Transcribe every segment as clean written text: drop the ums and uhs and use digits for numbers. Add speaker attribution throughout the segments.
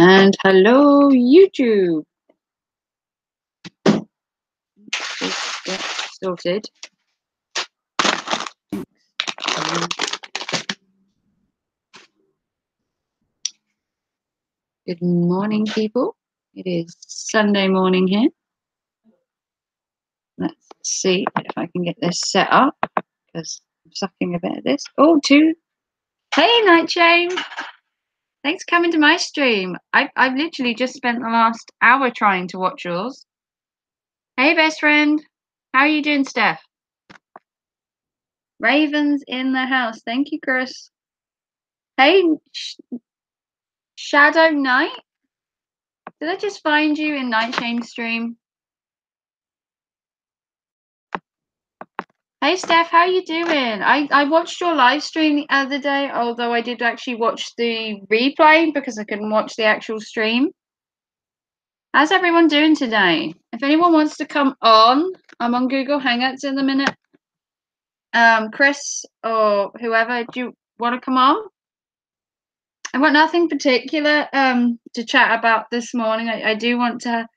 Speaker 1: And hello, YouTube. Let's get sorted. Good morning, people. It is Sunday morning here. Let's see if I can get this set up because I'm sucking a bit of this. Oh, two. Hey, Nightshade. Thanks for coming to my stream. I've literally just spent the last hour trying to watch yours. Hey, best friend. How are you doing, Steph? Ravens in the house. Thank you, Chris. Hey, Shadow Knight. Did I just find you in Nightshame's stream? Hey, Steph, how you doing? I watched your live stream the other day, although I did actually watch the replay because I couldn't watch the actual stream. How's everyone doing today? If anyone wants to come on, I'm on Google Hangouts in a minute. Chris or whoever, do you want to come on? I've got nothing particular to chat about this morning. I do want to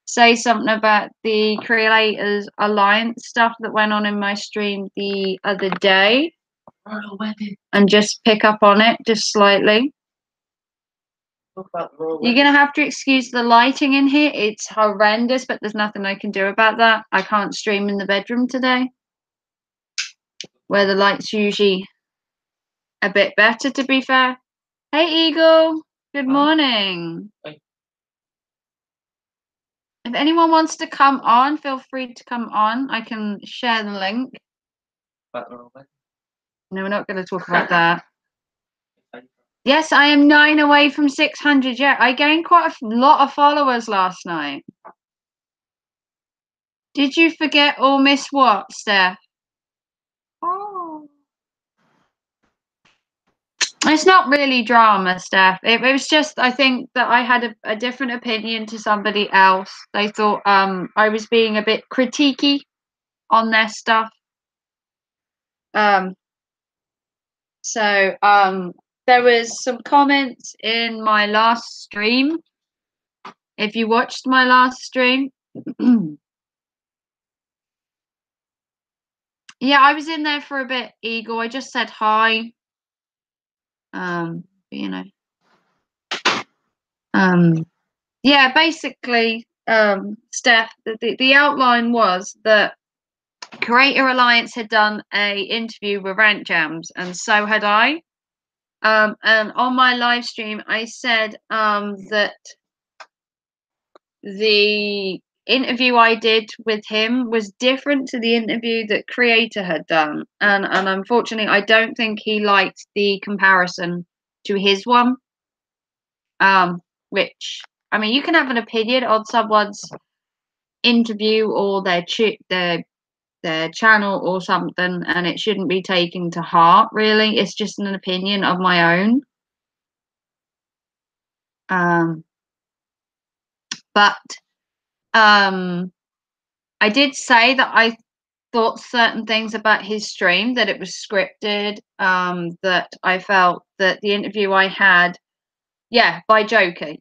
Speaker 1: say something about the Creators Alliance stuff that went on in my stream the other day and just pick up on it just slightly. You're going to have to excuse the lighting in here. It's horrendous, but there's nothing I can do about that. I can't stream in the bedroom today where the light's usually a bit better, to be fair. Hey, Eagle. Good morning. If anyone wants to come on, feel free to come on. I can share the link. No, we're not going to talk about that. Yes, I am 9 away from 600. Yeah, I gained quite a lot of followers last night. Did you forget or miss what, Steph? Oh. It's not really drama, Steph. It was just, I think that I had a different opinion to somebody else. They thought I was being a bit critiquey on their stuff. So there was some comments in my last stream. If you watched my last stream, yeah, I was in there for a bit, Eagle. I just said hi. You know. Yeah, basically, Steph, the outline was that Creator Alliance had done a interview with Rant Jams, and so had I. And on my live stream, I said that the interview I did with him was different to the interview that Creator had done, and unfortunately, I don't think he liked the comparison to his one. Which, I mean, you can have an opinion on someone's interview or their channel or something, and it shouldn't be taken to heart, really. It's just an opinion of my own. But I did say that I thought certain things about his stream, that it was scripted, that I felt that the interview I had, by Joker,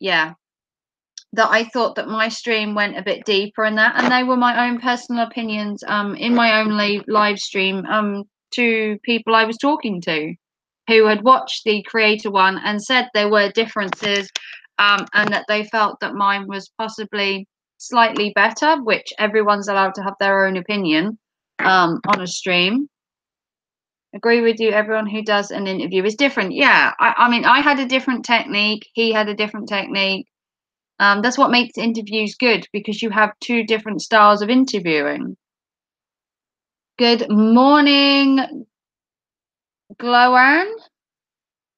Speaker 1: that I thought that my stream went a bit deeper in that, and they were my own personal opinions in my own live stream to people I was talking to who had watched the Creator one and said there were differences and that they felt that mine was possibly slightly better, which everyone's allowed to have their own opinion on a stream. Agree with you, everyone who does an interview is different. I mean, I had a different technique, he had a different technique. That's what makes interviews good, because you have two different styles of interviewing. Good morning, Gloan.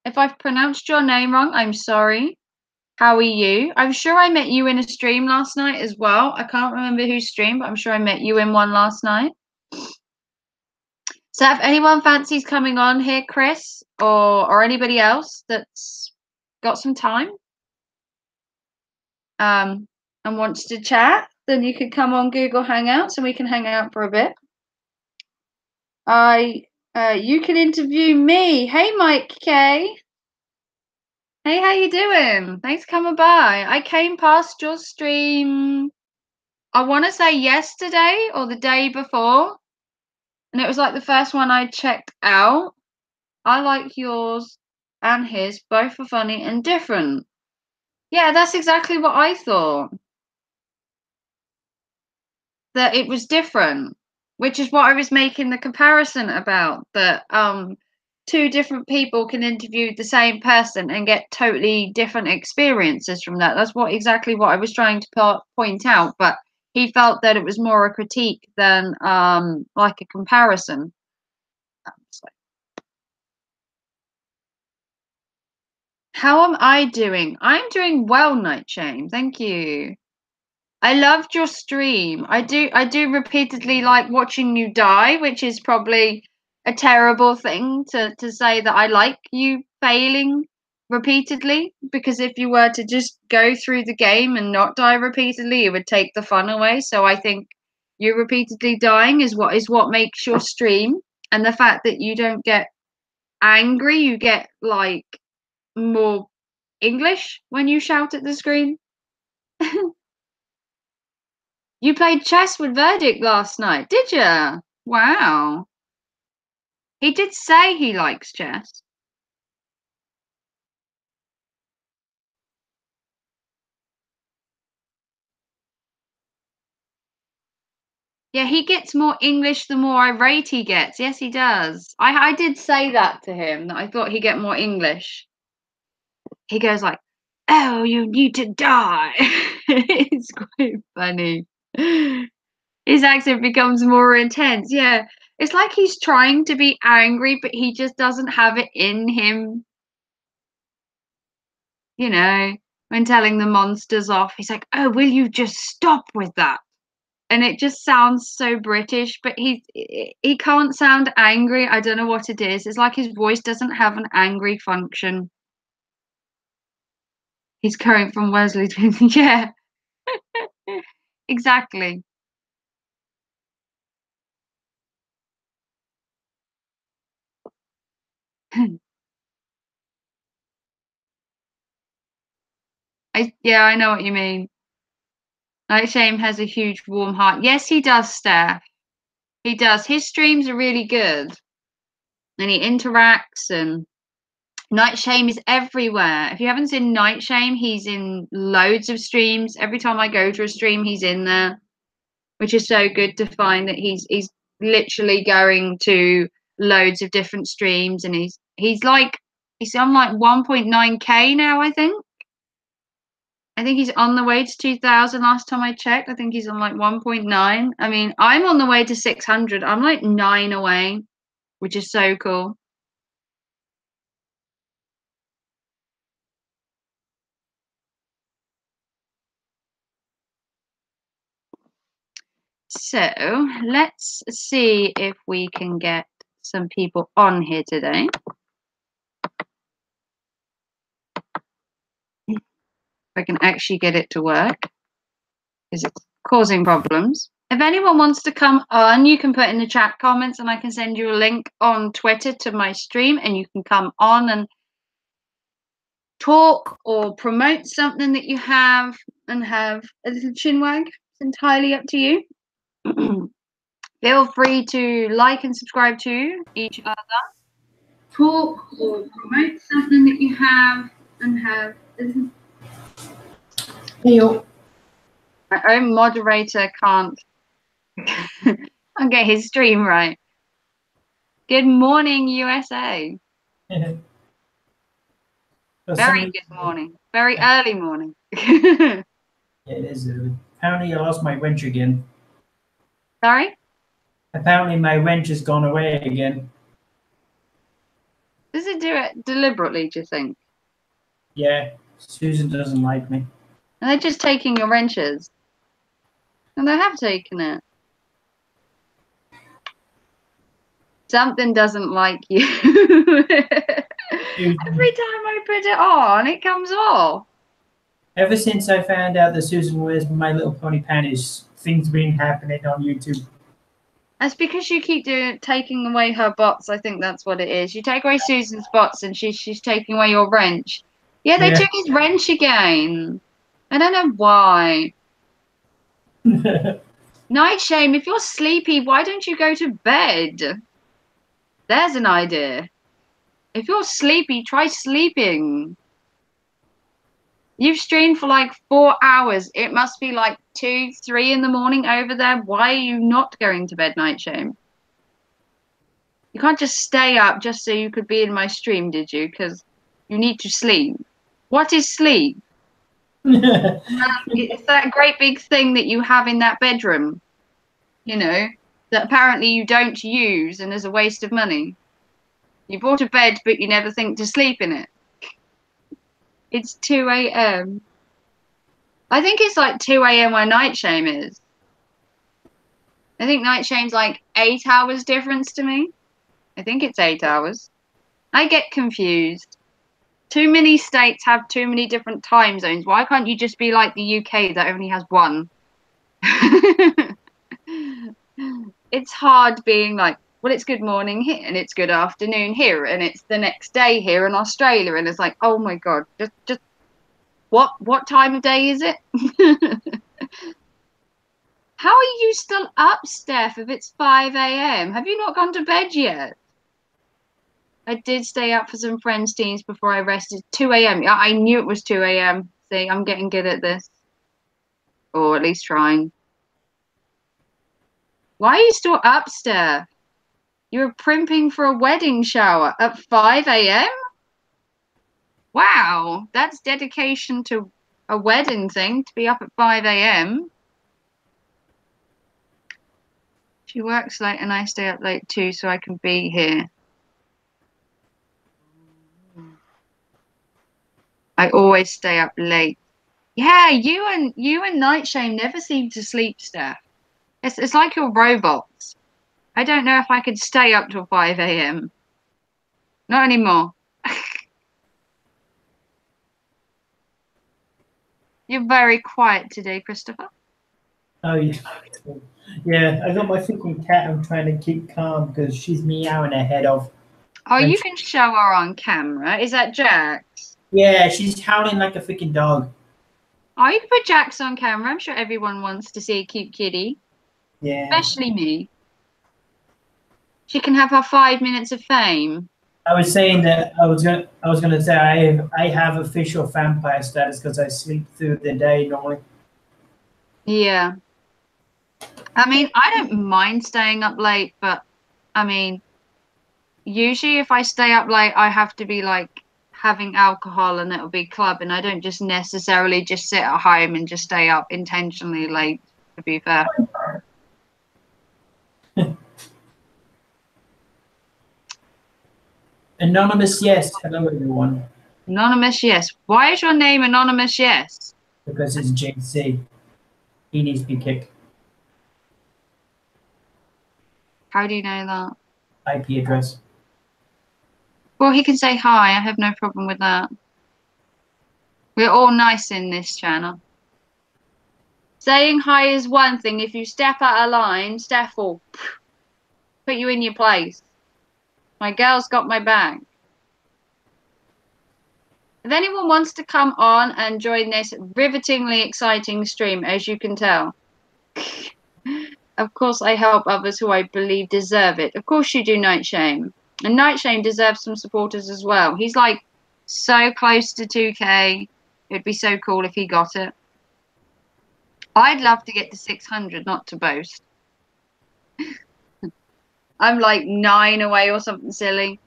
Speaker 1: If I've pronounced your name wrong, I'm sorry. How are you? I'm sure I met you in a stream last night as well. I can't remember whose stream, but I'm sure I met you in one last night. So if anyone fancies coming on here, Chris, or anybody else that's got some time and wants to chat, then you could come on Google Hangouts and we can hang out for a bit. You can interview me. Hey, Mike K. Hey, how you doing? Thanks for coming by. I came past your stream, I want to say yesterday or the day before, and it was like the first one I checked out. I like yours and his. Both are funny and different. Yeah, that's exactly what I thought. That it was different, which is what I was making the comparison about. That two different people can interview the same person and get totally different experiences from that. That's exactly what I was trying to point out. But he felt that it was more a critique than like a comparison. So, how am I doing? I'm doing well, Nightshame. Thank you. I loved your stream. I do repeatedly like watching you die, which is probably a terrible thing to say that I like you failing repeatedly, because if you were to just go through the game and not die repeatedly, it would take the fun away. So I think you repeatedly dying is what makes your stream, and the fact that you don't get angry, you get like more English when you shout at the screen. You played chess with Verdict last night, did you? Wow. He did say he likes chess. Yeah, he gets more English the more irate he gets. Yes, he does. I did say that to him, that I thought he'd get more English. He goes like, "Oh, you need to die." It's quite funny. His accent becomes more intense. Yeah. It's like he's trying to be angry, but he just doesn't have it in him. You know, when telling the monsters off, he's like, "Oh, will you just stop with that?" And it just sounds so British, but he can't sound angry. I don't know what it is. It's like his voice doesn't have an angry function. He's coming from Wesley. Yeah, exactly. Yeah, I know what you mean. Like Shame has a huge warm heart. Yes, he does, Steph. He does. His streams are really good, and he interacts. And Night Shame is everywhere. If you haven't seen Night Shame, he's in loads of streams. Every time I go to a stream, he's in there, which is so good to find that he's literally going to loads of different streams, and he's on like 1.9k now, I think. I think he's on the way to 2000 last time I checked. I think he's on like 1.9. I mean, I'm on the way to 600. I'm like 9 away, which is so cool. So let's see if we can get some people on here today. If I can actually get it to work, because it's causing problems. If anyone wants to come on, you can put in the chat comments and I can send you a link on Twitter to my stream, and you can come on and talk or promote something that you have and have a little chinwag. It's entirely up to you. Feel free to like and subscribe to each other. Talk or promote something that you have and have a little.
Speaker 2: Hey,
Speaker 1: My own moderator can't get his stream right. Good morning, USA. Very good morning. Very early morning.
Speaker 2: Yeah, it is. Apparently, I lost my wrench again.
Speaker 1: Sorry?
Speaker 2: Apparently, my wrench has gone away again.
Speaker 1: Does it do it deliberately, do you think?
Speaker 2: Yeah, Susan doesn't like me.
Speaker 1: Are they just taking your wrenches? And they have taken it. Something doesn't like you. Every time I put it on, it comes off.
Speaker 2: Ever since I found out that Susan wears My Little Pony panties, things have been happening on YouTube.
Speaker 1: That's because you keep taking away her bots. I think that's what it is. You take away Susan's bots, and she's taking away your wrench. Yeah, they
Speaker 2: Yeah.
Speaker 1: took his wrench again. I don't know why. Night shame, if you're sleepy, why don't you go to bed? There's an idea. If you're sleepy, try sleeping. You've streamed for like 4 hours. It must be like 2, 3 in the morning over there. Why are you not going to bed, Night shame? You can't just stay up just so you could be in my stream, did you? Because you need to sleep. What is sleep? It's that great big thing that you have in that bedroom, that apparently you don't use and is a waste of money. You bought a bed, but you never think to sleep in it. It's 2 a.m. I think it's like 2 a.m. where Night Shame is. I think Night Shame's like 8 hours difference to me. I think it's 8 hours. I get confused. Too many states have too many different time zones. Why can't you just be like the UK that only has one? It's hard being like, well, it's good morning here and it's good afternoon here and it's the next day here in Australia, and it's like, oh my god, just what time of day is it? How are you still up, Steph, if it's 5 a.m.? Have you not gone to bed yet? I did stay up for some friends' teams before I rested. 2 a.m. I knew it was 2 a.m. See, I'm getting good at this. Or at least trying. Why are you still up, Steph? You were primping for a wedding shower at 5 a.m.? Wow, that's dedication to a wedding thing, to be up at 5 a.m. She works late and I stay up late too, so I can be here. I always stay up late. Yeah, you and Night Shame never seem to sleep, Steph. It's like you're robots. I don't know if I could stay up till 5 a.m. Not anymore. You're very quiet today, Christopher.
Speaker 2: Oh yeah. Yeah, I got my freaking cat. I'm trying to keep calm because she's meowing her head off.
Speaker 1: Oh,
Speaker 2: And
Speaker 1: you can show her on camera. Is that Jax?
Speaker 2: yeah, she's howling like a freaking dog.
Speaker 1: Oh, you can put Jax on camera. I'm sure everyone wants to see a cute kitty,
Speaker 2: Yeah.
Speaker 1: especially me. She can have her 5 minutes of fame.
Speaker 2: I was saying that I was gonna say I have official vampire status because I sleep through the day normally.
Speaker 1: Yeah. I mean, I don't mind staying up late, but I mean, usually if I stay up late, I have to be like having alcohol and it'll be clubbing. I don't just necessarily just sit at home and just stay up intentionally late, to be fair.
Speaker 2: Anonymous, yes. Hello everyone.
Speaker 1: Anonymous, yes. Why is your name Anonymous, yes?
Speaker 2: Because it's JC. He needs to be kicked.
Speaker 1: How do you know that?
Speaker 2: IP address.
Speaker 1: Well, he can say hi. I have no problem with that. We're all nice in this channel. Saying hi is one thing. If you step out of line, Steph will put you in your place. My girl's got my back. If anyone wants to come on and join this rivetingly exciting stream, as you can tell, of course I help others who I believe deserve it. Of course you do, Night Shame. And Night Shame deserves some supporters as well. He's like so close to 2K. It'd be so cool if he got it. I'd love to get to 600, not to boast. I'm like 9 away or something silly.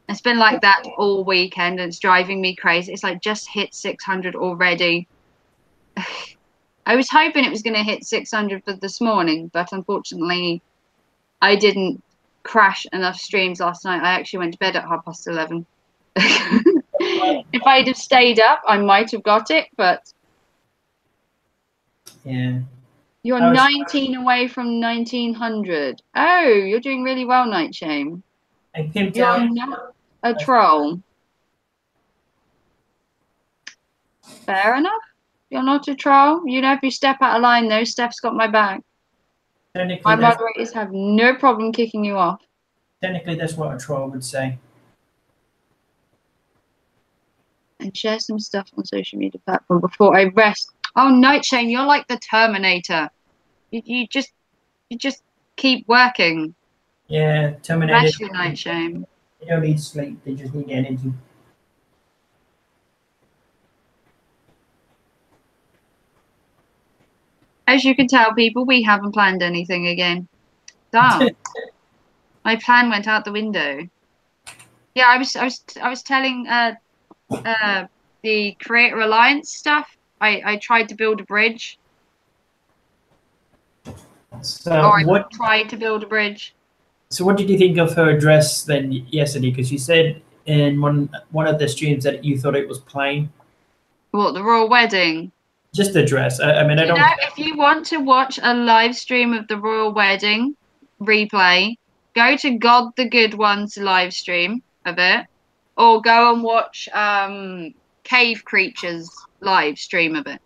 Speaker 1: It's been like that all weekend and it's driving me crazy. It's like just hit 600 already. I was hoping it was going to hit 600 for this morning, but unfortunately I didn't crash enough streams last night. I actually went to bed at 11:30. If I'd have stayed up, I might have got it, but
Speaker 2: Yeah.
Speaker 1: you're 19 away from 1900. Oh, you're doing really well, Night Shame.
Speaker 2: I pimped
Speaker 1: You're
Speaker 2: out.
Speaker 1: not a troll. Fair enough. You're not a troll. You know, if you step out of line, though, Steph's got my back.
Speaker 2: Technically,
Speaker 1: My moderators have no problem kicking you off.
Speaker 2: that's what a troll would say.
Speaker 1: and share some stuff on social media platform before I rest. Oh, Night Shame, you're like the Terminator. You just keep working.
Speaker 2: Yeah, Terminator.
Speaker 1: Bless you, Night Shame.
Speaker 2: They don't need sleep. They just need energy.
Speaker 1: As you can tell, people, we haven't planned anything again. Done. My plan went out the window. Yeah, I was telling the Creator Alliance stuff. I tried to build a bridge,
Speaker 2: So
Speaker 1: or I
Speaker 2: what?
Speaker 1: tried to build a bridge.
Speaker 2: So what did you think of her dress then yesterday? Because you said in one of the streams that you thought it was plain.
Speaker 1: What, the royal wedding?
Speaker 2: Just the dress. I mean, I
Speaker 1: You know,
Speaker 2: don't care.
Speaker 1: if you want to watch a live stream of the royal wedding replay, go to God the Good One's live stream of it, or go and watch Cave Creatures live stream of it.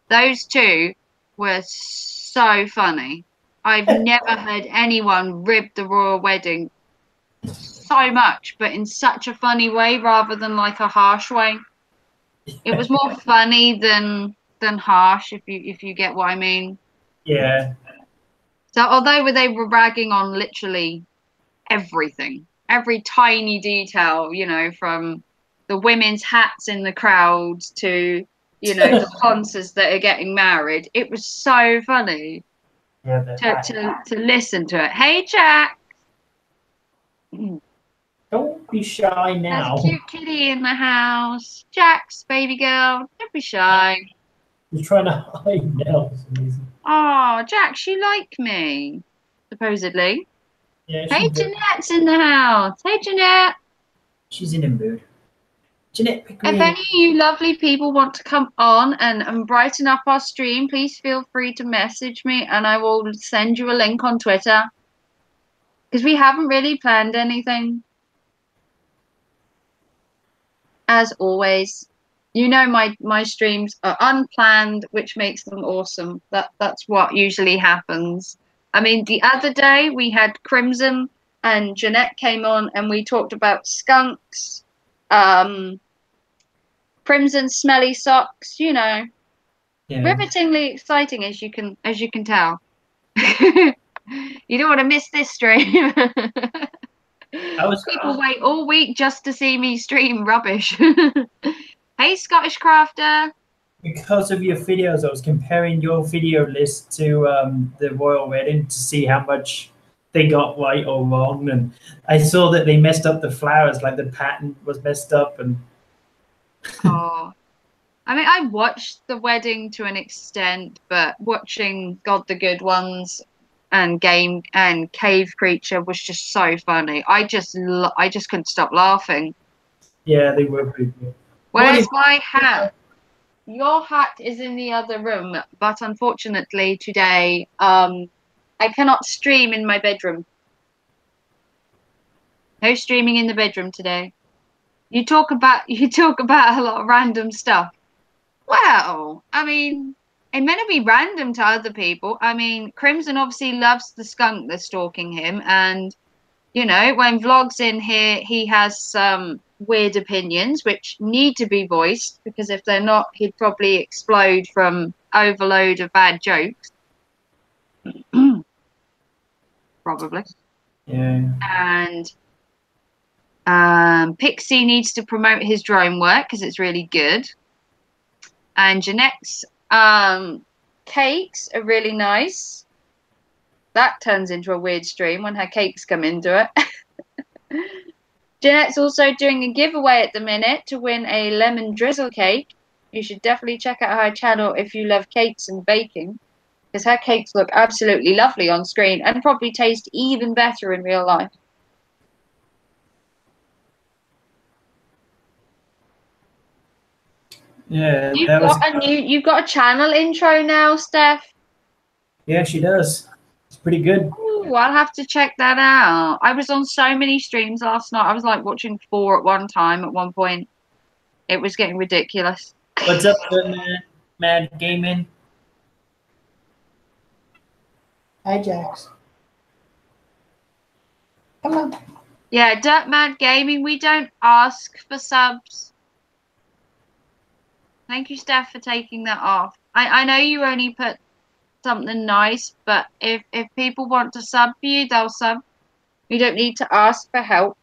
Speaker 1: Those two were so funny. I've never heard anyone rib the royal wedding so much, but in such a funny way rather than like a harsh way. It was more funny than harsh, if you get what I mean.
Speaker 2: Yeah.
Speaker 1: So although they were ragging on literally everything, every tiny detail, from the women's hats in the crowd to, sponsors that are getting married, it was so funny
Speaker 2: Yeah, the hat.
Speaker 1: to listen to it. Hey, Jack.
Speaker 2: Don't be shy
Speaker 1: There's a
Speaker 2: now.
Speaker 1: cute kitty in the house. Jack's baby girl. Don't be shy.
Speaker 2: You're trying to hide now for some reason.
Speaker 1: Oh, Jack, she liked me, supposedly.
Speaker 2: Yeah,
Speaker 1: Hey,
Speaker 2: she's good.
Speaker 1: Jeanette's in the house. Hey, Jeanette.
Speaker 2: She's in a mood. Jeanette
Speaker 1: If
Speaker 2: Pickering.
Speaker 1: any of you lovely people want to come on and brighten up our stream, please feel free to message me and I will send you a link on Twitter. Because we haven't really planned anything. As always. My streams are unplanned, which makes them awesome. That's what usually happens. I mean, the other day we had Crimson and Jeanette came on and we talked about skunks, Crimson smelly socks,
Speaker 2: Yeah.
Speaker 1: rivetingly exciting as you can tell. You don't want to miss this stream.
Speaker 2: I was
Speaker 1: People wait all week just to see me stream rubbish. Hey, Scottish Crafter.
Speaker 2: because of your videos, I was comparing your video list to the royal wedding to see how much they got right or wrong, and I saw that they messed up the flowers, like the pattern was messed up, and
Speaker 1: Oh, I mean, I watched the wedding to an extent, but watching God the Good Ones and Game and Cave Creature was just so funny. I just couldn't stop laughing.
Speaker 2: yeah, they were pretty good.
Speaker 1: Where's my hat? Your hat is in the other room, but unfortunately today, I cannot stream in my bedroom. No streaming in the bedroom today. You talk about a lot of random stuff. Well, I mean, it meant to be random to other people. I mean, Crimson obviously loves the skunk that's stalking him, and when Vlog's in here, he has some weird opinions which need to be voiced because if they're not, he'd probably explode from overload of bad jokes. Probably.
Speaker 2: Yeah,
Speaker 1: And Pixie needs to promote his drone work because it's really good. And Jeanette's cakes are really nice. That turns into a weird stream when her cakes come into it. Jeanette's also doing a giveaway at the minute to win a lemon drizzle cake. You should definitely check out her channel if you love cakes and baking, because her cakes look absolutely lovely on screen and probably taste even better in real life.
Speaker 2: yeah,
Speaker 1: You've
Speaker 2: that was.
Speaker 1: got you've got a channel intro now, Steph.
Speaker 2: Yeah, she does. It's pretty good.
Speaker 1: Ooh, I'll have to check that out. I was on so many streams last night. I was like watching 4 at one time at one point. It was getting ridiculous.
Speaker 2: What's up, man? Mad Gaming. Hi, Jax. Come on.
Speaker 1: Yeah, Dirt Mad Gaming, we don't ask for subs. Thank you, Steph, for taking that off. I know you only put something nice, but if people want to sub for you, they'll sub. You don't need to ask for help.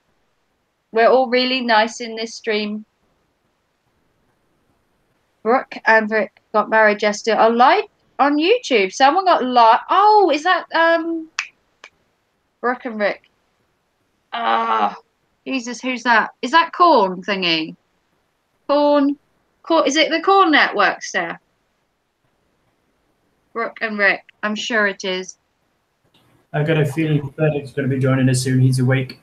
Speaker 1: We're all really nice in this stream. Brooke and Rick got married yesterday. A live on YouTube. Someone got live. Oh, is that Brooke and Rick? Ah, Jesus, who's that? Is that Corn thingy? Corn, Corn. Is it the Corn Network, Steph? Brooke and Rick. I'm sure it is.
Speaker 2: I got a feeling Frederick's going to be joining us soon. He's awake.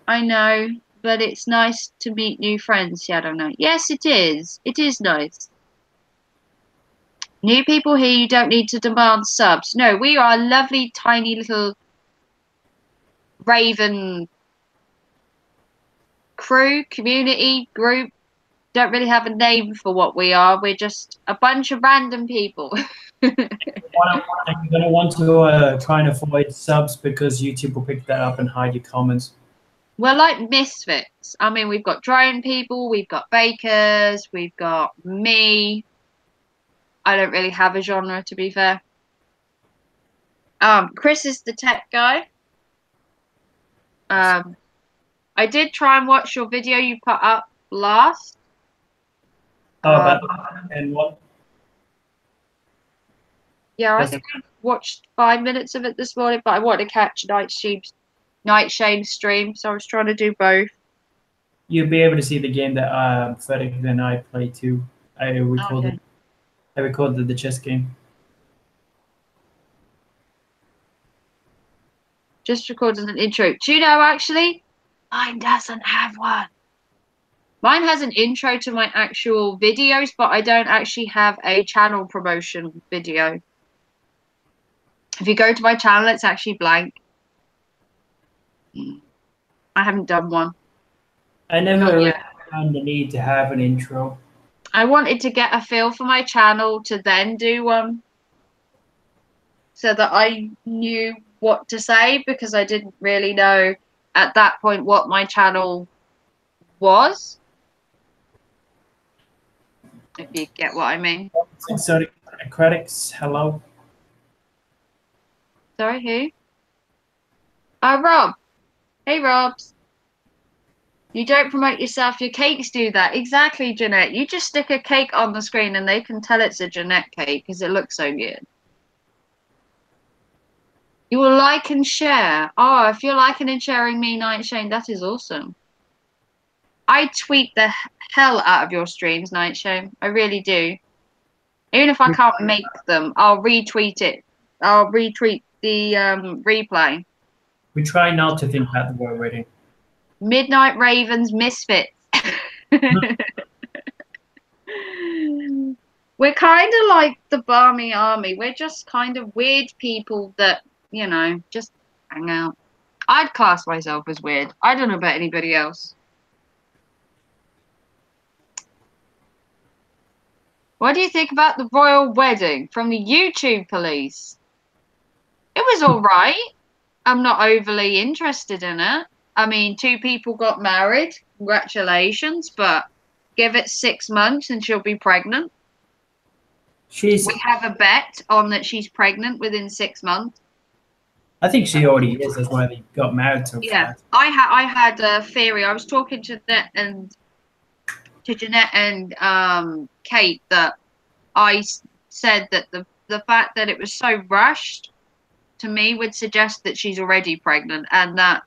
Speaker 1: I know, but it's nice to meet new friends, Shadow Knight. Yes, it is. It is nice. New people here, you don't need to demand subs. No, we are a lovely, tiny little Raven crew, community, group. Don't really have a name for what we are. We're just a bunch of random people.
Speaker 2: I'm going to want to try and avoid subs because YouTube will pick that up and hide your comments.
Speaker 1: We're like misfits. I mean, we've got drone people, we've got bakers, we've got me. I don't really have a genre, to be fair. Chris is the tech guy. I did try and watch your video you put up last.
Speaker 2: And what?
Speaker 1: Yeah, I think I watched 5 minutes of it this morning, but I wanted to catch Night Shane stream, so I was trying to do both.
Speaker 2: You'll be able to see the game that Frederick and I play too. I recorded the chess game.
Speaker 1: Just recorded an intro. Do you know, actually, mine doesn't have one. Mine has an intro to my actual videos, but I don't actually have a channel promotion video. If you go to my channel, it's actually blank. I haven't done one.
Speaker 2: I never really found the need to have an intro.
Speaker 1: I wanted to get a feel for my channel to then do one so that I knew what to say, because I didn't really know at that point what my channel was. If you get what I mean.
Speaker 2: Exotic critics, hello.
Speaker 1: Sorry, who? Oh, Rob. Hey, Robs. You don't promote yourself, your cakes do that. Exactly, Jeanette. You just stick a cake on the screen and they can tell it's a Jeanette cake because it looks so good. You will like and share. Oh, if you're liking and sharing me, Night Shane, that is awesome. I tweet the hell out of your streams, Night Shane. I really do. Even if I can't make them, I'll retweet it. I'll retweet the replay.
Speaker 2: We try not to think about the royal wedding.
Speaker 1: Midnight Ravens Misfits. We're kind of like the Barmy Army. We're just kind of weird people that, you know, just hang out. I'd class myself as weird. I don't know about anybody else. What do you think about the royal wedding from the YouTube police? It was all right. I'm not overly interested in it. I mean, 2 people got married. Congratulations, but give it 6 months and she'll be pregnant. We have a bet on that she's pregnant within 6 months.
Speaker 2: I think she already is. That's why they got married so fast.
Speaker 1: I had a theory. I was talking to Jeanette and Kate that I said that the fact that it was so rushed to me would suggest that she's already pregnant, and that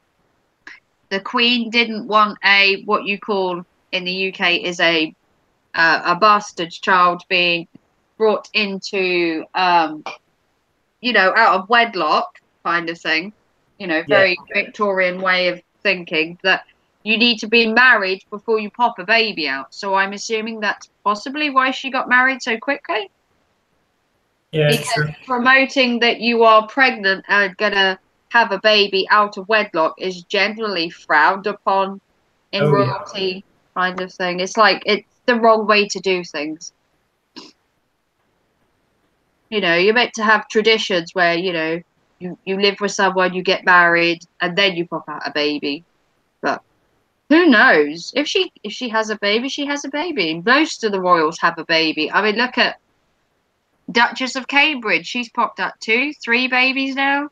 Speaker 1: the Queen didn't want what you call in the UK is a bastard child being brought into you know, out of wedlock kind of thing. You know, very Victorian way of thinking that you need to be married before you pop a baby out. So I'm assuming that's possibly why she got married so quickly.
Speaker 2: Yeah,
Speaker 1: because promoting that you are pregnant and gonna have a baby out of wedlock is generally frowned upon in royalty kind of thing. It's like it's the wrong way to do things. You know, you're meant to have traditions where, you know, you live with someone, you get married, and then you pop out a baby. But Who knows? If she has a baby, she has a baby. Most of the royals have a baby. I mean, look at Duchess of Cambridge. She's popped up 2, 3 babies now.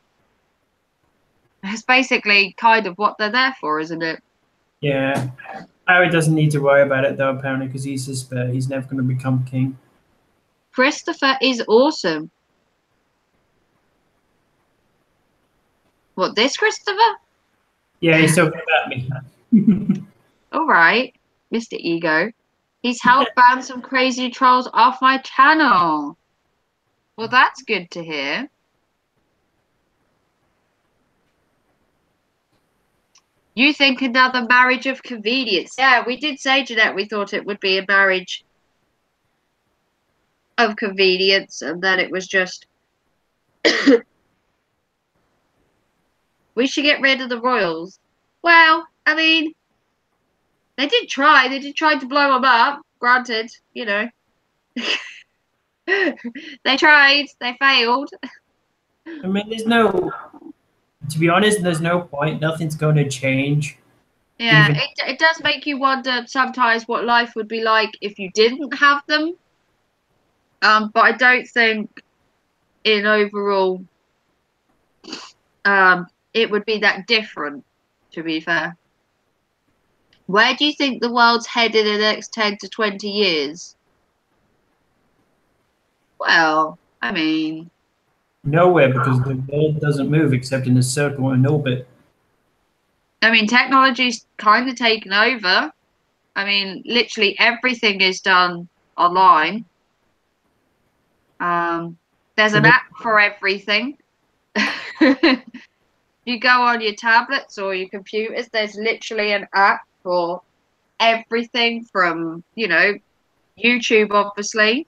Speaker 1: It's basically kind of what they're there for, isn't it?
Speaker 2: Yeah. Harry doesn't need to worry about it though, apparently, because he's never going to become king.
Speaker 1: Christopher is awesome. What, this Christopher?
Speaker 2: Yeah, he's talking about me.
Speaker 1: All right, Mr. Ego. He's helped ban some crazy trolls off my channel. Well, that's good to hear. You think another marriage of convenience? Yeah, we did say, Jeanette, we thought it would be a marriage of convenience, and then it was just we should get rid of the royals. Well, I mean, they did try. They did try to blow them up. Granted, you know, they tried. They failed.
Speaker 2: I mean, to be honest, there's no point. Nothing's going to change.
Speaker 1: Yeah,
Speaker 2: Even
Speaker 1: it does make you wonder sometimes what life would be like if you didn't have them. But I don't think in overall it would be that different, to be fair. Where do you think the world's headed in the next 10 to 20 years? Well, I mean,
Speaker 2: nowhere, because the world doesn't move except in a circle and orbit.
Speaker 1: technology's kind of taken over. I mean, literally everything is done online. There's an app for everything. You go on your tablets or your computers, there's literally an app for everything from, you know, YouTube, obviously,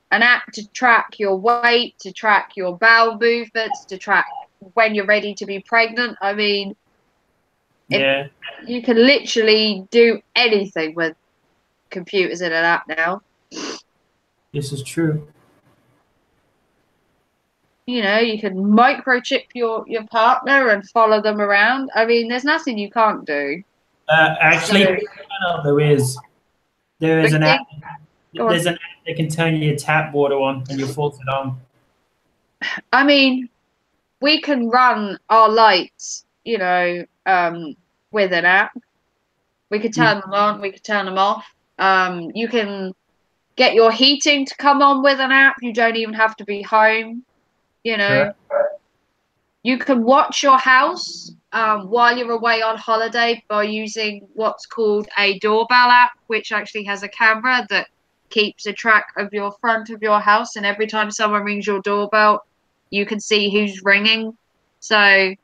Speaker 1: an app to track your weight, to track your bowel movements, to track when you're ready to be pregnant. I mean,
Speaker 2: Yeah,
Speaker 1: you can literally do anything with computers in an app now.
Speaker 2: this is true.
Speaker 1: You know, you can microchip your partner and follow them around. I mean, there's nothing you can't do.
Speaker 2: Actually,
Speaker 1: So,
Speaker 2: there is an app.
Speaker 1: go on.
Speaker 2: There's an app that can turn your tap water on and you force it on.
Speaker 1: I mean, we can run our lights, you know, with an app. We could turn them on, we could turn them off. You can get your heating to come on with an app. You don't even have to be home, you know.
Speaker 2: Correct.
Speaker 1: You can watch your house while you're away on holiday by using what's called a doorbell app, which actually has a camera that keeps a track of your front of your house. And every time someone rings your doorbell, you can see who's ringing. So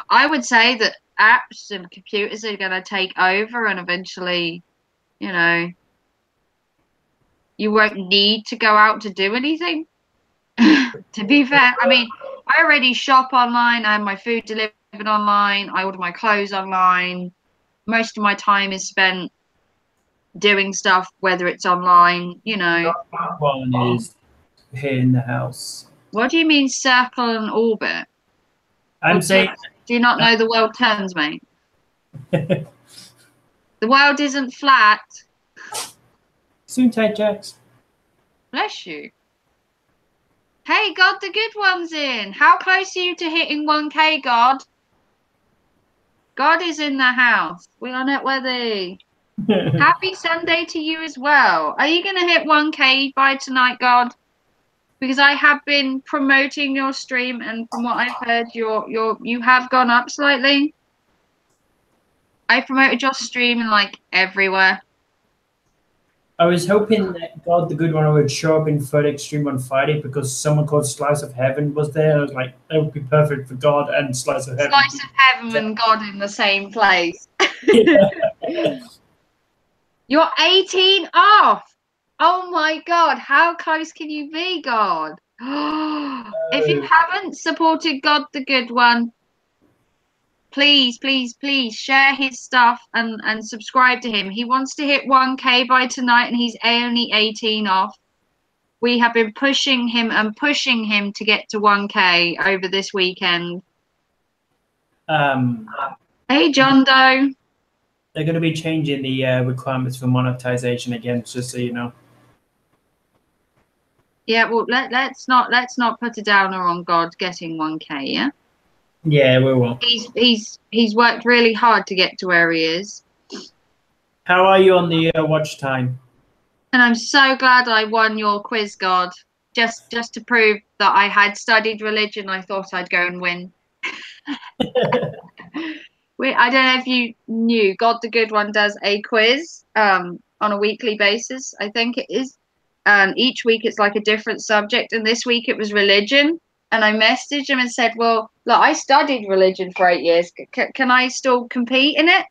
Speaker 1: I would say that apps and computers are going to take over, and eventually, you know, you won't need to go out to do anything. To be fair, I mean, I already shop online. I have my food delivered online. I order my clothes online. Most of my time is spent doing stuff, whether it's online, you know.
Speaker 2: One is here in the house.
Speaker 1: What do you mean circle and orbit?
Speaker 2: I'm saying.
Speaker 1: Do you not know the world turns, mate? The world isn't flat.
Speaker 2: Soon tight jacks.
Speaker 1: Bless you. Hey, God, the good one's in. How close are you to hitting 1K, God? God is in the house. We are not worthy. Happy Sunday to you as well. Are you going to hit 1K by tonight, God? Because I have been promoting your stream, and from what I've heard, you have gone up slightly. I promoted your stream in like everywhere.
Speaker 2: I was hoping that God the Good One would show up in Third Extreme on Friday because someone called Slice of Heaven was there. I was like, that would be perfect for God and Slice of Heaven.
Speaker 1: Slice of Heaven and God in the same place. You're 18 off. Oh my God, how close can you be, God? If you haven't supported God the Good One, please, please, please share his stuff and subscribe to him. He wants to hit 1K by tonight, and he's only 18 off. We have been pushing him to get to 1K over this weekend. Hey, John Doe.
Speaker 2: They're going to be changing the requirements for monetization again, just so you know.
Speaker 1: Yeah, well, let's not put a downer on God getting 1K. Yeah,
Speaker 2: Yeah, we will.
Speaker 1: he's worked really hard to get to where he is,
Speaker 2: How are you on the watch time?
Speaker 1: and I'm so glad I won your quiz, God. Just to prove that I had studied religion, I thought I'd go and win. I don't know if you knew, God the Good One does a quiz on a weekly basis. I think it is. And each week it's like a different subject. And this week it was religion. And I messaged him and said, "Well, look, I studied religion for 8 years. Can I still compete in it?"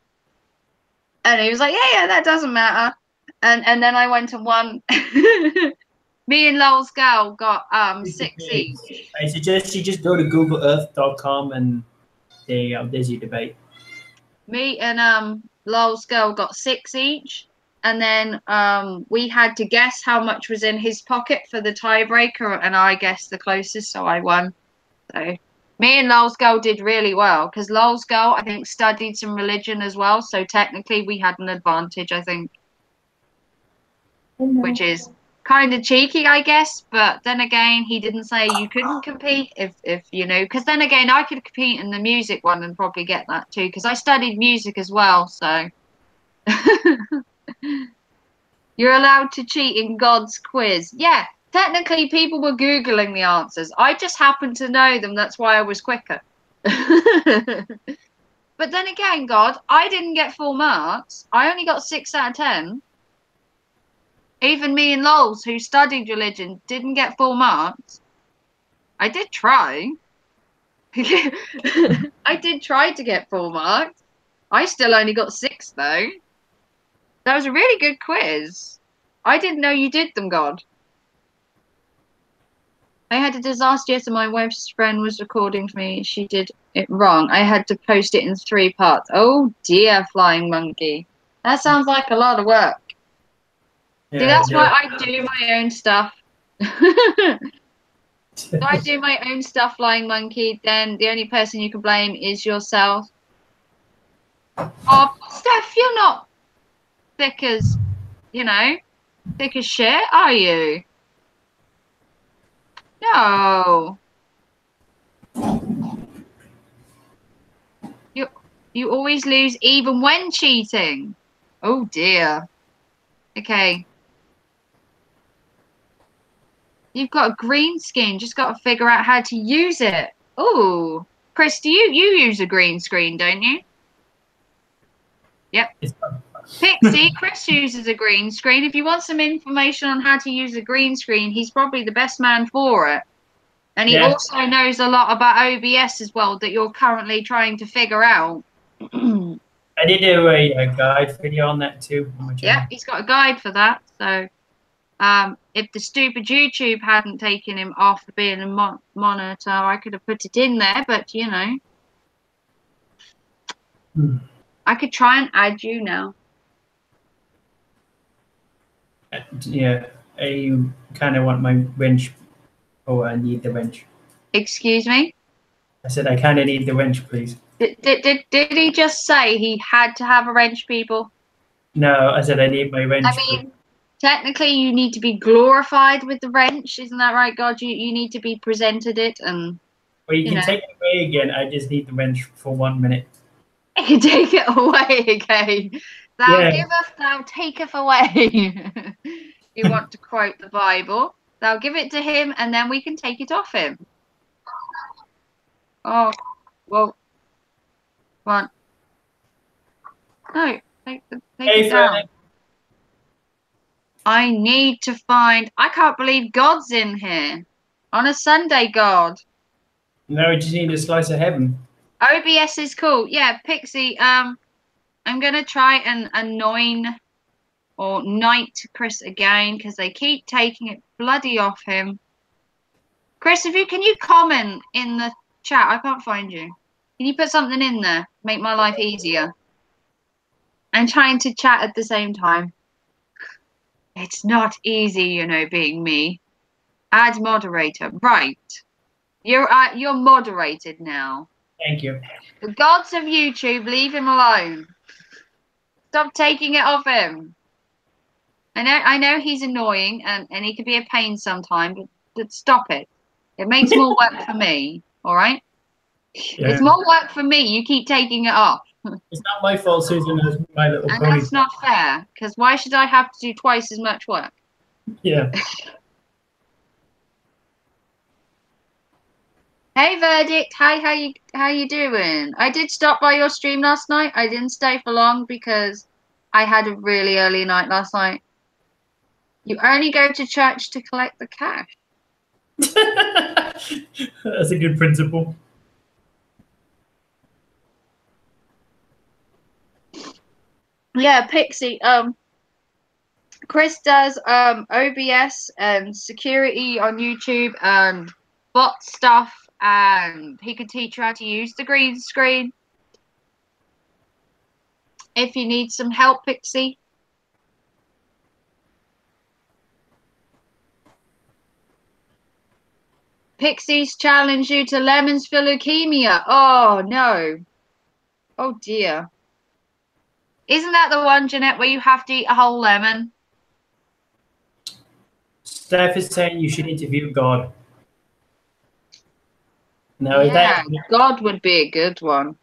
Speaker 1: And he was like, "Yeah, yeah, that doesn't matter." And then I went and won. Me and Lowell's girl got six each.
Speaker 2: I suggest you just go to googleearth.com and there's your debate.
Speaker 1: Me and Lowell's girl got six each, and then we had to guess how much was in his pocket for the tiebreaker, and I guessed the closest, so I won. So me and Lowell's girl did really well because Lowell's girl, I think, studied some religion as well, so technically we had an advantage, I think, which is kind of cheeky, I guess. But then again, he didn't say you couldn't compete if you know, because then again, I could compete in the music one and probably get that too because I studied music as well, so. You're allowed to cheat in God's quiz. Yeah, technically, people were Googling the answers. I just happened to know them. That's why I was quicker. But then again, God, I didn't get full marks. I only got 6 out of 10. Even me and Lols, who studied religion, didn't get full marks. I did try. I did try to get full marks. I still only got 6, though. That was a really good quiz. I didn't know you did them, God. I had a disaster yesterday. My wife's friend was recording for me. She did it wrong. I had to post it in 3 parts. Oh dear, flying monkey. That sounds like a lot of work. See,
Speaker 2: Yeah,
Speaker 1: that's why I do my own stuff. If I do my own stuff, flying monkey, then the only person you can blame is yourself. Oh, Steph, you're not thick as, you know, thick as shit, are you? No. You you always lose even when cheating. Oh dear. Okay. You've got a green screen, just got to figure out how to use it. Oh, Chris, do you use a green screen, don't you? Yep. Pixie, Chris uses a green screen. If you want some information on how to use a green screen, he's probably the best man for it. And he
Speaker 2: yeah.
Speaker 1: also knows a lot about OBS as well that you're currently trying to figure out.
Speaker 2: I did do a guide video on that too on my
Speaker 1: Yeah,
Speaker 2: channel.
Speaker 1: he's got a guide for that. So if the stupid YouTube hadn't taken him off being a monitor, I could have put it in there, but you know, I could try and add you now.
Speaker 2: Yeah, I kind of want my wrench. Oh, I need the wrench.
Speaker 1: Excuse me?
Speaker 2: I said I kind of need the wrench, please.
Speaker 1: Did he just say he had to have a wrench, people?
Speaker 2: No, I said I need my wrench.
Speaker 1: I mean, technically, you need to be glorified with the wrench, isn't that right, God? You need to be presented it, and
Speaker 2: Well, you
Speaker 1: you
Speaker 2: can
Speaker 1: know,
Speaker 2: take it away again. I just need the wrench for 1 minute.
Speaker 1: you can take it away again. Thou
Speaker 2: Yeah.
Speaker 1: giveth, thou taketh away. You want to quote the Bible? Thou give it to him, and then we can take it off him. Oh, well, one. No, take
Speaker 2: Hey,
Speaker 1: it down.
Speaker 2: Frank.
Speaker 1: I need to find. I can't believe God's in here on a Sunday. God,
Speaker 2: No, we just need a slice of heaven.
Speaker 1: OBS is cool. Yeah, Pixie. I'm gonna try and anoint or knight Chris again because they keep taking it bloody off him. Chris, if you can you comment in the chat? I can't find you. Can you put something in there? Make my life easier. I'm trying to chat at the same time. It's not easy, you know, being me. Add moderator. Right. You're moderated now.
Speaker 2: Thank you.
Speaker 1: The gods of YouTube, leave him alone. Stop taking it off him. I know he's annoying and he can be a pain sometimes, but stop it. It makes more work for me, all right?
Speaker 2: Yeah.
Speaker 1: It's more work for me. You keep taking it off.
Speaker 2: It's not my fault, Susan. It's My Little
Speaker 1: And
Speaker 2: Pony.
Speaker 1: that's not fair, because why should I have to do twice as much work?
Speaker 2: Yeah.
Speaker 1: Hey Verdict, hi, how you doing? I did stop by your stream last night. I didn't stay for long because I had a really early night last night. You only go to church to collect the cash.
Speaker 2: That's a good principle.
Speaker 1: Yeah, Pixie. Chris does OBS and security on YouTube and bot stuff, and he could teach you how to use the green screen. If you need some help, Pixie. Pixies challenge you to lemons for leukemia. Oh no. Oh dear. Isn't that the one, Jeanette, where you have to eat a whole lemon?
Speaker 2: Steph is saying you should interview God. Now,
Speaker 1: Yeah, God would be a good one.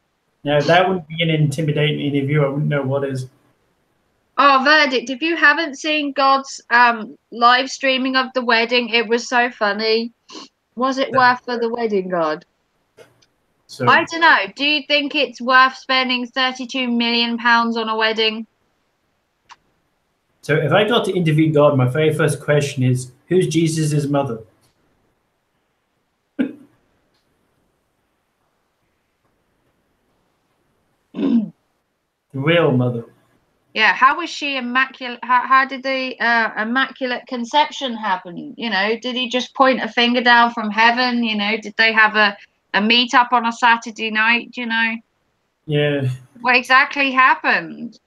Speaker 2: if that wouldn't be an intimidating interview, I wouldn't know what is.
Speaker 1: Oh, Verdict, if you haven't seen God's live streaming of the wedding, it was so funny. Was it worth for the wedding, God?
Speaker 2: So,
Speaker 1: I don't know. Do you think it's worth spending £32 million on a wedding?
Speaker 2: so if I got to interview God, my very first question is, who's Jesus' mother? The real mother.
Speaker 1: Yeah, how was she immaculate? How did the immaculate conception happen? You know, did he just point a finger down from heaven? You know, did they have a meet up on a Saturday night? You know,
Speaker 2: Yeah.
Speaker 1: what exactly happened?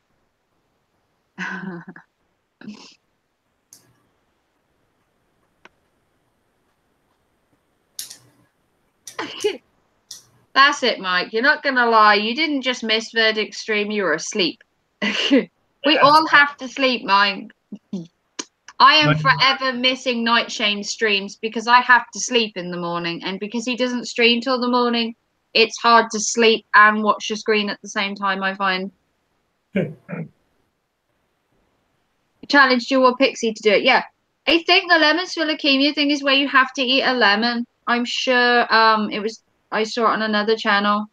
Speaker 1: That's it, Mike. You're not gonna lie. You didn't just miss Verdict stream. You were asleep. We all have to sleep, Mike. I am forever missing Nightshane streams because I have to sleep in the morning, and because he doesn't stream till the morning, it's hard to sleep and watch the screen at the same time, I find. Challenged you or Pixie to do it. Yeah. I think the lemons for leukemia thing is where you have to eat a lemon. I'm sure I saw it on another channel.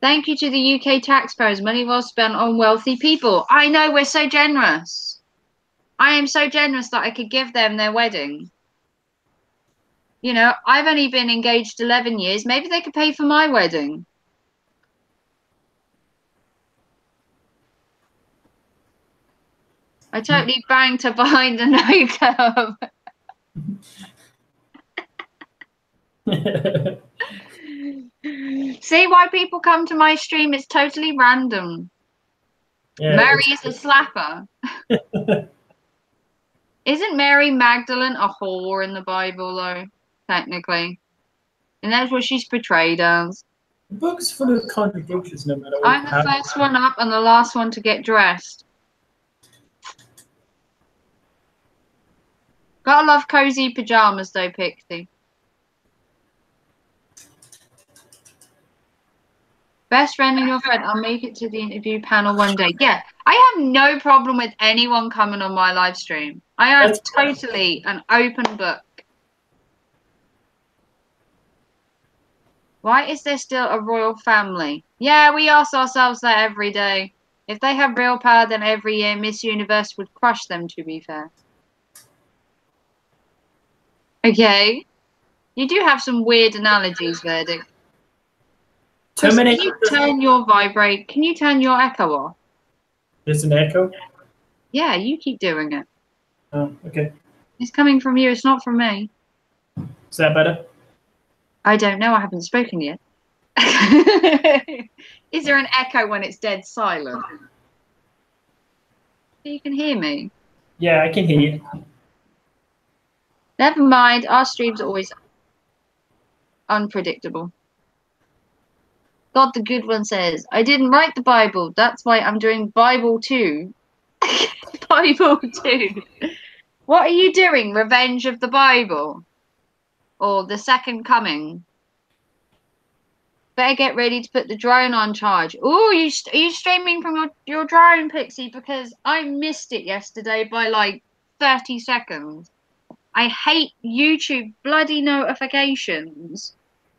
Speaker 1: Thank you to the UK taxpayers. Money well spent on wealthy people. I know, we're so generous. I am so generous that I could give them their wedding. You know, I've only been engaged 11 years. Maybe they could pay for my wedding. I totally banged her behind the no curve. See why people come to my stream? It's totally random.
Speaker 2: Yeah,
Speaker 1: Mary is a slapper. Isn't Mary Magdalene a whore in the Bible, though? Technically. And that's what she's portrayed as.
Speaker 2: the book's full of contradictions no matter
Speaker 1: I'm
Speaker 2: what.
Speaker 1: the first one up and the last one to get dressed. Gotta love cozy pajamas, though, Pixie. Best friend and your friend. I'll make it to the interview panel one day. Yeah, I have no problem with anyone coming on my live stream. I am totally an open book. Why is there still a royal family? Yeah, we ask ourselves that every day. If they have real power, then every year Miss Universe would crush them, to be fair. Okay. You do have some weird analogies, Verdict. Chris, can you turn your vibrate? Can you turn your echo off?
Speaker 2: There's an echo?
Speaker 1: Yeah, you keep doing it.
Speaker 2: Oh, okay.
Speaker 1: It's coming from you. It's not from me.
Speaker 2: Is that better?
Speaker 1: I don't know. I haven't spoken yet. Is there an echo when it's dead silent? You can hear me.
Speaker 2: Yeah, I can hear you.
Speaker 1: Never mind. Our streams are always unpredictable. God, the good one says, I didn't write the Bible. That's why I'm doing Bible 2. Bible 2. What are you doing? Revenge of the Bible? Or the Second Coming? Better get ready to put the drone on charge. Oh, are you streaming from your drone, Pixie? Because I missed it yesterday by like 30 seconds. I hate YouTube bloody notifications.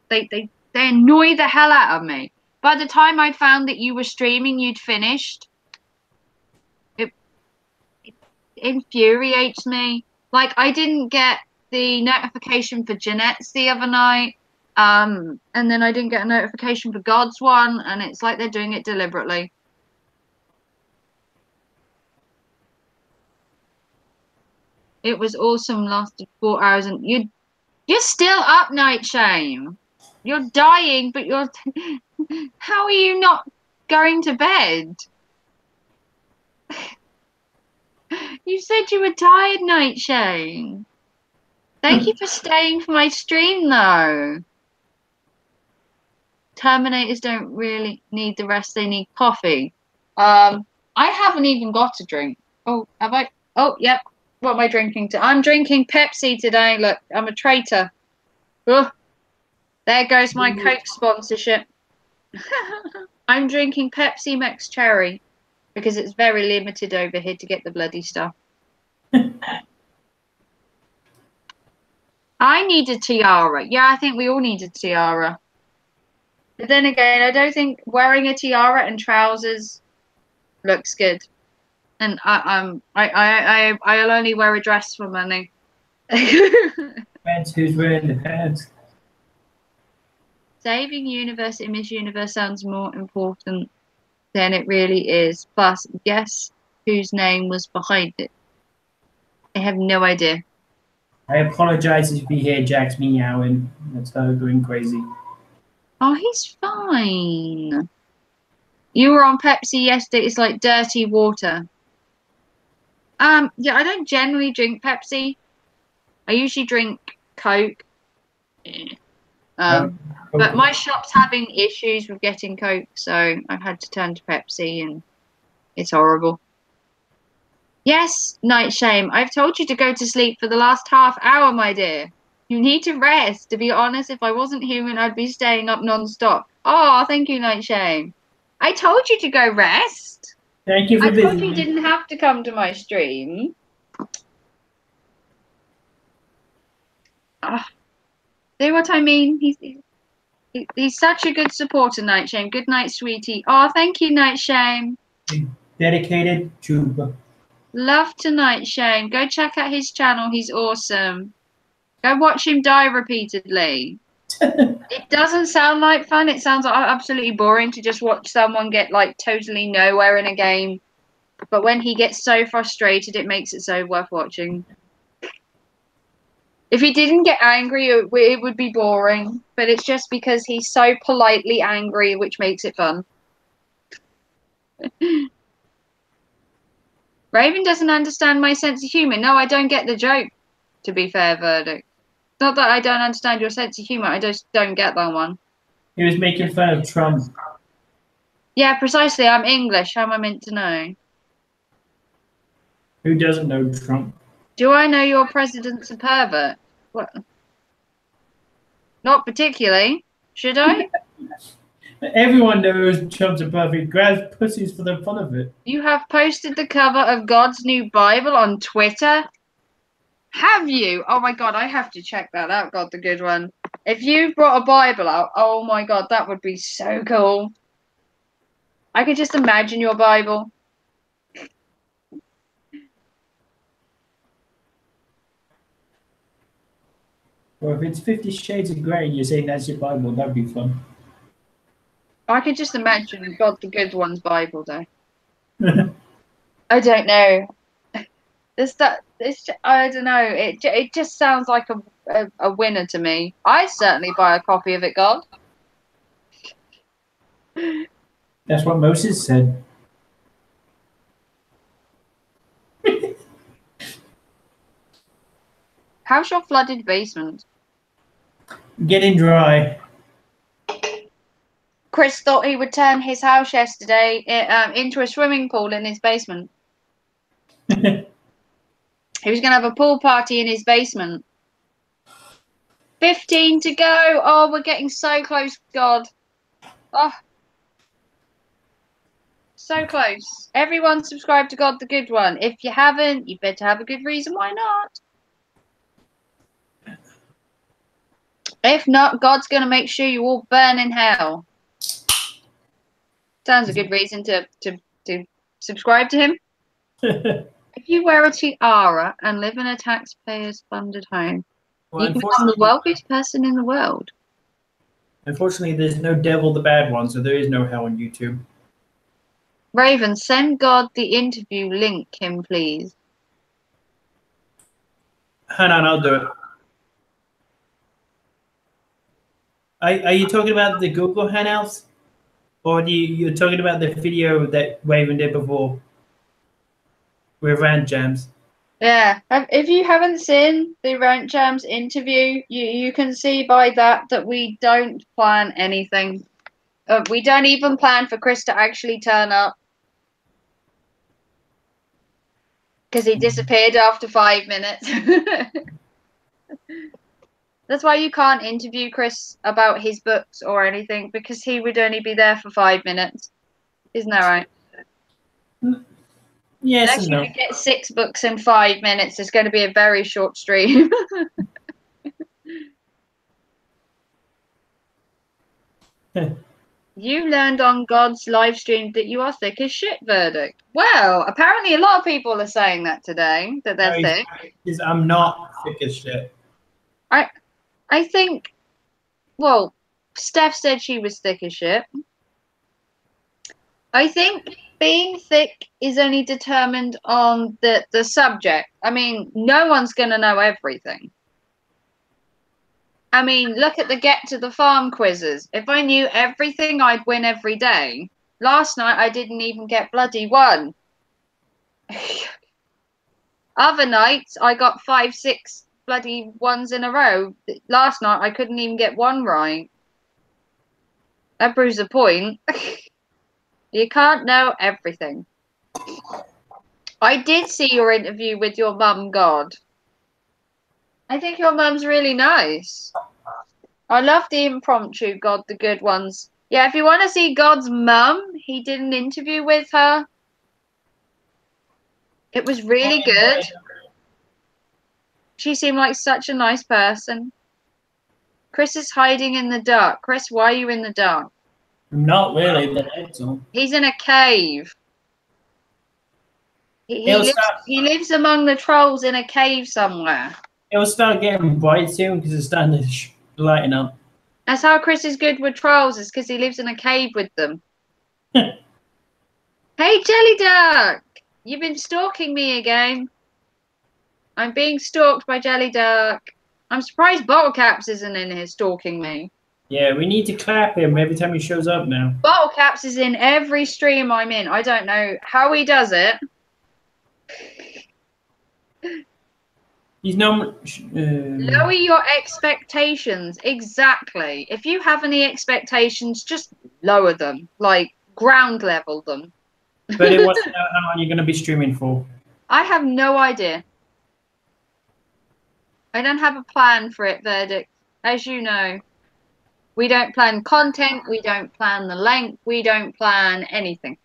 Speaker 1: They annoy the hell out of me. By the time I'd found that you were streaming, you'd finished. It infuriates me. Like I didn't get the notification for Jeanette's the other night. And then I didn't get a notification for God's one, and it's like they're doing it deliberately. It was awesome, lasted 4 hours, and you're still up, Night Shame. You're dying, but you're how are you not going to bed? You said you were tired, Night Shame. Thank you for staying for my stream though. Terminators don't really need the rest, they need coffee. I haven't even got a drink. Oh, have I? Oh, yep. What am I drinking I'm drinking Pepsi today. Look, I'm a traitor. Ugh. There goes my Coke sponsorship. I'm drinking Pepsi Max Cherry because it's very limited over here to get the bloody stuff. I need a tiara. Yeah, I think we all need a tiara. But then again, I don't think wearing a tiara and trousers looks good. And I'll only wear a dress for money.
Speaker 2: Depends who's wearing the pants.
Speaker 1: Saving universe in Miss Universe sounds more important than it really is. Plus, guess whose name was behind it? I have no idea.
Speaker 2: I apologize if you hear Jack's meowing. That's her going crazy.
Speaker 1: Oh, he's fine. You were on Pepsi yesterday. It's like dirty water. Yeah, I don't generally drink Pepsi. I usually drink Coke. But my shop's having issues with getting Coke, so I've had to turn to Pepsi, and it's horrible. Yes, Night Shame, I've told you to go to sleep for the last half hour, my dear. You need to rest. To be honest, if I wasn't human, I'd be staying up non-stop. Oh, thank you, Night Shame. I told you to go rest.
Speaker 2: Thank you for
Speaker 1: I told
Speaker 2: visiting.
Speaker 1: you didn't have to come to my stream. See what I mean? He's such a good supporter, Night Shame. Good night, sweetie. Oh, thank you, Night Shame.
Speaker 2: Dedicated to.
Speaker 1: Love to Night Shame. Go check out his channel. He's awesome. Go watch him die repeatedly. It doesn't sound like fun. It sounds like absolutely boring to just watch someone get like totally nowhere in a game. But when he gets so frustrated, it makes it so worth watching. If he didn't get angry, it would be boring. But it's just because he's so politely angry, which makes it fun. Raven doesn't understand my sense of humor. No, I don't get the joke, to be fair, Verdict. Not that I don't understand your sense of humor, I just don't get that one.
Speaker 2: He was making fun of Trump.
Speaker 1: Yeah, precisely. I'm English. How am I meant to know?
Speaker 2: Who doesn't know Trump?
Speaker 1: Do I know your president's a pervert? What? Not particularly. Should I?
Speaker 2: Everyone knows Trump's a perfect. Grabs pussies for the fun of it.
Speaker 1: You have posted the cover of God's New Bible on Twitter? Have you? Oh my god, I have to check that out. God, the good one. If you brought a Bible out, oh my god, that would be so cool. I could just imagine your Bible.
Speaker 2: Or if it's 50 Shades of Grey and you're saying that's your Bible, that'd be fun.
Speaker 1: I could just imagine God the Good One's Bible, though. I don't know. I don't know. It just sounds like a winner to me. I'd certainly buy a copy of it, God.
Speaker 2: That's what Moses said.
Speaker 1: How's your flooded basement?
Speaker 2: Getting dry.
Speaker 1: Chris thought he would turn his house yesterday into a swimming pool in his basement. He was going to have a pool party in his basement. 15 to go. Oh, we're getting so close, God. Oh, so close. Everyone subscribe to God the Good One. If you haven't, you better have a good reason why not. If not, God's going to make sure you all burn in hell. Sounds a good reason to subscribe to him. If you wear a tiara and live in a taxpayer's funded home,
Speaker 2: Well,
Speaker 1: you become the wealthiest person in the world.
Speaker 2: Unfortunately, there's no devil the bad one, so there is no hell on YouTube.
Speaker 1: Raven, send God the interview link him, please.
Speaker 2: Hang on, I'll do it. Are you talking about the Google Hangouts? Or you're talking about the video that Raven did before? With Rant Jams?
Speaker 1: Yeah, if you haven't seen the Rant Jams interview, you can see by that we don't plan anything. We don't even plan for Chris to actually turn up. Because he disappeared after 5 minutes. That's why you can't interview Chris about his books or anything, because he would only be there for 5 minutes. Isn't that right?
Speaker 2: Yes
Speaker 1: Unless
Speaker 2: and
Speaker 1: you
Speaker 2: no.
Speaker 1: could get 6 books in 5 minutes, it's going to be a very short stream. You learned on God's live stream that you are thick as shit, verdict. Well, apparently a lot of people are saying that today, that they're thick.
Speaker 2: I'm not thick as shit.
Speaker 1: I think, well, Steph said she was thick as shit. I think being thick is only determined on the subject. I mean, no one's going to know everything. I mean, look at the Get to the Farm quizzes. If I knew everything, I'd win every day. Last night, I didn't even get bloody one. Other nights, I got 5, 6 bloody ones in a row. Last night, I couldn't even get one right. That proves the point. You can't know everything. I did see your interview with your mum, God. I think your mum's really nice. I love the impromptu God, the good ones. Yeah, if you want to see God's mum, he did an interview with her. It was really good. She seemed like such a nice person. Chris is hiding in the dark. Chris, why are you in the dark?
Speaker 2: Not really, but it's all.
Speaker 1: He's in a cave. He lives among the trolls in a cave somewhere.
Speaker 2: It'll start getting bright soon because it's starting to lighten up.
Speaker 1: That's how Chris is good with trolls, is because he lives in a cave with them. Hey, Jelly Duck! You've been stalking me again. I'm being stalked by Jelly Duck. I'm surprised Bottle Caps isn't in here stalking me.
Speaker 2: Yeah, we need to clap him every time he shows up now.
Speaker 1: Bottle Caps is in every stream I'm in. I don't know how he does it.
Speaker 2: He's no.
Speaker 1: Lower your expectations. Exactly. If you have any expectations, just lower them. Like, ground level them.
Speaker 2: But it wasn't how long you're going to be streaming for.
Speaker 1: I have no idea. I don't have a plan for it, Verdict. As you know, we don't plan content. We don't plan the length. We don't plan anything.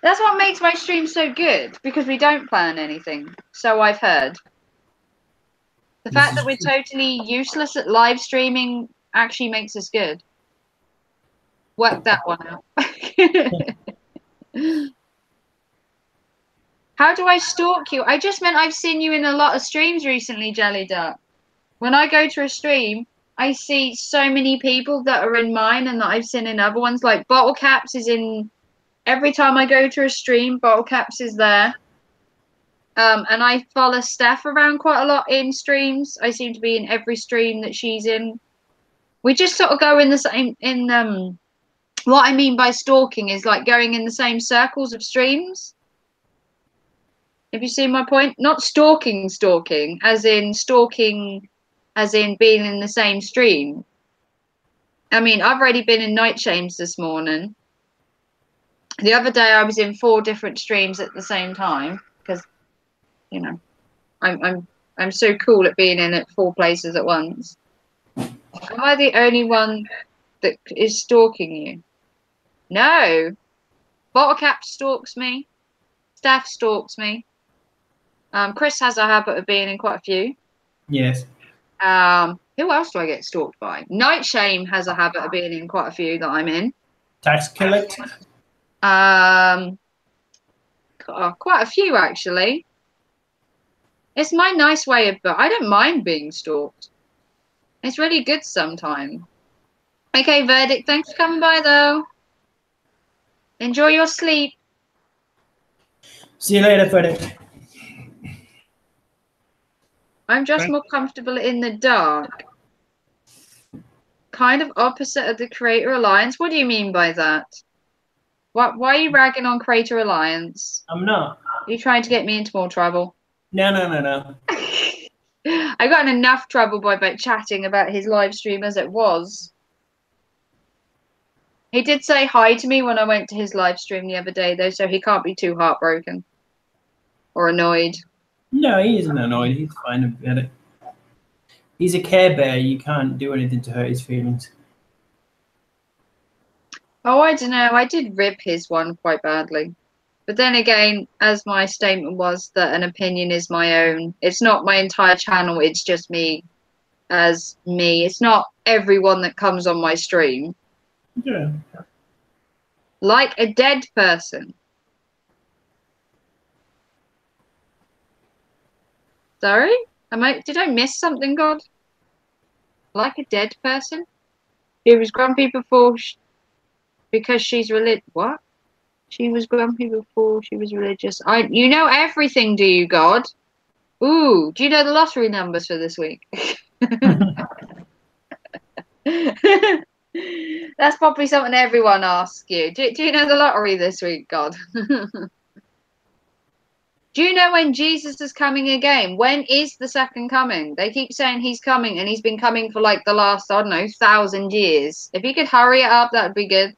Speaker 1: That's what makes my stream so good, because we don't plan anything. So I've heard. The fact that we're totally useless at live streaming actually makes us good. Work that one out. How do I stalk you? I just meant I've seen you in a lot of streams recently, Jelly Duck. When I go to a stream, I see so many people that are in mine and that I've seen in other ones. Like Bottle Caps is in every time I go to a stream, Bottle Caps is there. And I follow Steph around quite a lot in streams. I seem to be in every stream that she's in. We just sort of go in the same what I mean by stalking is like going in the same circles of streams. Have you seen my point? Not stalking, as in stalking, as in being in the same stream. I mean, I've already been in night shames this morning. The other day I was in 4 different streams at the same time because, you know, I'm so cool at being in at 4 places at once. Am I the only one that is stalking you? No. Bottlecap stalks me. Steph stalks me. Chris has a habit of being in quite a few.
Speaker 2: Yes.
Speaker 1: Who else do I get stalked by? Night Shame has a habit of being in quite a few that I'm in.
Speaker 2: Tax collectors.
Speaker 1: Quite a few actually. It's my nice way of, but I don't mind being stalked. It's really good sometimes. Okay, Verdict. Thanks for coming by though. Enjoy your sleep.
Speaker 2: See you later, Freddie.
Speaker 1: I'm just more comfortable in the dark. Kind of opposite of the Creator Alliance. What do you mean by that? Why are you ragging on Creator Alliance?
Speaker 2: I'm not.
Speaker 1: Are you trying to get me into more trouble?
Speaker 2: No.
Speaker 1: I got in enough trouble by chatting about his live stream as it was. He did say hi to me when I went to his live stream the other day, though, so he can't be too heartbroken or annoyed.
Speaker 2: No, he isn't annoyed. He's fine about it. He's a Care Bear. You can't do anything to hurt his feelings.
Speaker 1: Oh, I don't know. I did rib his one quite badly. But then again, as my statement was that an opinion is my own. It's not my entire channel. It's just me as me. It's not everyone that comes on my stream.
Speaker 2: Yeah.
Speaker 1: Like a dead person. Sorry? Did I miss something, God? Like a dead person? She was grumpy because she's religious. What? She was grumpy before she was religious. You know everything, do you, God? Ooh, do you know the lottery numbers for this week? That's probably something everyone asks you. Do you know the lottery this week, God? Do you know when Jesus is coming again? When is the second coming? They keep saying he's coming, and he's been coming for like the last, I don't know, 1,000 years. If he could hurry it up, that'd be good.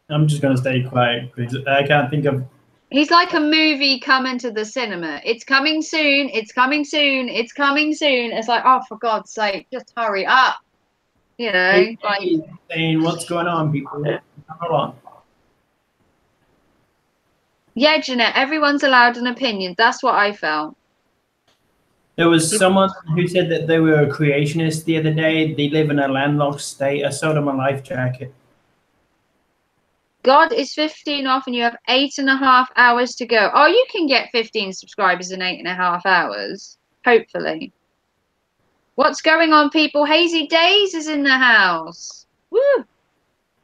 Speaker 2: I'm just going to stay quiet because I can't think of...
Speaker 1: He's like a movie coming to the cinema. It's coming soon. It's coming soon. It's coming soon. It's like, oh, for God's sake, just hurry up. You know, like
Speaker 2: saying what's going on, people. Come on.
Speaker 1: Yeah, Jeanette, everyone's allowed an opinion. That's what I felt.
Speaker 2: There was someone who said that they were a creationist the other day. They live in a landlocked state. I sold them a life jacket.
Speaker 1: God is 15 off and you have 8.5 hours to go. Oh, you can get 15 subscribers in 8.5 hours. Hopefully. What's going on, people? Hazy Days is in the house. Woo!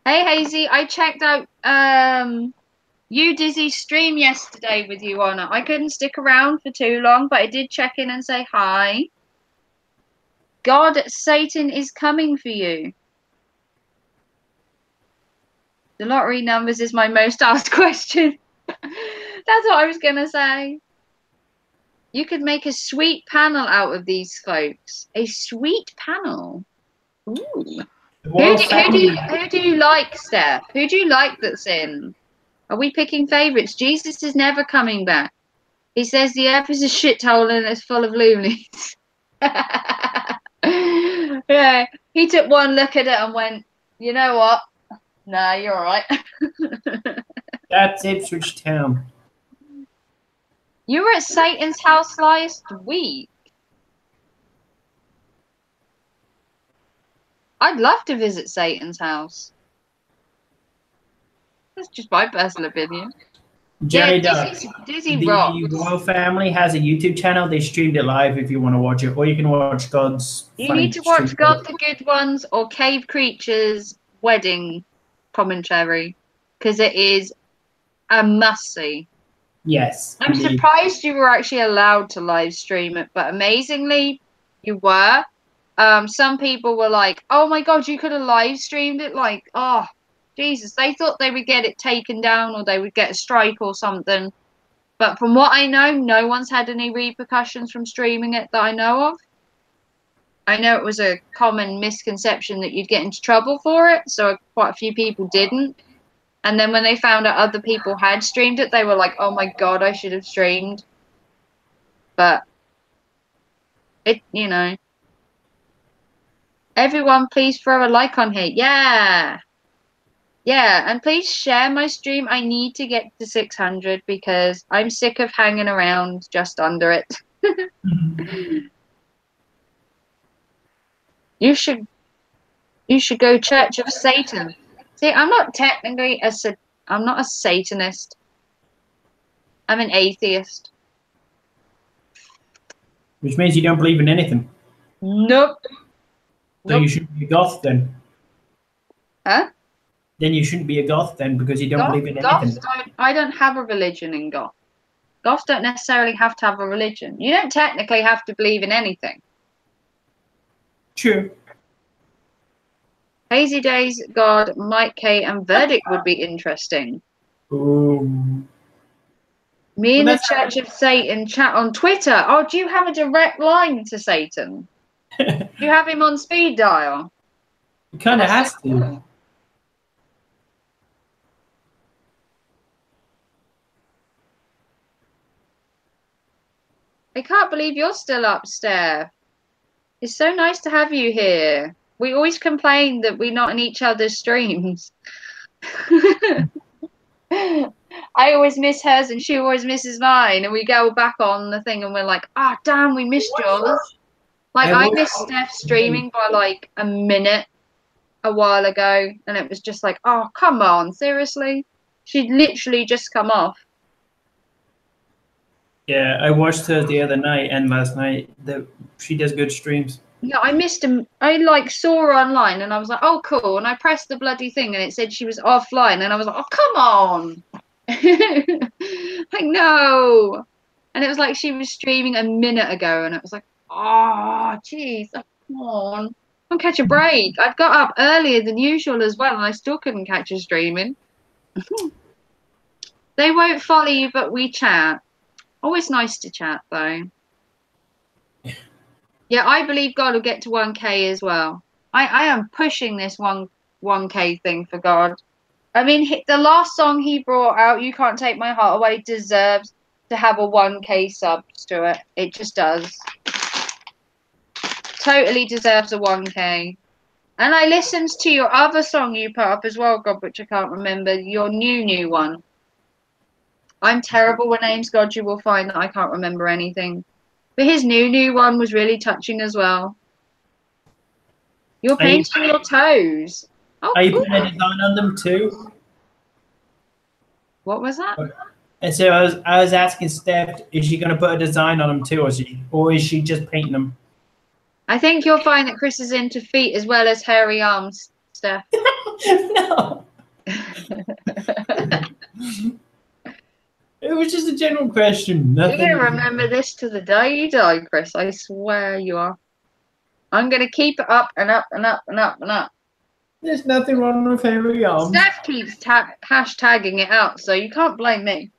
Speaker 1: Hey, Hazy. I checked out you Dizzy's stream yesterday with you on it. I couldn't stick around for too long, but I did check in and say hi. God, Satan is coming for you. The lottery numbers is my most asked question. That's what I was going to say. You could make a sweet panel out of these folks. A sweet panel. Ooh. Who do you like, Steph? Who do you like that's in? Are we picking favourites? Jesus is never coming back. He says the earth is a shithole and it's full of loonies. Yeah, he took one look at it and went, you know what? Nah, you're all right.
Speaker 2: That's Ipswich Town.
Speaker 1: You were at Satan's house last week. I'd love to visit Satan's house. That's just my personal opinion.
Speaker 2: Jerry
Speaker 1: Dizzy rocks.
Speaker 2: The royal family has a YouTube channel. They streamed it live if you want to watch it, or you can watch God's.
Speaker 1: You need to watch God the Good Ones or Cave Creatures wedding commentary because it is a must-see.
Speaker 2: Yes.
Speaker 1: I'm surprised you were actually allowed to live stream it, but amazingly, you were. Some people were like, "Oh my God, you could have live streamed it!" Like, oh, Jesus, they thought they would get it taken down or they would get a strike or something. But from what I know, no one's had any repercussions from streaming it that I know of. I know it was a common misconception that you'd get into trouble for it, so quite a few people didn't. And then when they found out other people had streamed it, they were like, "Oh my God, I should have streamed." But it, everyone, please throw a like on here. Yeah. Yeah, and please share my stream. I need to get to 600 because I'm sick of hanging around just under it. You should go Church of Satan. See, I'm not technically I'm not a Satanist. I'm an atheist.
Speaker 2: Which means you don't believe in anything.
Speaker 1: Nope.
Speaker 2: So you shouldn't be a goth then.
Speaker 1: Huh?
Speaker 2: Then you shouldn't be a goth then because you don't believe in anything.
Speaker 1: I don't have a religion in goth. Goths don't necessarily have to have a religion. You don't technically have to believe in anything.
Speaker 2: True.
Speaker 1: Hazy Days, God, Mike K, and Verdict would be interesting.
Speaker 2: Ooh.
Speaker 1: Me and the Church of Satan chat on Twitter. Oh, do you have a direct line to Satan? Do you have him on speed dial?
Speaker 2: It kind of has to.
Speaker 1: I can't believe you're still upstairs. It's so nice to have you here. We always complain that we're not in each other's streams. I always miss hers and she always misses mine. And we go back on the thing and we're like, ah, oh, damn, we missed yours. Like, I missed Steph streaming by like a minute a while ago. And it was just like, oh, come on, seriously? She'd literally just come off.
Speaker 2: Yeah, I watched her the other night and last night. She does good streams.
Speaker 1: Yeah, I missed him. I like saw her online and I was like, oh, cool. And I pressed the bloody thing and it said she was offline. And I was like, oh, come on. Like, no. And it was like she was streaming a minute ago. And it was like, oh, jeez, come on. I'll catch a break. I'd got up earlier than usual as well. And I still couldn't catch her streaming. They won't follow you, but we chat. Always nice to chat, though. Yeah, I believe God will get to 1K as well. I am pushing this 1K thing for God. I mean, the last song he brought out, You Can't Take My Heart Away, deserves to have a 1K subs to it. It just does. Totally deserves a 1K. And I listened to your other song you put up as well, God, which I can't remember. Your new one. I'm terrible with names, God, you will find that I can't remember anything. But his new one was really touching as well. You're painting your toes. Oh,
Speaker 2: are you putting a design on them too?
Speaker 1: What was that?
Speaker 2: And so I was asking Steph, is she going to put a design on them too, or is she just painting them?
Speaker 1: I think you'll find that Chris is into feet as well as hairy arms, Steph.
Speaker 2: No. It was just a general question. Nothing.
Speaker 1: You're going to remember this to the day you die, Chris. I swear you are. I'm going to keep it up and up and up and up and up.
Speaker 2: There's nothing wrong with hairy arms.
Speaker 1: Steph keeps hashtagging it out, so you can't blame me.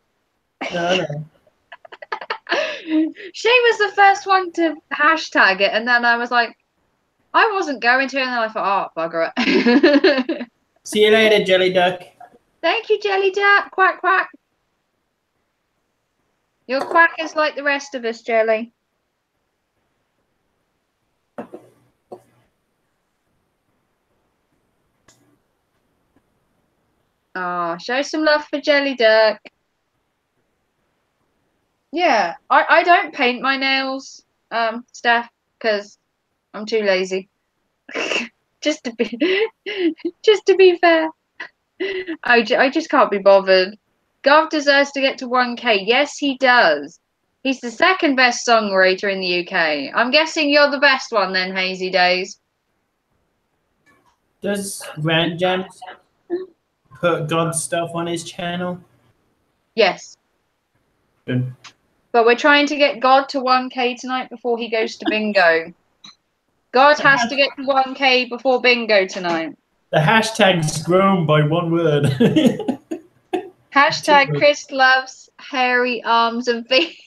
Speaker 2: No.
Speaker 1: She was the first one to hashtag it, and then I was like, I wasn't going to, and then I thought, oh, bugger it.
Speaker 2: See you later, Jelly Duck.
Speaker 1: Thank you, Jelly Duck. Quack, quack. Your quack is like the rest of us, Jelly. Oh, show some love for Jelly Duck. Yeah, I don't paint my nails, Steph, because I'm too lazy. just to be fair. I just can't be bothered. Gov deserves to get to 1K. Yes, he does. He's the second best songwriter in the UK. I'm guessing you're the best one then, Hazy Days.
Speaker 2: Does Grand Jams put God's stuff on his channel?
Speaker 1: Yes.
Speaker 2: Good.
Speaker 1: But we're trying to get God to 1K tonight before he goes to bingo. God has to get to 1K before bingo tonight.
Speaker 2: The hashtag's grown by one word.
Speaker 1: Hashtag Chris loves hairy arms and feet.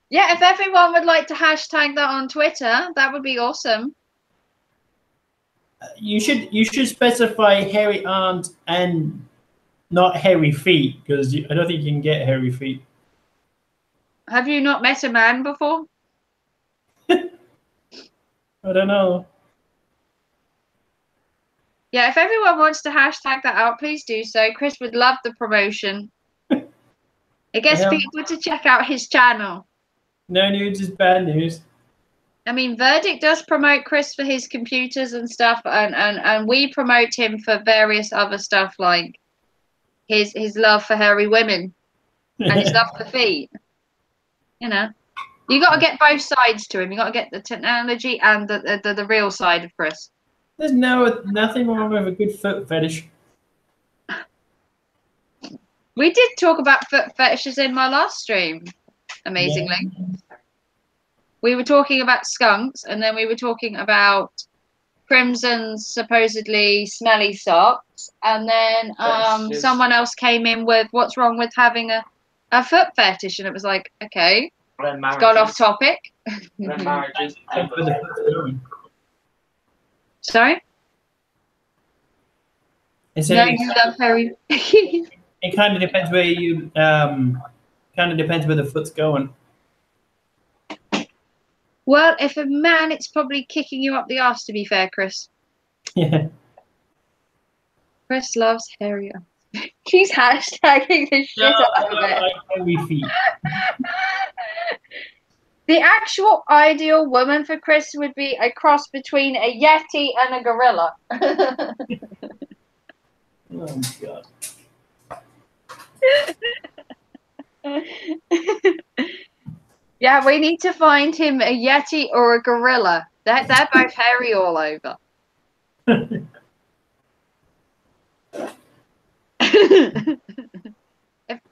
Speaker 1: Yeah, if everyone would like to hashtag that on Twitter, that would be awesome.
Speaker 2: You should specify hairy arms and not hairy feet, because I don't think you can get hairy feet.
Speaker 1: Have you not met a man before?
Speaker 2: I don't know.
Speaker 1: Yeah, if everyone wants to hashtag that out, please do so. Chris would love the promotion. It gets people to check out his channel.
Speaker 2: No news is bad news.
Speaker 1: I mean, Verdict does promote Chris for his computers and stuff, and we promote him for various other stuff, like his love for hairy women and his love for feet. You know, you got to get both sides to him. You got to get the technology and the real side of Chris.
Speaker 2: There's nothing wrong with a good foot fetish.
Speaker 1: We did talk about foot fetishes in my last stream, amazingly. Yeah. We were talking about skunks, and then we were talking about Crimson's supposedly smelly socks, and then someone else came in with what's wrong with having a foot fetish, and it was like, okay, it's gone off topic. Sorry? No, you love Harry.
Speaker 2: It kind of depends where you kind of depends where the foot's going.
Speaker 1: Well, if a man, it's probably kicking you up the arse, to be fair, Chris.
Speaker 2: Yeah.
Speaker 1: Chris loves hairy arms. She's hashtagging the shit out of it.
Speaker 2: Like hairy feet.
Speaker 1: The actual ideal woman for Chris would be a cross between a Yeti and a gorilla.
Speaker 2: Oh, God.
Speaker 1: Yeah, we need to find him a Yeti or a gorilla. They're both hairy all over. If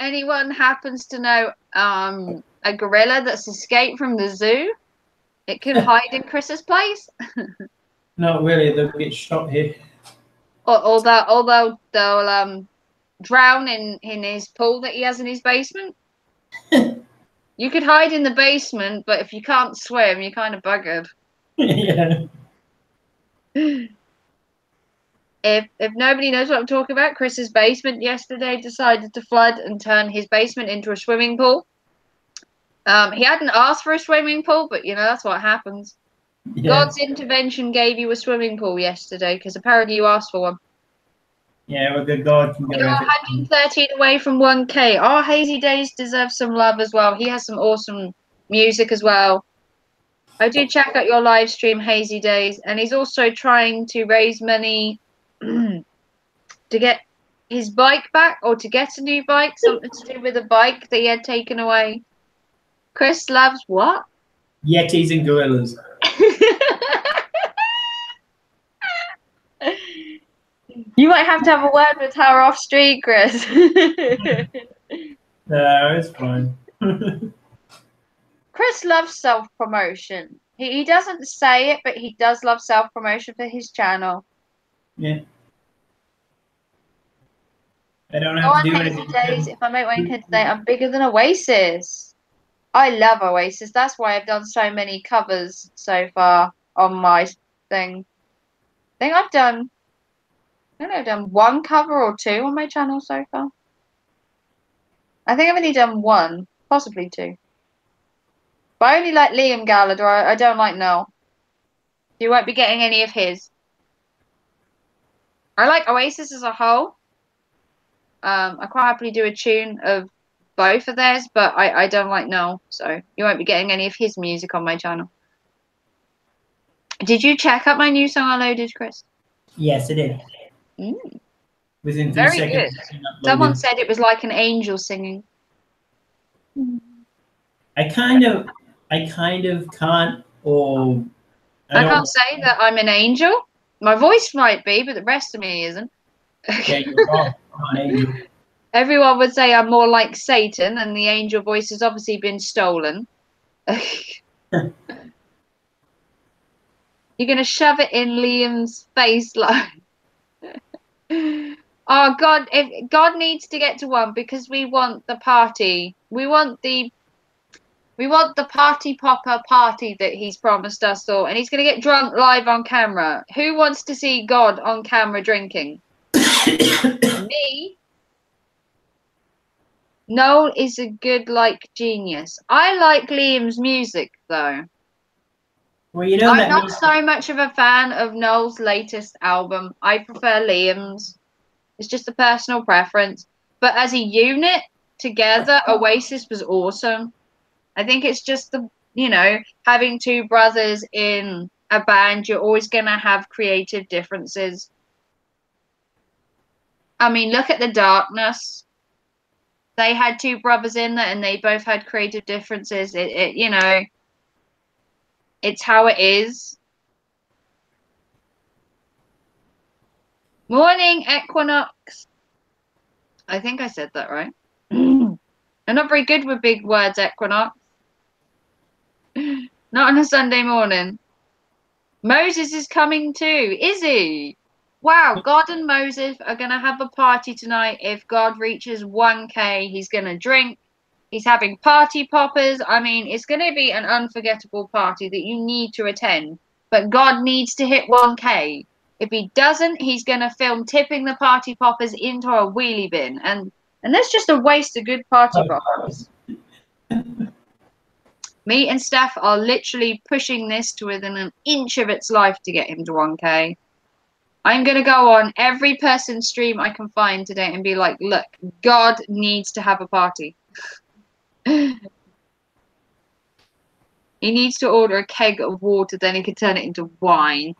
Speaker 1: anyone happens to know a gorilla that's escaped from the zoo, it could hide in Chris's place.
Speaker 2: Not really, they'll get shot here.
Speaker 1: Although they'll drown in his pool that he has in his basement. You could hide in the basement, but if you can't swim, you're kind of buggered.
Speaker 2: Yeah.
Speaker 1: If nobody knows what I'm talking about, Chris's basement yesterday decided to flood and turn his basement into a swimming pool. He hadn't asked for a swimming pool, but you know that's what happens. Yeah. God's intervention gave you a swimming pool yesterday because apparently you asked for one.
Speaker 2: Yeah, well, good God can go.
Speaker 1: You're 113 away from 1K. Our Hazy Days deserves some love as well. He has some awesome music as well. I do check out your live stream, Hazy Days, and he's also trying to raise money to get his bike back, or to get a new bike, something to do with a bike that he had taken away. Chris loves what?
Speaker 2: Yetis and gorillas.
Speaker 1: You might have to have a word with her off street, Chris.
Speaker 2: No, it's fine.
Speaker 1: Chris loves self-promotion. He doesn't say it, but he does love self-promotion for his channel.
Speaker 2: Yeah. I don't have to do anything.
Speaker 1: Days, if I make one kid today, I'm bigger than Oasis. I love Oasis. That's why I've done so many covers so far on my thing. I think I've done one cover or two on my channel so far. I think I've only done one, possibly two. But I only like Liam Gallagher. I don't like Noel. You won't be getting any of his. I like Oasis as a whole. I quite happily do a tune of both of theirs, but I don't like Noel, so you won't be getting any of his music on my channel. Did you check out my new song I loaded, Chris?
Speaker 2: Yes, it did. Within 3 seconds.
Speaker 1: Good. Someone said it was like an angel singing.
Speaker 2: I kind of can't, or
Speaker 1: I can't say that I'm an angel. My voice might be, but the rest of me isn't.
Speaker 2: Yeah, you're wrong. I'm an angel.
Speaker 1: Everyone would say I'm more like Satan, and the angel voice has obviously been stolen. You're gonna shove it in Liam's face like oh God, if God needs to get to one because we want the party. We want the party popper party that he's promised us all, and he's gonna get drunk live on camera. Who wants to see God on camera drinking? Me. Noel is a good like genius. I like Liam's music though.
Speaker 2: Well, you know
Speaker 1: I'm
Speaker 2: that
Speaker 1: not
Speaker 2: means
Speaker 1: so much of a fan of Noel's latest album. I prefer Liam's. It's just a personal preference. But as a unit together, Oasis was awesome. I think it's just having two brothers in a band, you're always going to have creative differences. I mean, look at The Darkness. They had two brothers in there and they both had creative differences. It's how it is. Morning, Equinox. I think I said that right. I'm not very good with big words, Equinox. Not on a Sunday morning. Moses is coming too. Is he? Wow, God and Moses are going to have a party tonight. If God reaches 1K, he's going to drink. He's having party poppers. I mean, it's going to be an unforgettable party that you need to attend. But God needs to hit 1K. If he doesn't, he's going to film tipping the party poppers into a wheelie bin. And that's just a waste of good party poppers. Me and Steph are literally pushing this to within an inch of its life to get him to 1K. I'm going to go on every person's stream I can find today and be like, look, God needs to have a party. He needs to order a keg of water, then he can turn it into wine.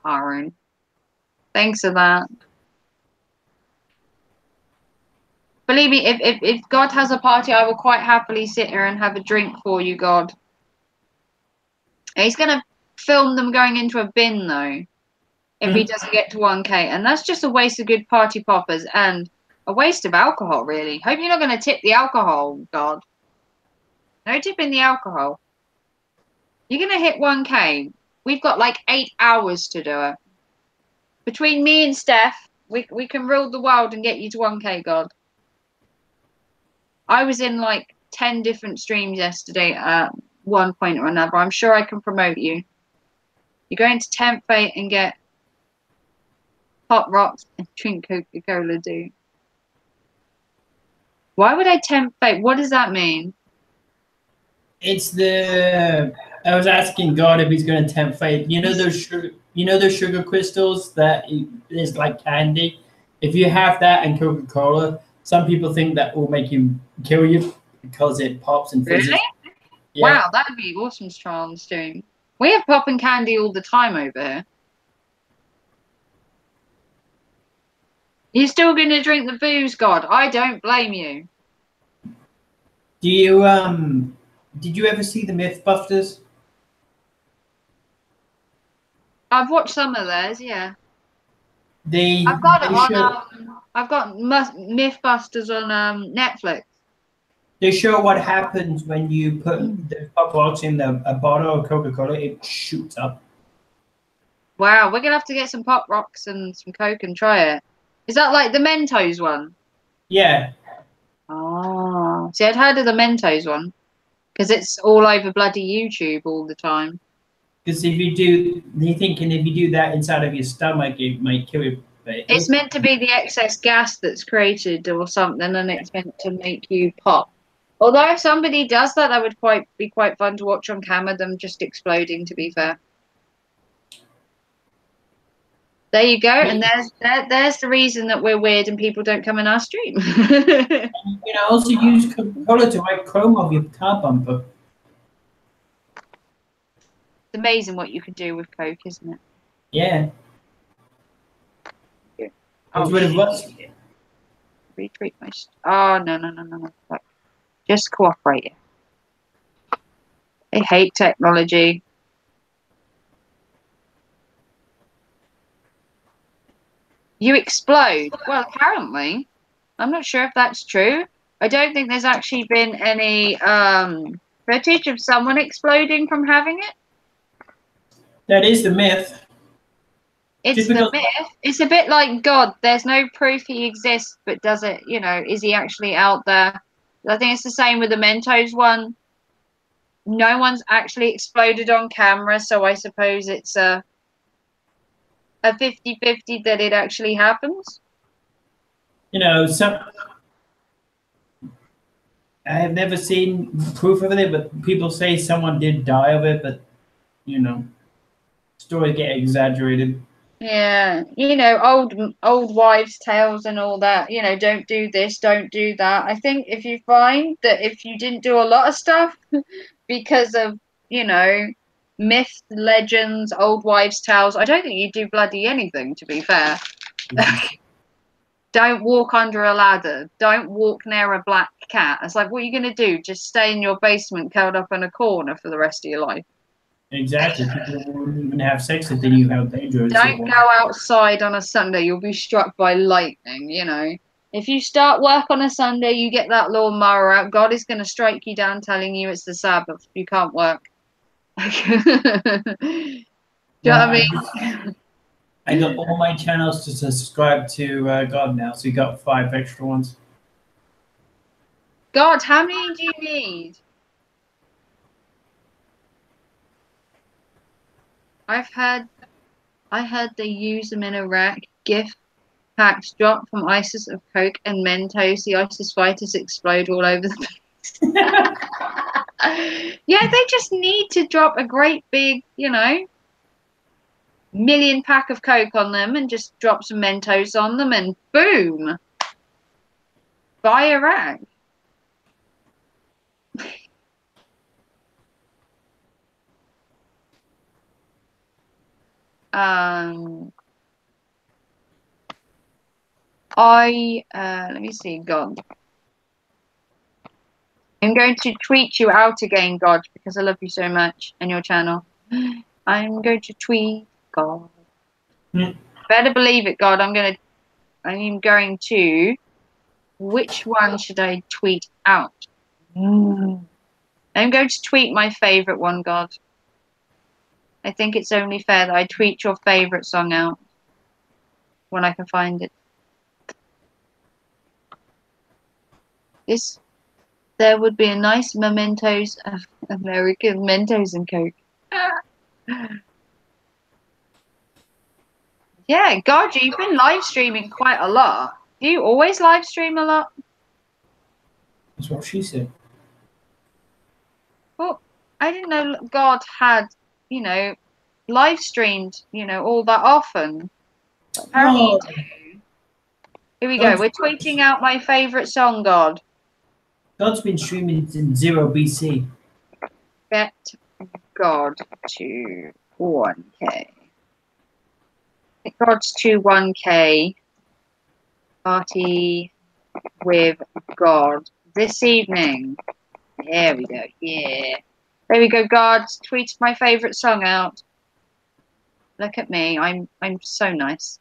Speaker 1: Darn. Thanks for that. Believe me, if God has a party, I will quite happily sit here and have a drink for you, God. He's going to film them going into a bin, though, if he doesn't get to 1K. And that's just a waste of good party poppers and a waste of alcohol, really. Hope you're not going to tip the alcohol, God. No tipping the alcohol. You're going to hit 1K. We've got like 8 hours to do it. Between me and Steph, we can rule the world and get you to 1K, God. I was in like 10 different streams yesterday at one point or another. I'm sure I can promote you. You're going to tempt fate and get hot rocks and drink Coca-Cola, do. Why would I tempt fate? What does that mean?
Speaker 2: I was asking God if he's going to tempt fate. You know those sugar crystals that is like candy. If you have that and Coca-Cola, some people think that will make you kill you because it pops and fizzes.
Speaker 1: Really?
Speaker 2: Yeah.
Speaker 1: Wow, that would be awesome to try on the stream. We have popping candy all the time over here. You're still going to drink the booze, God. I don't blame you.
Speaker 2: Do you did you ever see the Mythbusters?
Speaker 1: I've watched some of theirs, yeah.
Speaker 2: I've
Speaker 1: got Mythbusters on Netflix.
Speaker 2: They show what happens when you put the pop rocks in a bottle of Coca-Cola. It shoots up.
Speaker 1: Wow, we're gonna have to get some pop rocks and some Coke and try it. Is that like the Mentos one?
Speaker 2: Yeah.
Speaker 1: Oh, see, I'd heard of the Mentos one because it's all over bloody YouTube all the time.
Speaker 2: Because if you do, they're thinking if you do that inside of your stomach, it might kill you.
Speaker 1: It's meant to be the excess gas that's created or something, and it's meant to make you pop. Although if somebody does that, that would be quite fun to watch on camera, them just exploding, to be fair. There you go, and there's the reason that we're weird and people don't come in our stream.
Speaker 2: You can also use Coca-Cola to wipe chrome off your car bumper.
Speaker 1: It's amazing what you can do with Coke, isn't it?
Speaker 2: Yeah.
Speaker 1: Oh, retweet my. Oh no! Just cooperate. I hate technology. You explode. Well, apparently, I'm not sure if that's true. I don't think there's actually been any footage of someone exploding from having it.
Speaker 2: That is the myth.
Speaker 1: It's
Speaker 2: Just
Speaker 1: the
Speaker 2: because,
Speaker 1: myth. It's a bit like God. There's no proof he exists, but does it, is he actually out there? I think it's the same with the Mentos one. No one's actually exploded on camera, so I suppose it's a 50-50 that it actually happens.
Speaker 2: some I have never seen proof of it, but people say someone did die of it. But you know, stories get exaggerated.
Speaker 1: Yeah, old wives' tales and all that. Don't do this, don't do that. I think if you find that if you didn't do a lot of stuff because of myths, legends, old wives' tales, I don't think you do bloody anything. To be fair, don't walk under a ladder. Don't walk near a black cat. It's like, what are you going to do? Just stay in your basement, curled up in a corner for the rest of your life.
Speaker 2: Exactly. People wouldn't even have sex if they knew how dangerous it
Speaker 1: Don't
Speaker 2: was.
Speaker 1: go outside on a Sunday. You'll be struck by lightning. If you start work on a Sunday, you get that lawnmower out. God is going to strike you down telling you it's the Sabbath. You can't work. Do you know what
Speaker 2: Well,
Speaker 1: I mean?
Speaker 2: I got all my channels to subscribe to God now, so you got 5 extra ones.
Speaker 1: God, how many do you need? I heard they use them in Iraq. Gift packs drop from ISIS of Coke and Mentos. The ISIS fighters explode all over the place. Yeah, they just need to drop a great big, million pack of Coke on them and just drop some Mentos on them and boom, buy Iraq. Um, let me see, God. I'm going to tweet you out again, God, because I love you so much and your channel. I'm going to tweet God.
Speaker 2: Hmm.
Speaker 1: Better believe it, God. I'm going to. Which one should I tweet out? I'm going to tweet my favorite one, God. I think it's only fair that I tweet your favorite song out when I can find it. There would be a nice mementos of American Mentos and Coke. Yeah, God, you've been live streaming quite a lot. Do you always live stream a lot?
Speaker 2: That's what she said.
Speaker 1: Well, I didn't know God had, live streamed, all that often. But apparently you
Speaker 2: Oh,
Speaker 1: do. Here we go.
Speaker 2: God's,
Speaker 1: We're tweeting out my favorite song, God.
Speaker 2: God's been streaming since 0 BC.
Speaker 1: Get God to 1K. Get God to 1K. Party with God this evening. There we go. Yeah. There we go, God. Tweet my favorite song out. Look at me. I'm so nice.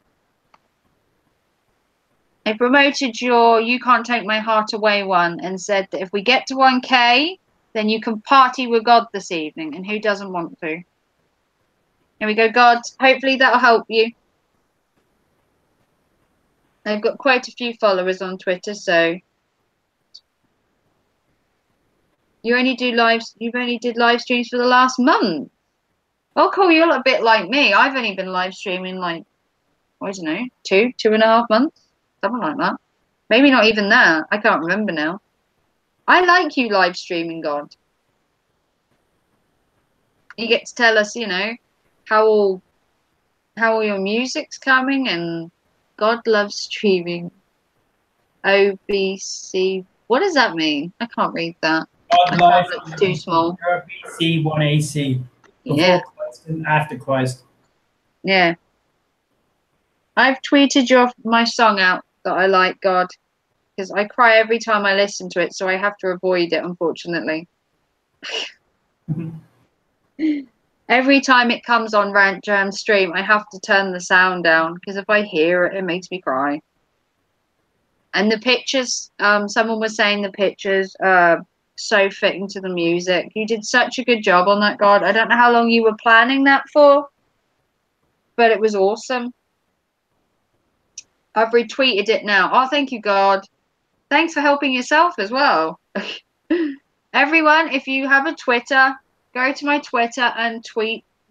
Speaker 1: I promoted your You Can't Take My Heart Away one and said that if we get to 1K, then you can party with God this evening. And who doesn't want to? Here we go, God. Hopefully that'll help you. I've got quite a few followers on Twitter, so you've only did live streams for the last month. Oh, cool. You're a bit like me. I've only been live streaming like, I don't know, 2.5 months, something like that. Maybe not even that. I can't remember now. I like you live streaming, God. You get to tell us, how all your music's coming, and God loves streaming. OBC. What does that mean? I can't read that.
Speaker 2: God
Speaker 1: My
Speaker 2: life
Speaker 1: tablet's too small.
Speaker 2: 0 BC, 1 AC.
Speaker 1: Yeah,
Speaker 2: Before Christ and after Christ.
Speaker 1: yeah. I've tweeted my song out that I like, God, because I cry every time I listen to it, so I have to avoid it, unfortunately. Every time it comes on Rant Jam stream, I have to turn the sound down because if I hear it, it makes me cry. And the pictures, someone was saying the pictures so fitting to the music. You did such a good job on that, God. I don't know how long you were planning that for, but it was awesome. I've retweeted it now. Oh, thank you, God. Thanks for helping yourself as well. Everyone, if you have a Twitter, go to my Twitter and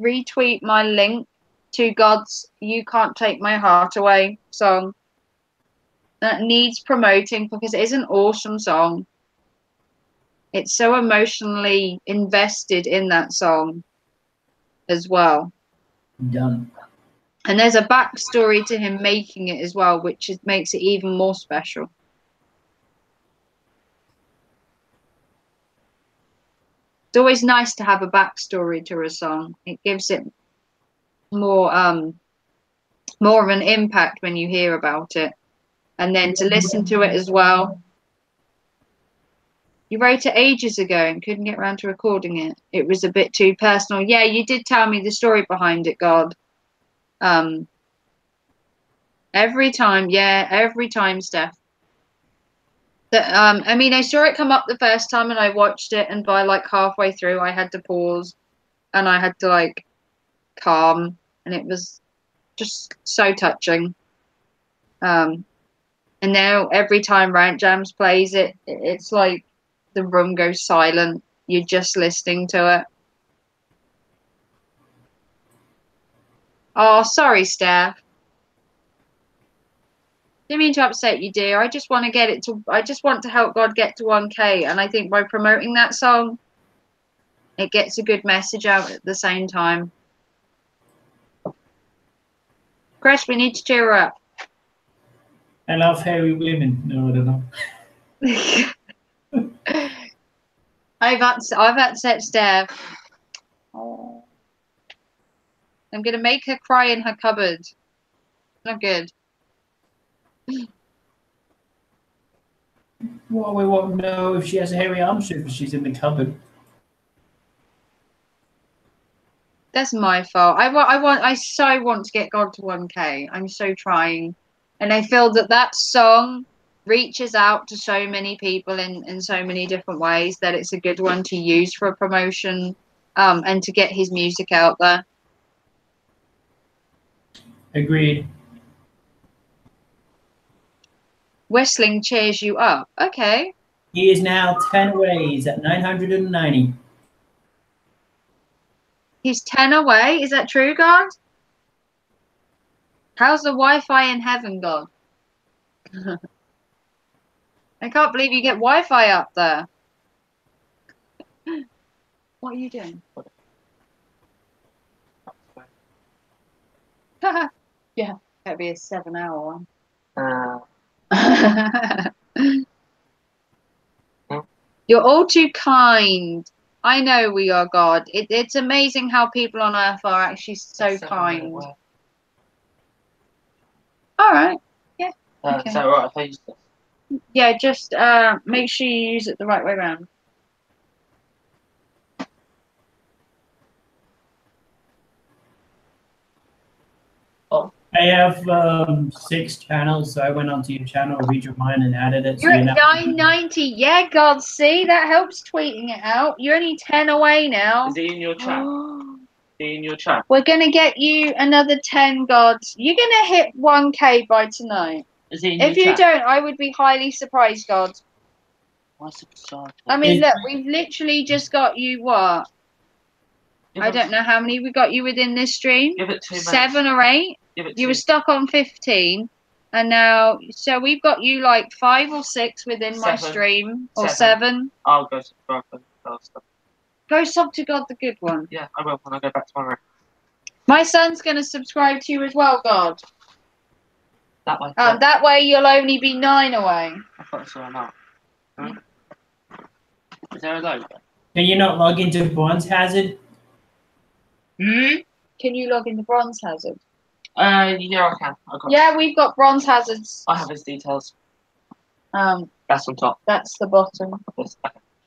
Speaker 1: retweet my link to God's You Can't Take My Heart Away song. That needs promoting because it is an awesome song. It's so emotionally invested in that song as well.
Speaker 2: Done.
Speaker 1: And there's a backstory to him making it as well, which makes it even more special. It's always nice to have a backstory to a song. It gives it more of an impact when you hear about it. And then to listen to it as well. You wrote it ages ago and couldn't get around to recording it. It was a bit too personal. Yeah, you did tell me the story behind it, God. Every time, Steph. I mean, I saw it come up the first time and I watched it, and by like halfway through, I had to pause and I had to like calm, and it was just so touching. And now every time Rant Jams plays it, it's like the room goes silent. You're just listening to it. Oh, sorry, Steph. Didn't mean to upset you, dear. I just want to help God get to 1K, and I think by promoting that song, it gets a good message out at the same time. Chris, we need to cheer her up.
Speaker 2: I love hairy women. No, I don't know.
Speaker 1: I've upset Steph. Oh. I'm gonna make her cry in her cupboard. Not good.
Speaker 2: Well, we won't know if she has a hairy armsuit if she's in the cupboard.
Speaker 1: That's my fault. I so want to get God to 1K. I'm so trying. And I feel that song reaches out to so many people in so many different ways that it's a good one to use for a promotion, and to get his music out there.
Speaker 2: Agreed.
Speaker 1: Whistling cheers you up. Okay.
Speaker 2: He is now 10 away. He's at 990.
Speaker 1: He's 10 away. Is that true, God? How's the Wi-Fi in heaven, God? I can't believe you get Wi-Fi up there. What are you doing? Yeah, that'd be a 7-hour one. You're all too kind. I know we are, God. It's amazing how people on earth are actually so kind. All right. Yeah. Okay.
Speaker 3: Is that right? If I use this?
Speaker 1: Yeah, just make sure you use it the right way around.
Speaker 2: I have 6 channels, so I went onto your channel, read your mind, and added it.
Speaker 1: You're at 990. Yeah, God, see, that helps tweeting it out. You're only 10 away now.
Speaker 3: Is he in your chat? Is he in your chat?
Speaker 1: We're gonna get you another 10, God. You're gonna hit 1K by tonight.
Speaker 3: Is he in
Speaker 1: if
Speaker 3: your
Speaker 1: you
Speaker 3: chat?
Speaker 1: don't, I would be highly surprised, God.
Speaker 3: What's the bizarre?
Speaker 1: I mean, look, we've literally just got you what? I don't know how many we got you within this stream.
Speaker 3: Give it 2 minutes.
Speaker 1: 7 or 8. You were stuck on 15, and now so we've got you like 5 or 6 within my stream, or 7.
Speaker 3: I'll go subscribe to the
Speaker 1: Go sub to God the Good One.
Speaker 3: Yeah, I will when I go back to my room.
Speaker 1: My son's gonna subscribe to you as well, God.
Speaker 3: That way.
Speaker 1: That way you'll only be 9 away.
Speaker 3: I thought I saw him out. Huh? Is there a logo?
Speaker 2: Can you not log into Bronze Hazard?
Speaker 1: Can you log into Bronze Hazard?
Speaker 3: Yeah, I can.
Speaker 1: Yeah, we've got Bronze Hazards.
Speaker 3: I have his details.
Speaker 1: That's
Speaker 3: on top.
Speaker 1: That's the bottom.
Speaker 3: This.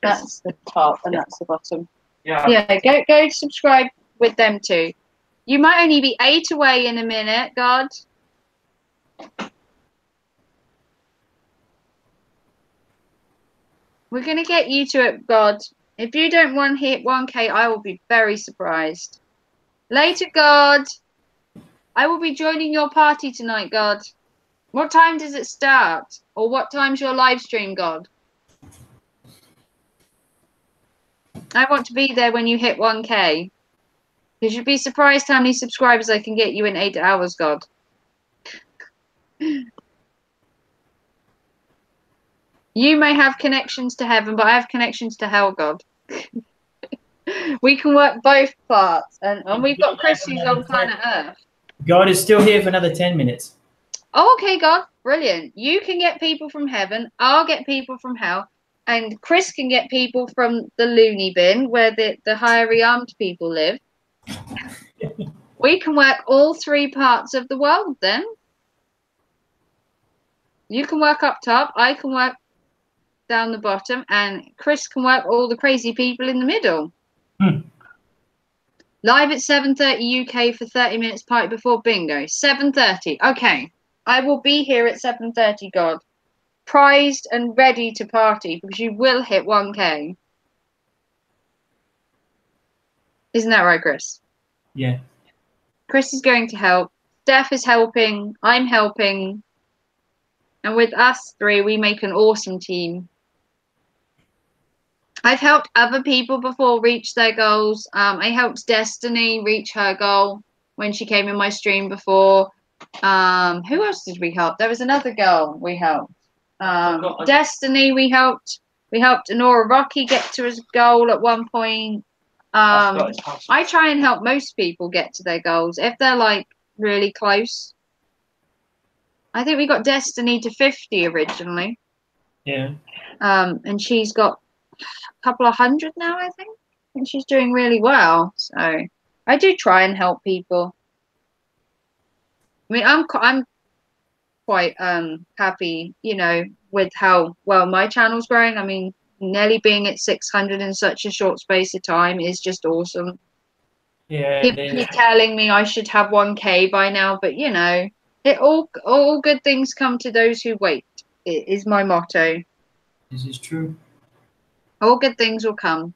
Speaker 1: That's the top, and that's the bottom.
Speaker 3: Yeah.
Speaker 1: Yeah, go subscribe with them too. You might only be 8 away in a minute, God. We're gonna get you to it, God. If you don't hit 1K, I will be very surprised. Later, God. I will be joining your party tonight, God. What time does it start? Or what time's your live stream, God? I want to be there when you hit 1K. Because you'd be surprised how many subscribers I can get you in 8 hours, God. You may have connections to heaven, but I have connections to hell, God. We can work both parts. And we've got Chris who's on planet Earth.
Speaker 2: God is still here for another 10 minutes.
Speaker 1: Oh, okay, God. Brilliant. You can get people from heaven. I'll get people from hell. And Chris can get people from the loony bin where the higher armed people live. We can work all 3 parts of the world then. You can work up top. I can work down the bottom. And Chris can work all the crazy people in the middle. Live at 7:30 UK for 30 minutes party before bingo. 7:30. Okay. I will be here at 7:30, God. Prized and ready to party because you will hit 1K. Isn't that right, Chris?
Speaker 2: Yeah.
Speaker 1: Chris is going to help. Steph is helping. I'm helping. And with us 3, we make an awesome team. I've helped other people before reach their goals. I helped Destiny reach her goal when she came in my stream before. Who else did we help? There was another girl we helped. Destiny we helped. We helped Honora Rocky get to his goal at one point. I try and help most people get to their goals if they're like really close. I think we got Destiny to 50 originally.
Speaker 2: Yeah.
Speaker 1: And she's got a couple of hundred now, I think. And she's doing really well. So I do try and help people. I mean, I'm quite happy, you know, with how well my channel's growing. I mean, Nelly being at 600 in such a short space of time is just awesome.
Speaker 2: Yeah.
Speaker 1: People keep telling me I should have 1K by now, but you know, it all good things come to those who wait. It is my motto.
Speaker 2: This is true.
Speaker 1: All good things will come.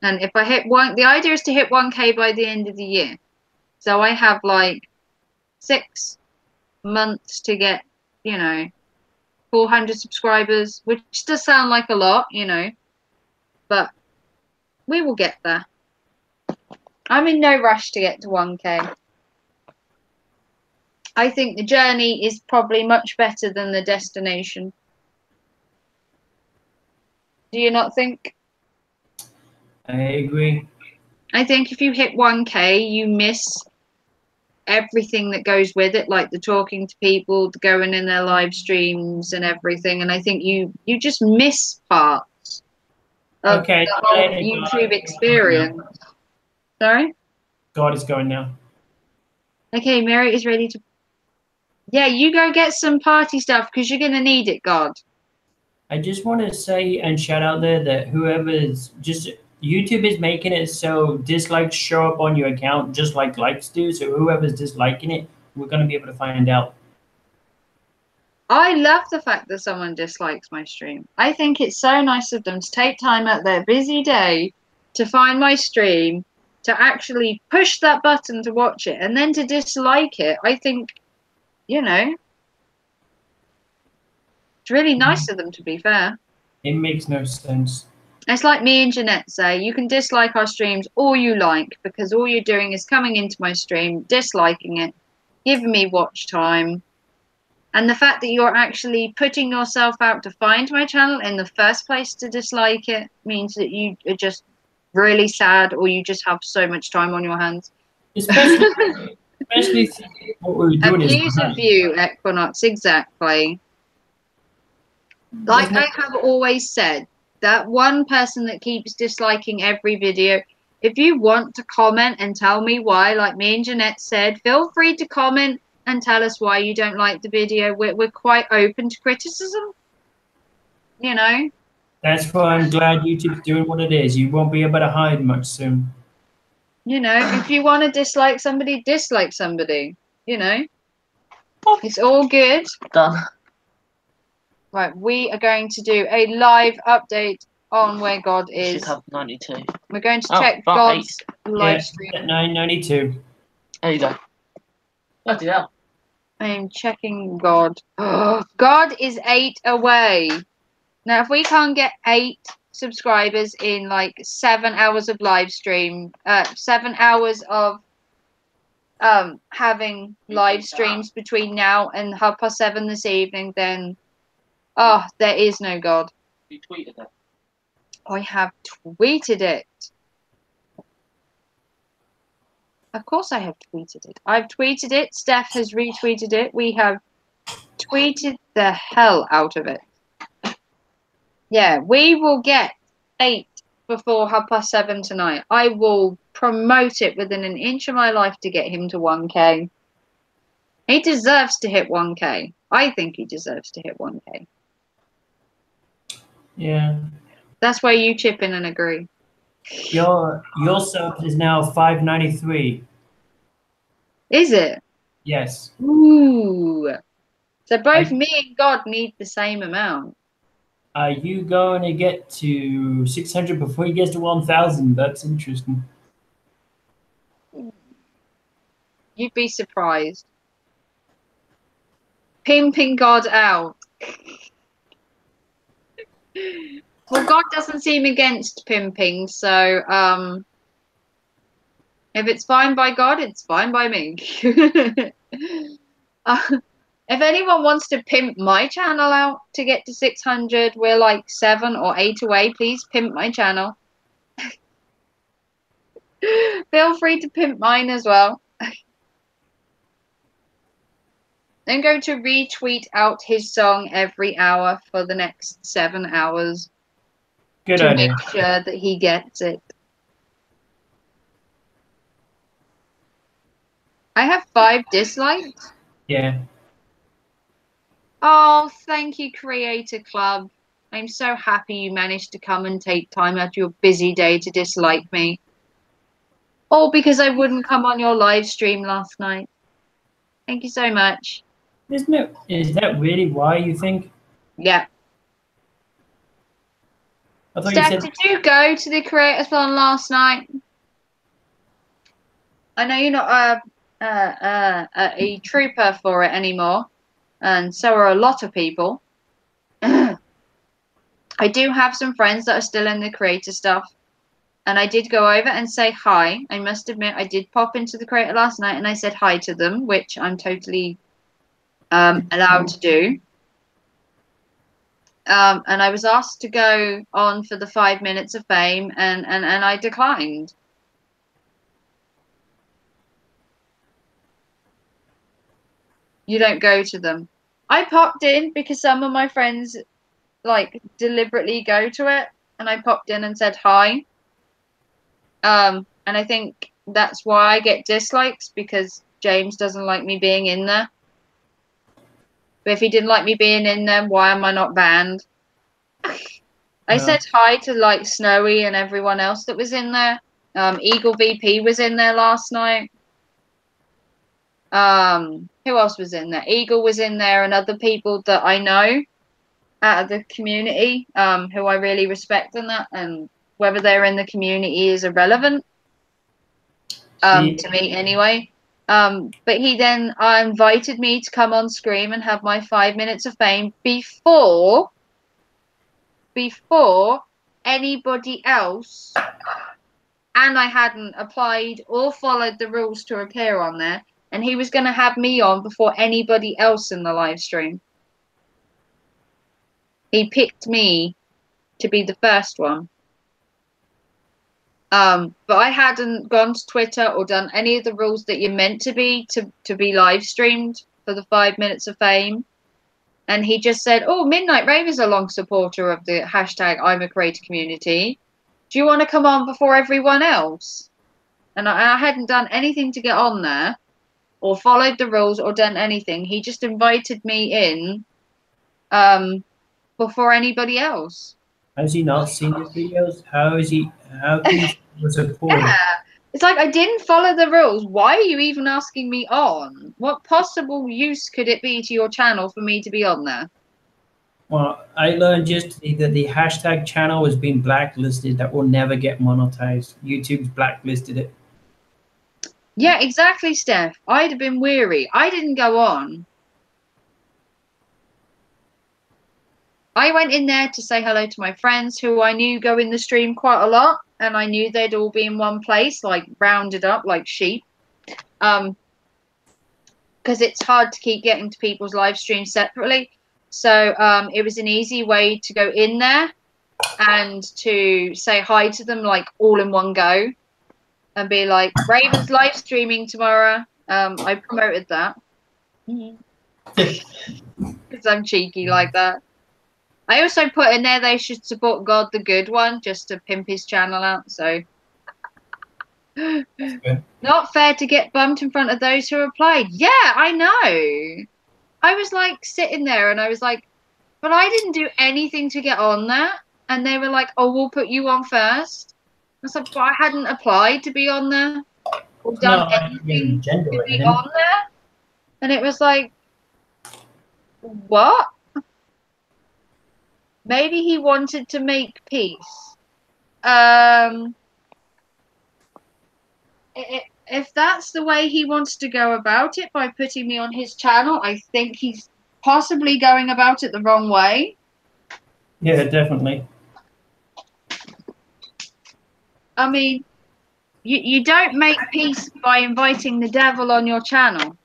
Speaker 1: And if I hit the idea is to hit 1K by the end of the year. So I have like 6 months to get, you know, 400 subscribers, which does sound like a lot, you know, but we will get there. I'm in no rush to get to 1K. I think the journey is probably much better than the destination. Do you not think?
Speaker 2: I agree.
Speaker 1: I think if you hit 1K, you miss everything that goes with it, like the talking to people, the going in their live streams and everything. And I think you just miss parts of the whole YouTube experience. Sorry?
Speaker 2: God is going now.
Speaker 1: Okay, Mary is ready to... Yeah, you go get some party stuff because you're going to need it, God.
Speaker 2: I just want to say and shout out there that whoever's just... YouTube is making it so dislikes show up on your account just like likes do. So whoever's disliking it, we're going to be able to find out.
Speaker 1: I love the fact that someone dislikes my stream. I think it's so nice of them to take time out their busy day to find my stream, to actually push that button to watch it, and then to dislike it. I think, you know, it's really nice of them, to be fair.
Speaker 2: It makes no sense.
Speaker 1: It's like me and Jeanette say, you can dislike our streams all you like, because all you're doing is coming into my stream, disliking it, giving me watch time. And the fact that you're actually putting yourself out to find my channel in the first place to dislike it means that you are just really sad, or you just have so much time on your hands.
Speaker 2: Especially what we're doing
Speaker 1: Abuse of you, Equinox, exactly. Like I have always said, that one person that keeps disliking every video, if you want to comment and tell me why, like me and Jeanette said, feel free to comment and tell us why you don't like the video. We're quite open to criticism, you know.
Speaker 2: That's why I'm glad YouTube's doing what it is. You won't be able to hide much soon.
Speaker 1: You know, if you want to dislike somebody, you know. It's all good.
Speaker 3: Done.
Speaker 1: Right, we are going to do a live update on where God
Speaker 3: You
Speaker 1: is.
Speaker 3: should have 92.
Speaker 1: We're going to check God's live stream.
Speaker 2: At 992.
Speaker 3: There you go. Bloody hell.
Speaker 1: I am checking God. God is 8 away. Now, if we can't get 8 subscribers in like 7 hours of live stream, 7 hours of having live streams between now and 7:30 this evening, then there is no God.
Speaker 3: You tweeted it.
Speaker 1: I have tweeted it. Of course I have tweeted it. I've tweeted it. Steph has retweeted it. We have tweeted the hell out of it. Yeah, we will get 8 before 7:30 tonight. I will promote it within an inch of my life to get him to 1K. He deserves to hit 1K. I think he deserves to hit 1K.
Speaker 2: Yeah.
Speaker 1: That's where you chip in and agree.
Speaker 2: Your sub is now 593.
Speaker 1: Is it?
Speaker 2: Yes.
Speaker 1: Ooh. So both me and God need the same amount.
Speaker 2: Are you going to get to 600 before he gets to 1,000? That's interesting.
Speaker 1: You'd be surprised. Pimping God out. Well, God doesn't seem against pimping, so if it's fine by God, it's fine by me. If anyone wants to pimp my channel out to get to 600, we're like 7 or 8 away. Please pimp my channel. Feel free to pimp mine as well. I'm going to retweet out his song every hour for the next 7 hours.
Speaker 2: Good
Speaker 1: to
Speaker 2: idea.
Speaker 1: make sure that he gets it. I have 5 dislikes.
Speaker 2: Yeah.
Speaker 1: Oh, thank you, Creator Club. I'm so happy you managed to come and take time out of your busy day to dislike me. All because I wouldn't come on your live stream last night. Thank you so much.
Speaker 2: Isn't it? Is that really why you think?
Speaker 1: Yeah.
Speaker 2: I thought
Speaker 1: Steph,
Speaker 2: you said.
Speaker 1: did you go to the Creator-thon last night? I know you're not a trooper for it anymore, and so are a lot of people. I do have some friends that are still in the creator stuff, and I did go over and say hi. I must admit, I did pop into the creator last night and I said hi to them, which I'm totally allowed to do. And I was asked to go on for the 5 minutes of fame, and I declined. You don't go to them. I popped in because some of my friends like deliberately go to it, and I popped in and said hi. And I think that's why I get dislikes, because James doesn't like me being in there. But if he didn't like me being in there, why am I not banned? I said hi to like Snowy and everyone else that was in there. Eagle VP was in there last night. Who else was in there? Eagle was in there, and other people that I know out of the community, who I really respect in that, and whether they're in the community is irrelevant. To me anyway. But he then invited me to come on screen and have my 5 minutes of fame before anybody else, and I hadn't applied or followed the rules to appear on there, and he was going to have me on before anybody else in the live stream. He picked me to be the first one. But I hadn't gone to Twitter or done any of the rules that you're meant to be live streamed for the 5 minutes of fame. And he just said, oh, Midnight Rave is a long supporter of the hashtag I'm a Creator community. Do you want to come on before everyone else? And I hadn't done anything to get on there or followed the rules or done anything. He just invited me in before anybody else.
Speaker 2: Has he not seen the videos? How can he support?
Speaker 1: Yeah. It's like, I didn't follow the rules. Why are you even asking me on? What possible use could it be to your channel for me to be on there?
Speaker 2: Well, I learned just that the hashtag channel has been blacklisted. That will never get monetized. YouTube's blacklisted it.
Speaker 1: Yeah, exactly, Steph. I'd have been weary. I didn't go on. I went in there to say hello to my friends who I knew go in the stream quite a lot, and I knew they'd all be in one place, like rounded up like sheep. Because it's hard to keep getting to people's live streams separately. So it was an easy way to go in there and to say hi to them like all in one go and be like, Raven's live streaming tomorrow. I promoted that because I'm cheeky like that. I also put in there they should support God the Good One just to pimp his channel out. So not fair to get bumped in front of those who applied. Yeah, I know. I was like sitting there and I was like, but I didn't do anything to get on that. And they were like, oh, we'll put you on first. I was like, but I hadn't applied to be on there or done
Speaker 2: No, I
Speaker 1: anything
Speaker 2: gender
Speaker 1: to
Speaker 2: or
Speaker 1: be
Speaker 2: anything.
Speaker 1: on there. And it was like, what? Maybe he wanted to make peace. If that's the way he wants to go about it by putting me on his channel, I think he's possibly going about it the wrong way.
Speaker 2: Yeah, definitely.
Speaker 1: I mean, you don't make peace by inviting the devil on your channel.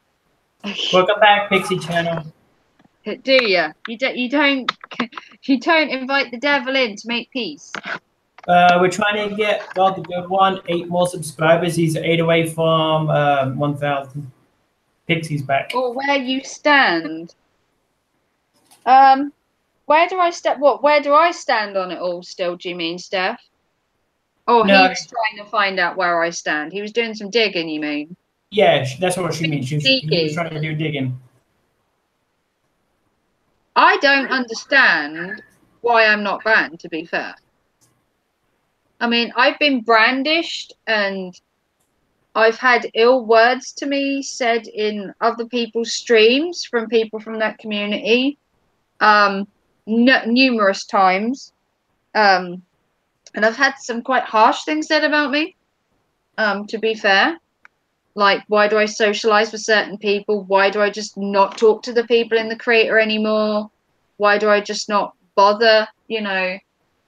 Speaker 2: Welcome back, Pixie Channel.
Speaker 1: Do you? You don't invite the devil in to make peace.
Speaker 2: We're trying to get God the Good One 8 more subscribers. He's 8 away from 1,000. Pixie's back.
Speaker 1: Or where you stand. Where do I stand? What? Where do I stand on it all? Still, do you mean, Steph? Oh,
Speaker 2: No,
Speaker 1: he's trying to find out where I stand. He was doing some digging. You mean?
Speaker 2: yeah, that's what she means. He was
Speaker 1: Sneaky.
Speaker 2: trying to do digging.
Speaker 1: I don't understand why I'm not banned. To be fair, I mean, I've been brandished and I've had ill words to me said in other people's streams from people from that community, numerous times, and I've had some quite harsh things said about me. To be fair, like why do I socialize with certain people? Why do I just not talk to the people in the creator anymore? Why do I just not bother?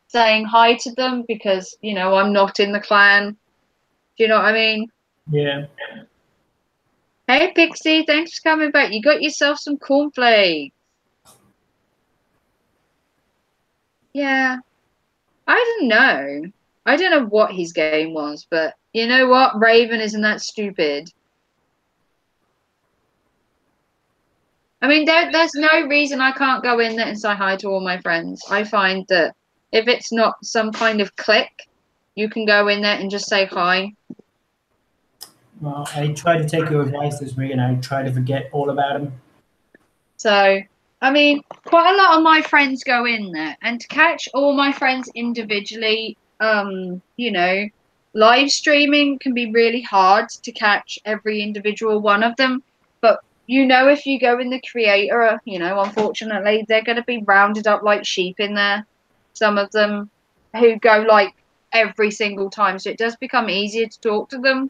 Speaker 1: Saying hi to them because I'm not in the clan. Do you know what I mean?
Speaker 2: Yeah.
Speaker 1: Hey, Pixie, thanks for coming back. You got yourself some cornflakes. Yeah, I don't know. I don't know what his game was, but you know what? Raven isn't that stupid. I mean, there's no reason I can't go in there and say hi to all my friends. I find that if it's not some kind of clique, you can go in there and just say hi.
Speaker 2: Well, I try to take your advice this week, and I try to forget all about him.
Speaker 1: So, I mean, quite a lot of my friends go in there, and to catch all my friends individually, live streaming can be really hard to catch every individual one of them. But if you go in the creator, unfortunately, they're going to be rounded up like sheep in there. Some of them who go like every single time, so it does become easier to talk to them.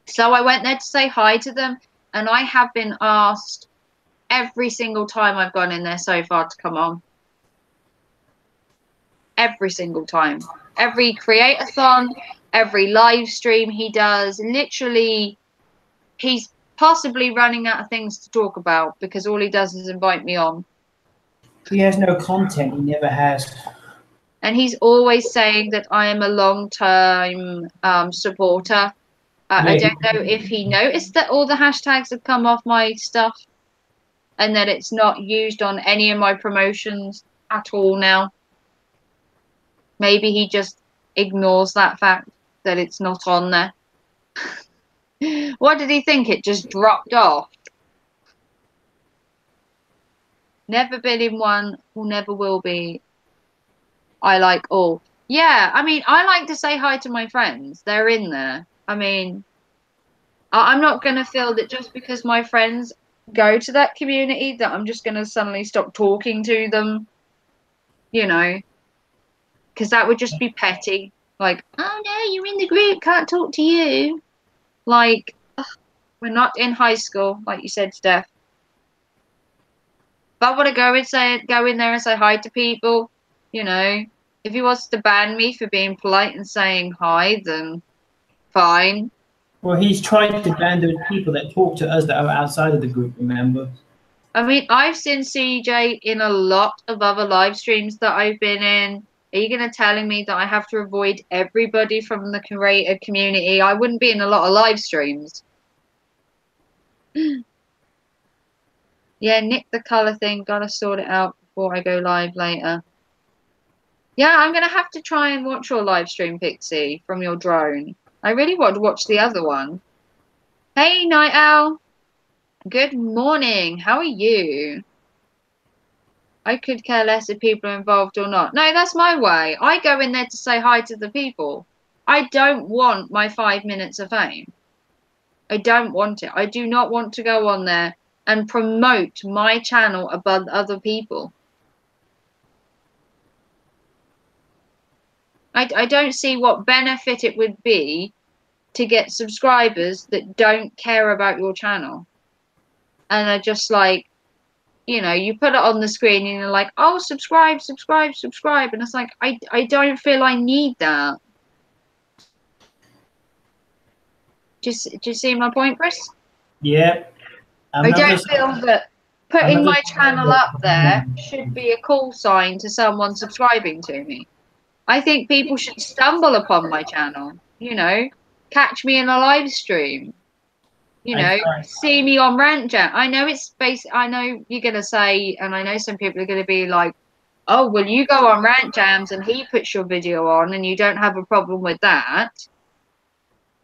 Speaker 1: So I went there to say hi to them, and I have been asked every single time I've gone in there so far to come on. Every single time. Every create-a-thon, every live stream he does, literally, he's possibly running out of things to talk about because all he does is invite me on.
Speaker 2: He has no content. He never has.
Speaker 1: And he's always saying that I am a long-time supporter. I don't know if he noticed that all the hashtags have come off my stuff and that it's not used on any of my promotions at all now. Maybe he just ignores that fact that it's not on there. What did he think? It just dropped off? Never been in one, will never will be. I like all. Yeah, I mean, I like to say hi to my friends. They're in there. I mean, I'm not going to feel that just because my friends go to that community that I'm just going to suddenly stop talking to them. because that would just be petty. Like, oh no, you're in the group, can't talk to you. Like, ugh, we're not in high school, like you said, Steph. If I want to go in there and say hi to people, you know, if he wants to ban me for being polite and saying hi, then fine.
Speaker 2: Well, he's tried to ban those people that talk to us that are outside of the group, remember?
Speaker 1: I mean, I've seen CJ in a lot of other live streams that I've been in. Are you going to telling me that I have to avoid everybody from the creator community? I wouldn't be in a lot of live streams. Yeah, nick the color thing. Gotta sort it out before I go live later. Yeah, I'm gonna have to try and watch your live stream, Pixie, from your drone. I really want to watch the other one. Hey, Night Owl. Good morning. How are you? I could care less if people are involved or not. No, that's my way. I go in there to say hi to the people. I don't want my 5 minutes of fame. I don't want it. I do not want to go on there and promote my channel above other people. I don't see what benefit it would be to get subscribers that don't care about your channel and are just like, you know, you put it on the screen and you're like, oh, subscribe, subscribe, subscribe. And it's like, I don't feel I need that. Do you see my point, Chris?
Speaker 2: Yeah.
Speaker 1: I don't feel that putting my channel up there should be a call sign to someone subscribing to me. I think people should stumble upon my channel, you know, catch me in a live stream, you know, see me on Rant Jam. I know I know you're going to say, and I know some people are going to be like, oh, well, you go on Rant Jams and he puts your video on and you don't have a problem with that.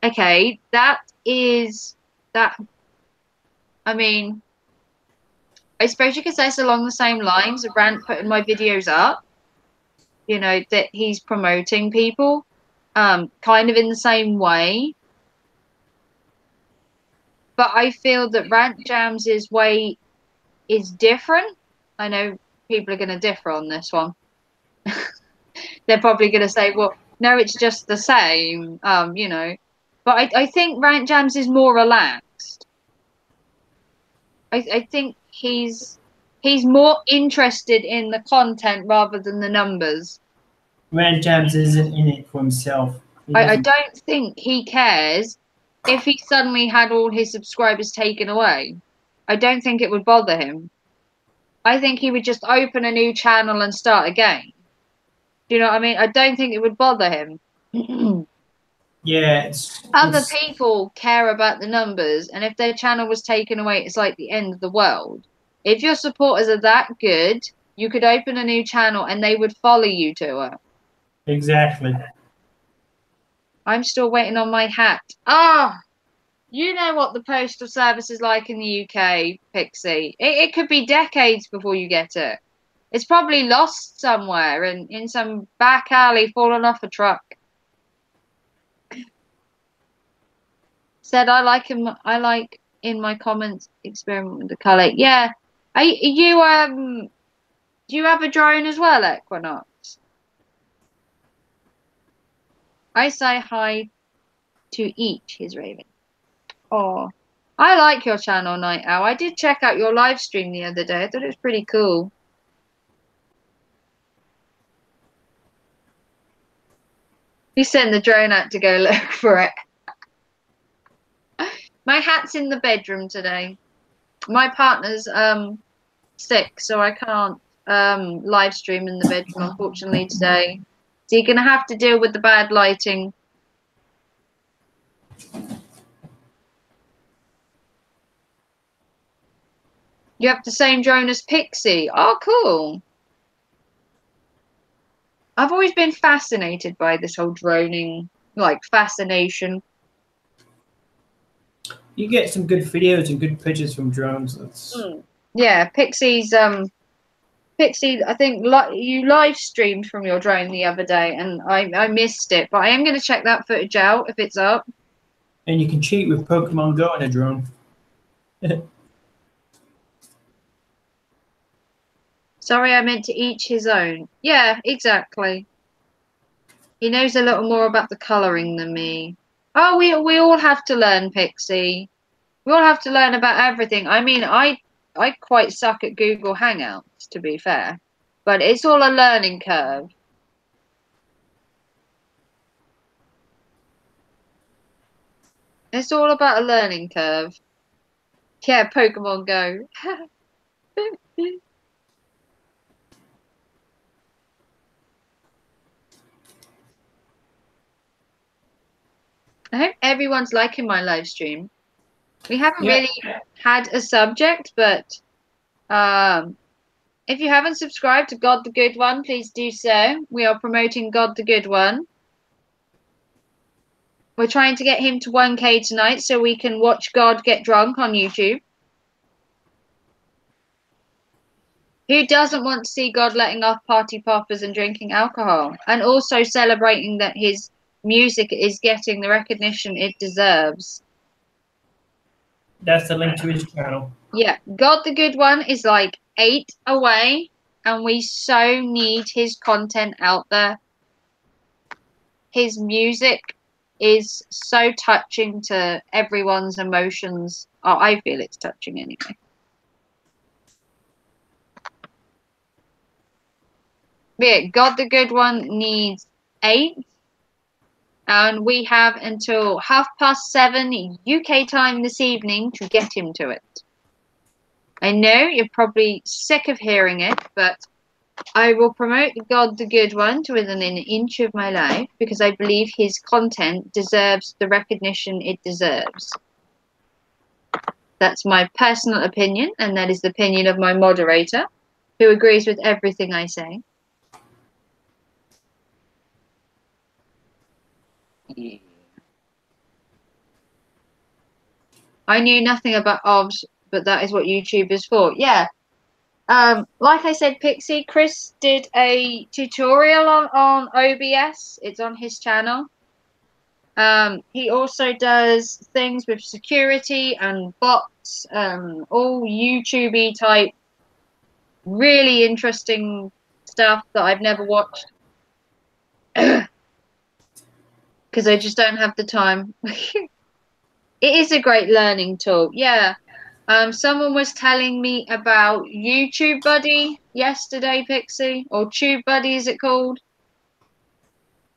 Speaker 1: Okay, that. I mean, I suppose you could say it's along the same lines of Rant putting my videos up, you know, that he's promoting people, kind of in the same way. But I feel that Rant Jams' way is different. I know people are going to differ on this one. They're probably going to say, well, no, it's just the same, you know. But I think Rant Jams is more relaxed. I think he's more interested in the content rather than the numbers.
Speaker 2: Rant Jams isn't in it for himself.
Speaker 1: I don't think he cares if he suddenly had all his subscribers taken away. I don't think it would bother him. I think he would just open a new channel and start again. Do you know what I mean? I don't think it would bother him.
Speaker 2: Yeah.
Speaker 1: Other people care about the numbers, and if their channel was taken away, it's like the end of the world. If your supporters are that good, you could open a new channel and they would follow you to it.
Speaker 2: Exactly.
Speaker 1: I'm still waiting on my hat. Ah! You know what the postal service is like in the UK, Pixie. It could be decades before you get it. It's probably lost somewhere in some back alley, fallen off a truck. Said I like in my comments experiment with the colour. Yeah. Are you do you have a drone as well, Equinox? I say hi to each, he's raving. Oh, I like your channel, Night Owl. I did check out your live stream the other day. I thought it was pretty cool. You sent the drone out to go look for it. My hat's in the bedroom today. My partner's sick, so I can't live stream in the bedroom, unfortunately, today. So you're gonna have to deal with the bad lighting. You have the same drone as Pixie. Oh, cool. I've always been fascinated by this whole droning, like, fascination.
Speaker 2: You get some good videos and good pictures from drones.
Speaker 1: Yeah, Pixie, I think you live streamed from your drone the other day, and I missed it, but I am going to check that footage out if it's up.
Speaker 2: And you can cheat with Pokemon Go on a drone.
Speaker 1: Sorry, I meant to each his own. Yeah, exactly. He knows a little more about the colouring than me. Oh, we all have to learn, Pixie. We all have to learn about everything. I mean, I quite suck at Google Hangouts, to be fair. But it's all a learning curve. It's all about a learning curve. Yeah, Pokemon Go. I hope everyone's liking my live stream. We haven't really had a subject, but if you haven't subscribed to God the Good One, please do so. We are promoting God the Good One. We're trying to get him to 1K tonight so we can watch God get drunk on YouTube. Who doesn't want to see God letting off party poppers and drinking alcohol? And also celebrating that his music is getting the recognition it deserves.
Speaker 2: That's the link to his channel.
Speaker 1: Yeah, God the Good One is like 8 away, and we so need his content out there. His music is so touching to everyone's emotions. Oh, I feel it's touching anyway. But yeah, God the Good One needs 8. And we have until 7:30 UK time this evening to get him to it. I know you're probably sick of hearing it, but I will promote God the Good One to within an inch of my life because I believe his content deserves the recognition it deserves. That's my personal opinion, and that is the opinion of my moderator, who agrees with everything I say. Yeah. I knew nothing about OBS, but that is what YouTube is for. Yeah. Like I said, Pixie, Chris did a tutorial on OBS. It's on his channel. He also does things with security and bots, all YouTube-y type, really interesting stuff that I've never watched. Because I just don't have the time. It is a great learning tool. Yeah. Someone was telling me about YouTube Buddy yesterday, Pixie, or Tube Buddy, is it called?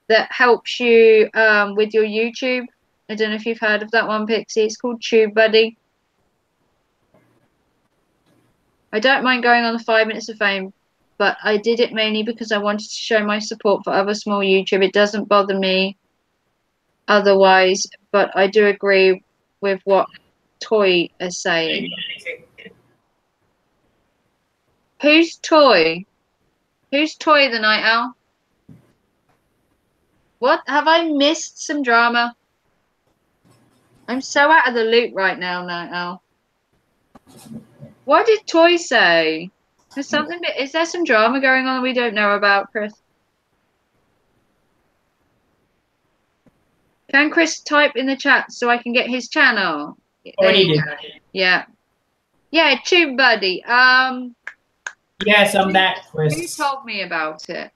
Speaker 1: That helps you with your YouTube. I don't know if you've heard of that one, Pixie. It's called Tube Buddy. I don't mind going on the 5 minutes of fame, but I did it mainly because I wanted to show my support for other small YouTube. It doesn't bother me otherwise, but I do agree with what Toy is saying. Who's Toy? Who's Toy the Night Owl? What? Have I missed some drama? I'm so out of the loop right now, Night Owl. What did Toy say? Is there some drama going on we don't know about, Chris? Can Chris type in the chat so I can get his channel?
Speaker 2: Already did.
Speaker 1: Yeah. Yeah, Tube Buddy.
Speaker 2: Yes, I'm that, Chris.
Speaker 1: Who told me about it?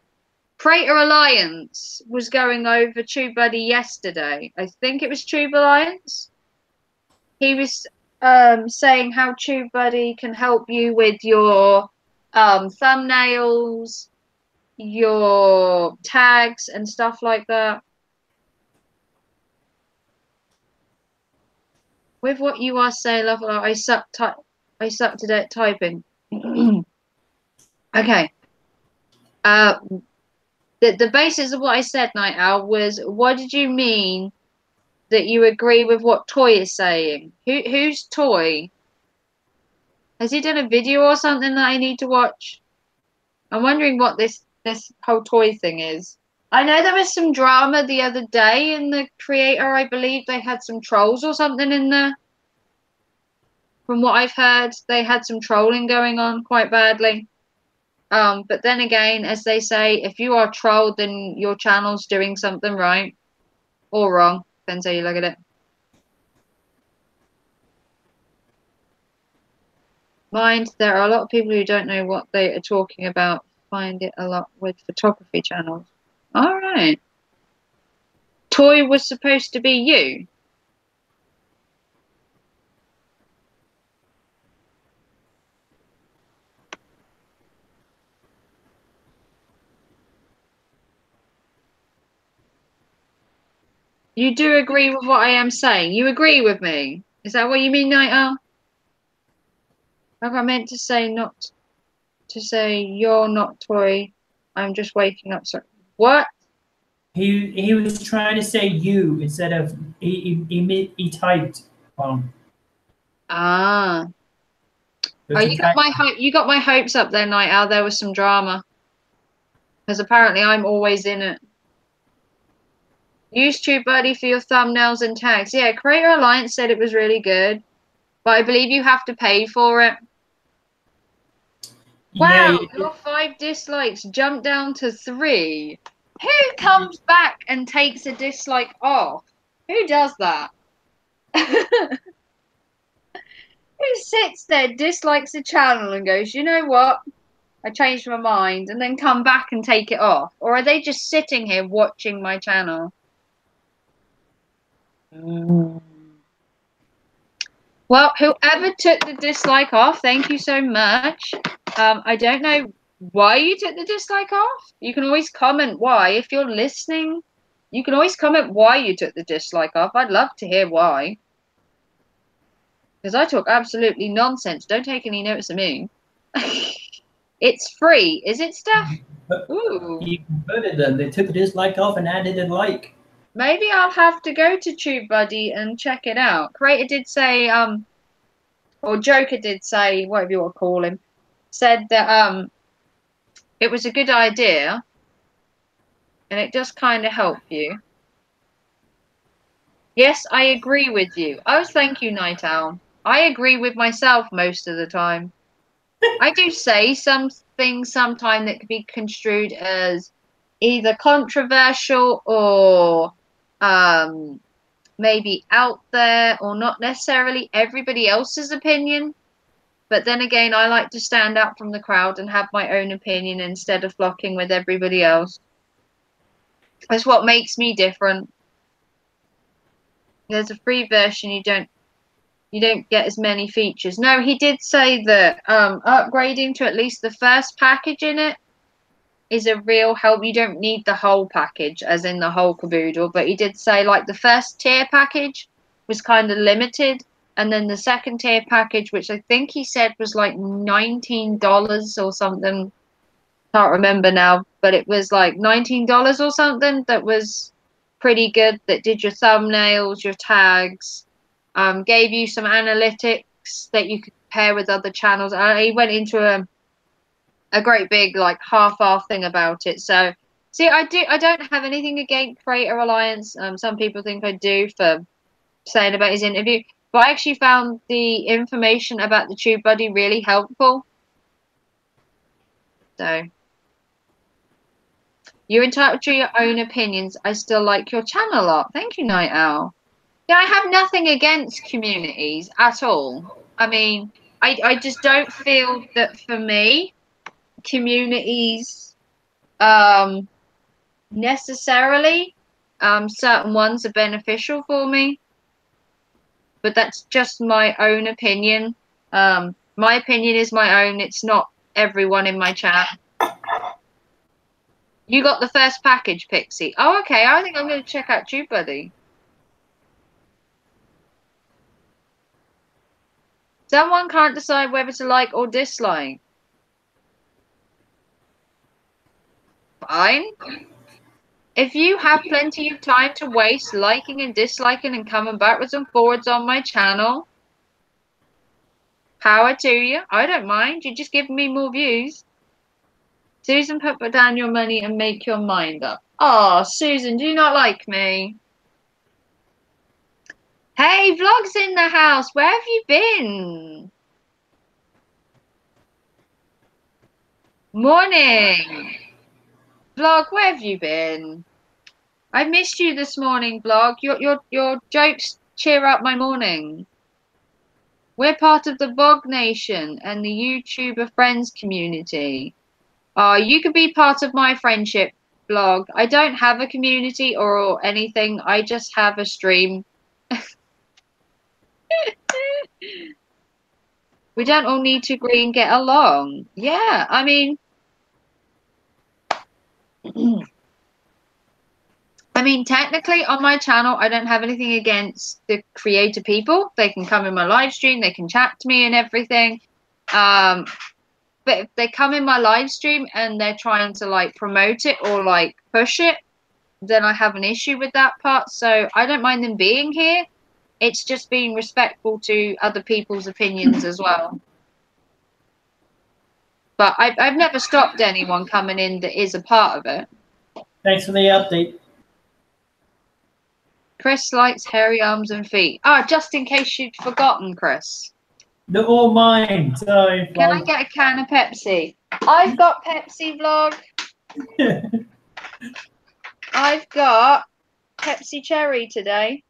Speaker 1: Prater Alliance was going over Tube Buddy yesterday. I think it was Tube Alliance. He was saying how Tube Buddy can help you with your thumbnails, your tags, and stuff like that. With what you are saying, love, I suck at typing. Okay. The basis of what I said, Night Owl, was what did you mean that you agree with what Toy is saying? Who's Toy? Has he done a video or something that I need to watch? I'm wondering what this whole Toy thing is. I know there was some drama the other day in the creator. I believe they had some trolls or something in there. From what I've heard, they had some trolling going on quite badly. But then again, as they say, if you are trolled, then your channel's doing something right or wrong. Depends how you look at it. Mind, there are a lot of people who don't know what they are talking about. Find it a lot with photography channels. All right. Toy was supposed to be you. You do agree with what I am saying? You agree with me? Is that what you mean, Night Owl? Like I meant to say not to say you're not Toy. I'm just waking up. So what?
Speaker 2: He was trying to say you instead of he typed wrong.
Speaker 1: Ah. Oh,
Speaker 2: There's a type.
Speaker 1: you got my hopes up there, Night Owl. There was some drama. Because apparently I'm always in it. Use TubeBuddy for your thumbnails and tags. Yeah, Creator Alliance said it was really good. But I believe you have to pay for it.
Speaker 2: Yeah,
Speaker 1: Wow, your 5 dislikes jumped down to 3. Who comes back and takes a dislike off? Who does that? Who sits there, dislikes a channel and goes, you know what? I changed my mind, and then come back and take it off? Or are they just sitting here watching my channel? Well, whoever took the dislike off, thank you so much. I don't know why you took the dislike off. You can always comment why. If you're listening, you can always comment why you took the dislike off. I'd love to hear why. Because I talk absolutely nonsense. Don't take any notice of me. It's free. Is it, Steph? Ooh.
Speaker 2: you converted them. They took the dislike off and added a like.
Speaker 1: Maybe I'll have to go to TubeBuddy and check it out. Creator did say, or Joker did say, whatever you want to call him, said that it was a good idea and it does kind of help you. Yes, I agree with you. Oh, thank you, Night Owl. I agree with myself most of the time. I do say some things sometimes that could be construed as either controversial or maybe out there or not necessarily everybody else's opinion. But then again, I like to stand out from the crowd and have my own opinion instead of flocking with everybody else. That's what makes me different. There's a free version, you don't get as many features. No, he did say that upgrading to at least the first package in it is a real help. You don't need the whole package, as in the whole caboodle, but he did say like the first tier package was kind of limited, and then the second tier package, which I think he said was like $19 or something, can't remember now, but it was like $19 or something, that was pretty good, that did your thumbnails, your tags, gave you some analytics that you could compare with other channels. He went into a great big like half-half thing about it. So see, I don't have anything against Creator Alliance. Some people think I do for saying about his interview, but I actually found the information about the TubeBuddy really helpful. So you're entitled to your own opinions. I still like your channel a lot. Thank you, Night Owl. Yeah, I have nothing against communities at all. I mean, I just don't feel that for me, communities necessarily certain ones are beneficial for me, but that's just my own opinion. My opinion is my own. It's not everyone in my chat. You got the first package, Pixie. Oh, okay. I think I'm going to check out TubeBuddy. Someone can't decide whether to like or dislike. Fine. If you have plenty of time to waste liking and disliking and coming backwards and forwards on my channel, power to you. I don't mind. You're just giving me more views. Susan, put down your money and make your mind up. Oh, Susan, do you not like me? Hey, Vlog's in the house. Where have you been? Morning. Vlog, where have you been? I missed you this morning, Vlog. Your jokes cheer up my morning. We're part of the Bog Nation and the YouTuber Friends community. You could be part of my friendship blog. I don't have a community or anything. I just have a stream. We don't all need to agree and get along. Yeah, I mean, technically on my channel, I don't have anything against the creator people. They can come in my live stream, they can chat to me and everything. But if they come in my live stream and they're trying to like promote it or like push it, then I have an issue with that part. So I don't mind them being here. It's just being respectful to other people's opinions as well. But I've never stopped anyone coming in that is a part of it.
Speaker 2: Thanks for the update.
Speaker 1: Chris likes hairy arms and feet. Ah, just in case you'd forgotten, Chris.
Speaker 2: They're all mine. Sorry,
Speaker 1: Can I get a can of Pepsi? I've got Pepsi, vlog. I've got Pepsi Cherry today.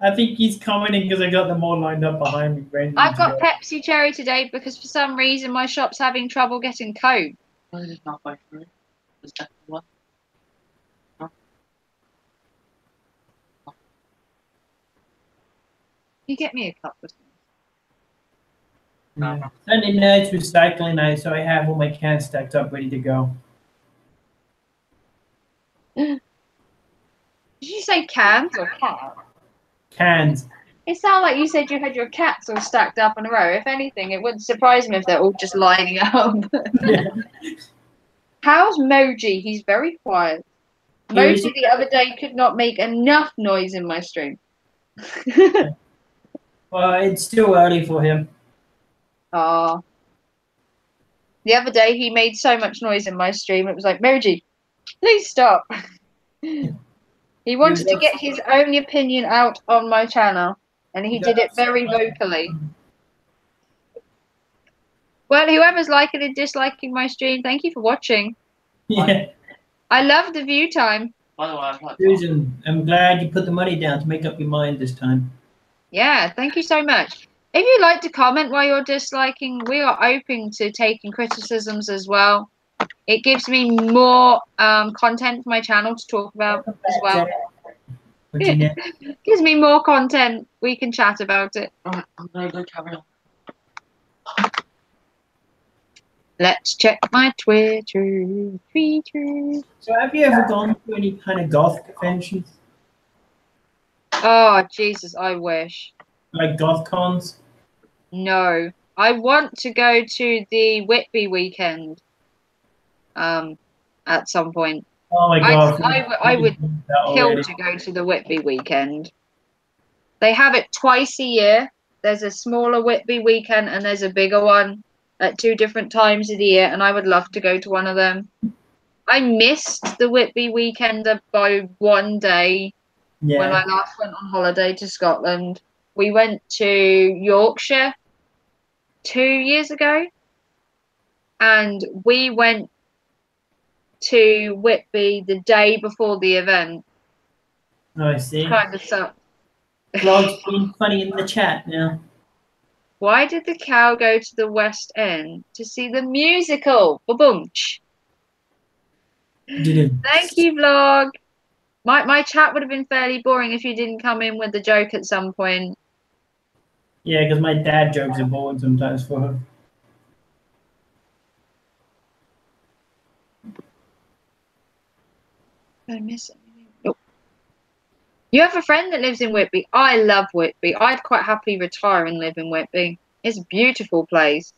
Speaker 2: I think he's commenting because I got them all lined up behind me. Ready
Speaker 1: I've
Speaker 2: to
Speaker 1: got
Speaker 2: go.
Speaker 1: Pepsi Cherry today because for some reason my shop's having trouble getting Coke.
Speaker 3: No, it's not by free. The second one.
Speaker 1: You get me a cup of
Speaker 2: Yeah. Sunday night's recycling night, so I have all my cans stacked up, ready to go.
Speaker 1: Did you say cans or cat?
Speaker 2: Cans.
Speaker 1: It sounded like you said you had your cats all stacked up in a row. If anything, it wouldn't surprise me if they're all just lining up.
Speaker 2: Yeah.
Speaker 1: How's Moji? He's very quiet. Moji the other day could not make enough noise in my stream.
Speaker 2: Well, it's still early for him.
Speaker 1: Oh. The other day he made so much noise in my stream. It was like, Moji, please stop. He wanted to get his own opinion out on my channel, and he did it very vocally. Well, whoever's liking and disliking my stream, thank you for watching.
Speaker 2: Yeah.
Speaker 1: I love the view time.
Speaker 3: By the way, I've got
Speaker 2: Susan, I'm glad you put the money down to make up your mind this time.
Speaker 1: Yeah, thank you so much. If you'd like to comment while you're disliking, we are open to taking criticisms as well. It gives me more content for my channel to talk about as well. Gives me more content. We can chat about it.
Speaker 3: Alright, I'm gonna go carry on.
Speaker 1: Let's check my Twitter.
Speaker 2: So have you ever gone to any kind of goth conventions?
Speaker 1: Oh, Jesus, I wish.
Speaker 2: Like goth cons?
Speaker 1: No. I want to go to the Whitby weekend at some point.
Speaker 2: Oh my god.
Speaker 1: I would kill to go to the Whitby weekend. They have it twice a year. There's a smaller Whitby weekend and there's a bigger one at 2 different times of the year, and I would love to go to one of them. I missed the Whitby weekend by 1 day when I last went on holiday to Scotland. We went to Yorkshire 2 years ago, and we went to Whitby the day before the event.
Speaker 2: Oh, I see.
Speaker 1: Kind of sucked.
Speaker 2: Vlog's being funny in the chat now.
Speaker 1: Why did the cow go to the West End? To see the musical. Ba-boomch. Thank you, vlog. My chat would have been fairly boring if you didn't come in with the joke at some point.
Speaker 2: Yeah, because my dad jokes are boring sometimes for her.
Speaker 1: Did I miss anything? Nope. You have a friend that lives in Whitby. I love Whitby. I'd quite happily retire and live in Whitby. It's a beautiful place.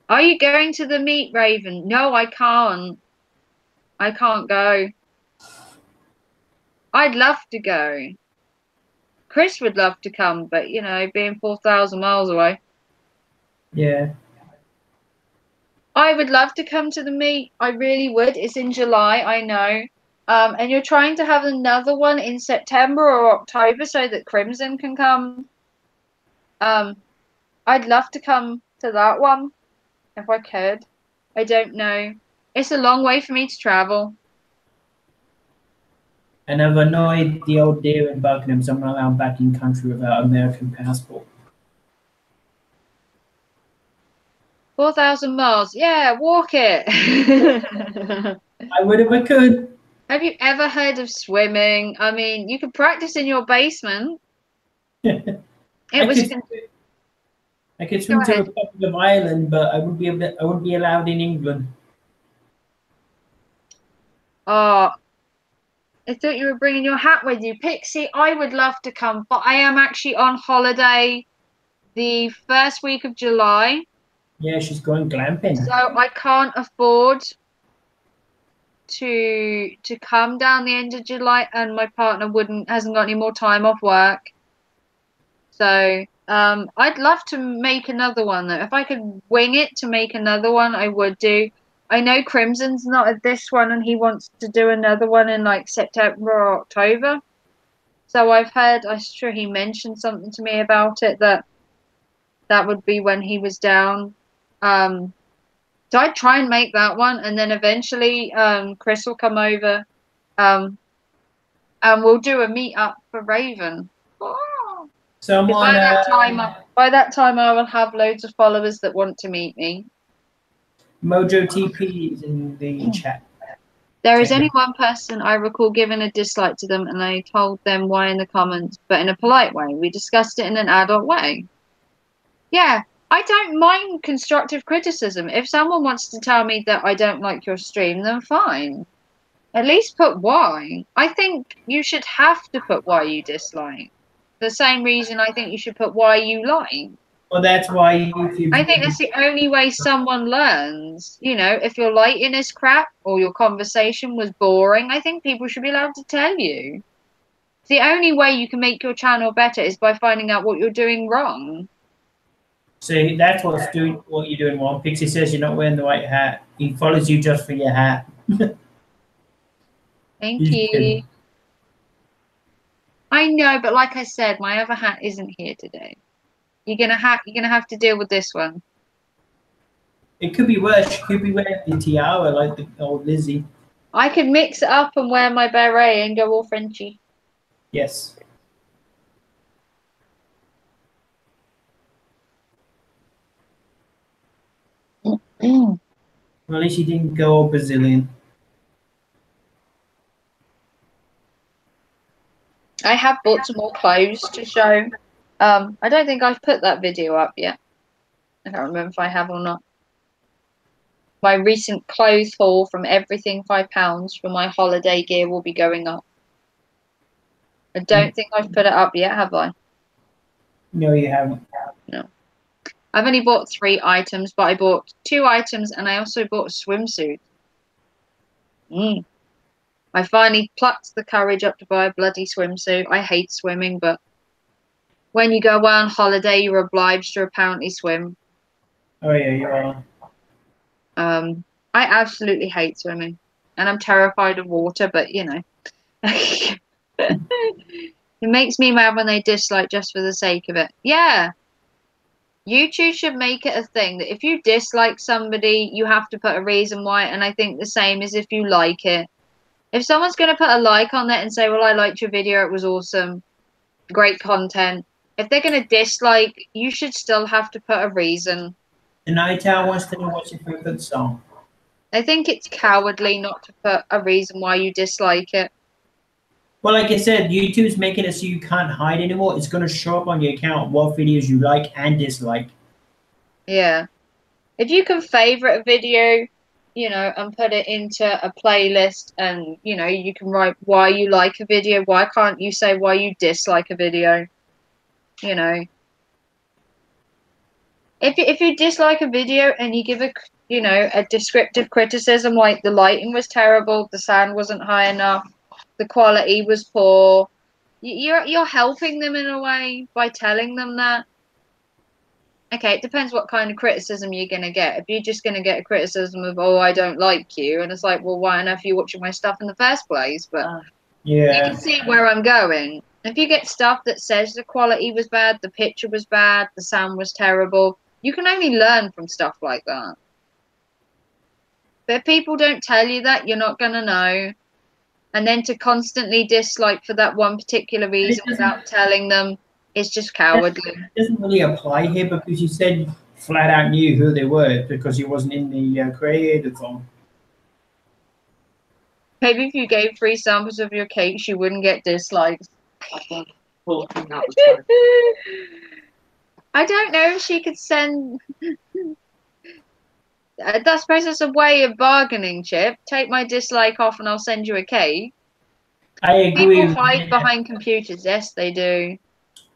Speaker 1: Are you going to the meet, Raven? No, I can't. I can't go. I'd love to go. Chris would love to come, but, you know, being 4,000 miles away.
Speaker 2: Yeah.
Speaker 1: I would love to come to the meet. I really would. It's in July, I know. And you're trying to have another one in September or October so that Crimson can come. I'd love to come to that one if I could. I don't know. It's a long way for me to travel.
Speaker 2: And I've annoyed the old dear in Buckingham, so I'm not allowed back in country without American passport.
Speaker 1: 4,000 miles. Yeah, walk it.
Speaker 2: I would if I could.
Speaker 1: Have you ever heard of swimming? I mean, you could practice in your basement. It
Speaker 2: I
Speaker 1: was.
Speaker 2: could I could
Speaker 1: Go
Speaker 2: swim to
Speaker 1: ahead.
Speaker 2: Republic of Ireland, but I wouldn't be allowed in England.
Speaker 1: Oh, I thought you were bringing your hat with you, Pixie. I would love to come, but I am actually on holiday the first week of July,
Speaker 2: Yeah, she's going glamping.
Speaker 1: so I can't afford to come down the end of July, and my partner wouldn't hasn't got any more time off work. So I'd love to make another one though. If I could wing it to make another one, I would do. I know Crimson's not at this one, and he wants to do another one in like September or October. So I've heard. I'm sure he mentioned something to me about it that would be when he was down. So I'd try and make that one, and then eventually Chris will come over, um, and we'll do a meet up for Raven. Oh.
Speaker 2: So I'm
Speaker 1: 'Cause
Speaker 2: on.
Speaker 1: by that time, I will have loads of followers that want to meet me.
Speaker 2: Mojo TP is in the chat.
Speaker 1: There is only one person I recall giving a dislike to them, and I told them why in the comments, but in a polite way. We discussed it in an adult way. Yeah, I don't mind constructive criticism. If someone wants to tell me that I don't like your stream, then fine. At least put why. I think you should have to put why you dislike. The same reason I think you should put why you like.
Speaker 2: Well, that's why YouTube.
Speaker 1: I think that's the only way someone learns. You know, if your lighting is crap or your conversation was boring, I think people should be allowed to tell you. The only way you can make your channel better is by finding out what you're doing wrong.
Speaker 2: See, that's what you're doing wrong. Pixie says you're not wearing the right hat. He follows you just for your hat.
Speaker 1: Thank you. I know, but like I said, my other hat isn't here today. You're gonna have to deal with this one.
Speaker 2: It could be worse. She could be wearing the tiara like the old Lizzie.
Speaker 1: I could mix it up and wear my beret and go all Frenchy.
Speaker 2: Yes. Well, at least you didn't go all Brazilian.
Speaker 1: I have bought some more clothes to show. I don't think I've put that video up yet. I can't remember if I have or not. My recent clothes haul from everything £5 for my holiday gear will be going up. I don't think I've put it up yet, have I?
Speaker 2: No, you haven't.
Speaker 1: No. I've only bought 3 items, but I bought 2 items and I also bought a swimsuit. I finally plucked the courage up to buy a bloody swimsuit. I hate swimming, but when you go away on holiday, you're obliged to apparently swim.
Speaker 2: Oh, yeah, you are.
Speaker 1: I absolutely hate swimming, and I'm terrified of water, but, you know. It makes me mad when they dislike just for the sake of it. Yeah. YouTube should make it a thing that if you dislike somebody, you have to put a reason why, and I think the same as if you like it. If someone's going to put a like on it and say, well, I liked your video, it was awesome, great content. If they're going to dislike, you should still have to put a reason.
Speaker 2: The Night Owl wants to know what's your favorite song.
Speaker 1: I think it's cowardly not to put a reason why you dislike it.
Speaker 2: Well, like I said, YouTube's making it so you can't hide anymore. It's going to show up on your account what videos you like and dislike.
Speaker 1: Yeah. If you can favorite a video, you know, and put it into a playlist and, you know, you can write why you like a video. Why can't you say why you dislike a video? You know. If you dislike a video and you give a descriptive criticism like the lighting was terrible, the sound wasn't high enough, the quality was poor, you're helping them in a way by telling them that. Okay, it depends what kind of criticism you're going to get. If you're just going to get a criticism of, oh, I don't like you, and it's like, well, why on earth are you watching my stuff in the first place? But
Speaker 2: yeah,
Speaker 1: you can see where I'm going. If you get stuff that says the quality was bad, the picture was bad, the sound was terrible, you can only learn from stuff like that. But if people don't tell you that, you're not going to know. And then to constantly dislike for that one particular reason without telling them, it's just cowardly.
Speaker 2: It doesn't really apply here because you said flat out knew who they were because he wasn't in the creator zone.
Speaker 1: Maybe if you gave free samples of your cakes, you wouldn't get dislikes.
Speaker 3: Well, I think that was fun.
Speaker 1: I don't know if she could send. I suppose that's a way of bargaining, Chip. Take my dislike off and I'll send you a cake.
Speaker 2: I agree.
Speaker 1: People hide behind computers. Yes, they do.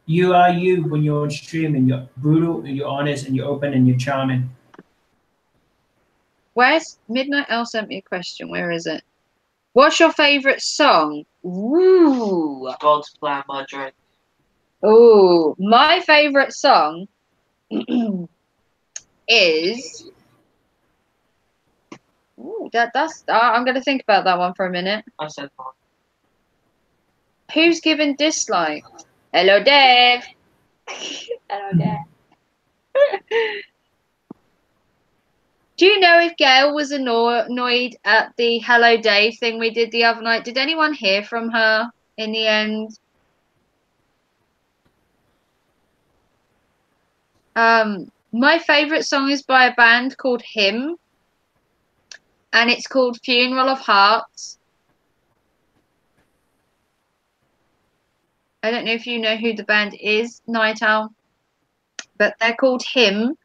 Speaker 2: You are you when you're on stream, and you're brutal, and you're honest, and you're open, and you're charming.
Speaker 1: Where's Midnight L sent me a question. Where is it? What's your favourite song? Ooh.
Speaker 3: God's plan, my dream.
Speaker 1: Ooh. My favourite song is. Ooh, that's. I'm going to think about that one for a minute.
Speaker 3: I said mine.
Speaker 1: Who's giving dislike? Hello, Dave. Hello, Dave. Do you know if Gail was annoyed at the Hello Dave thing we did the other night? Did anyone hear from her in the end? My favourite song is by a band called Him, and it's called Funeral of Hearts. I don't know if you know who the band is, Night Owl, but they're called Him,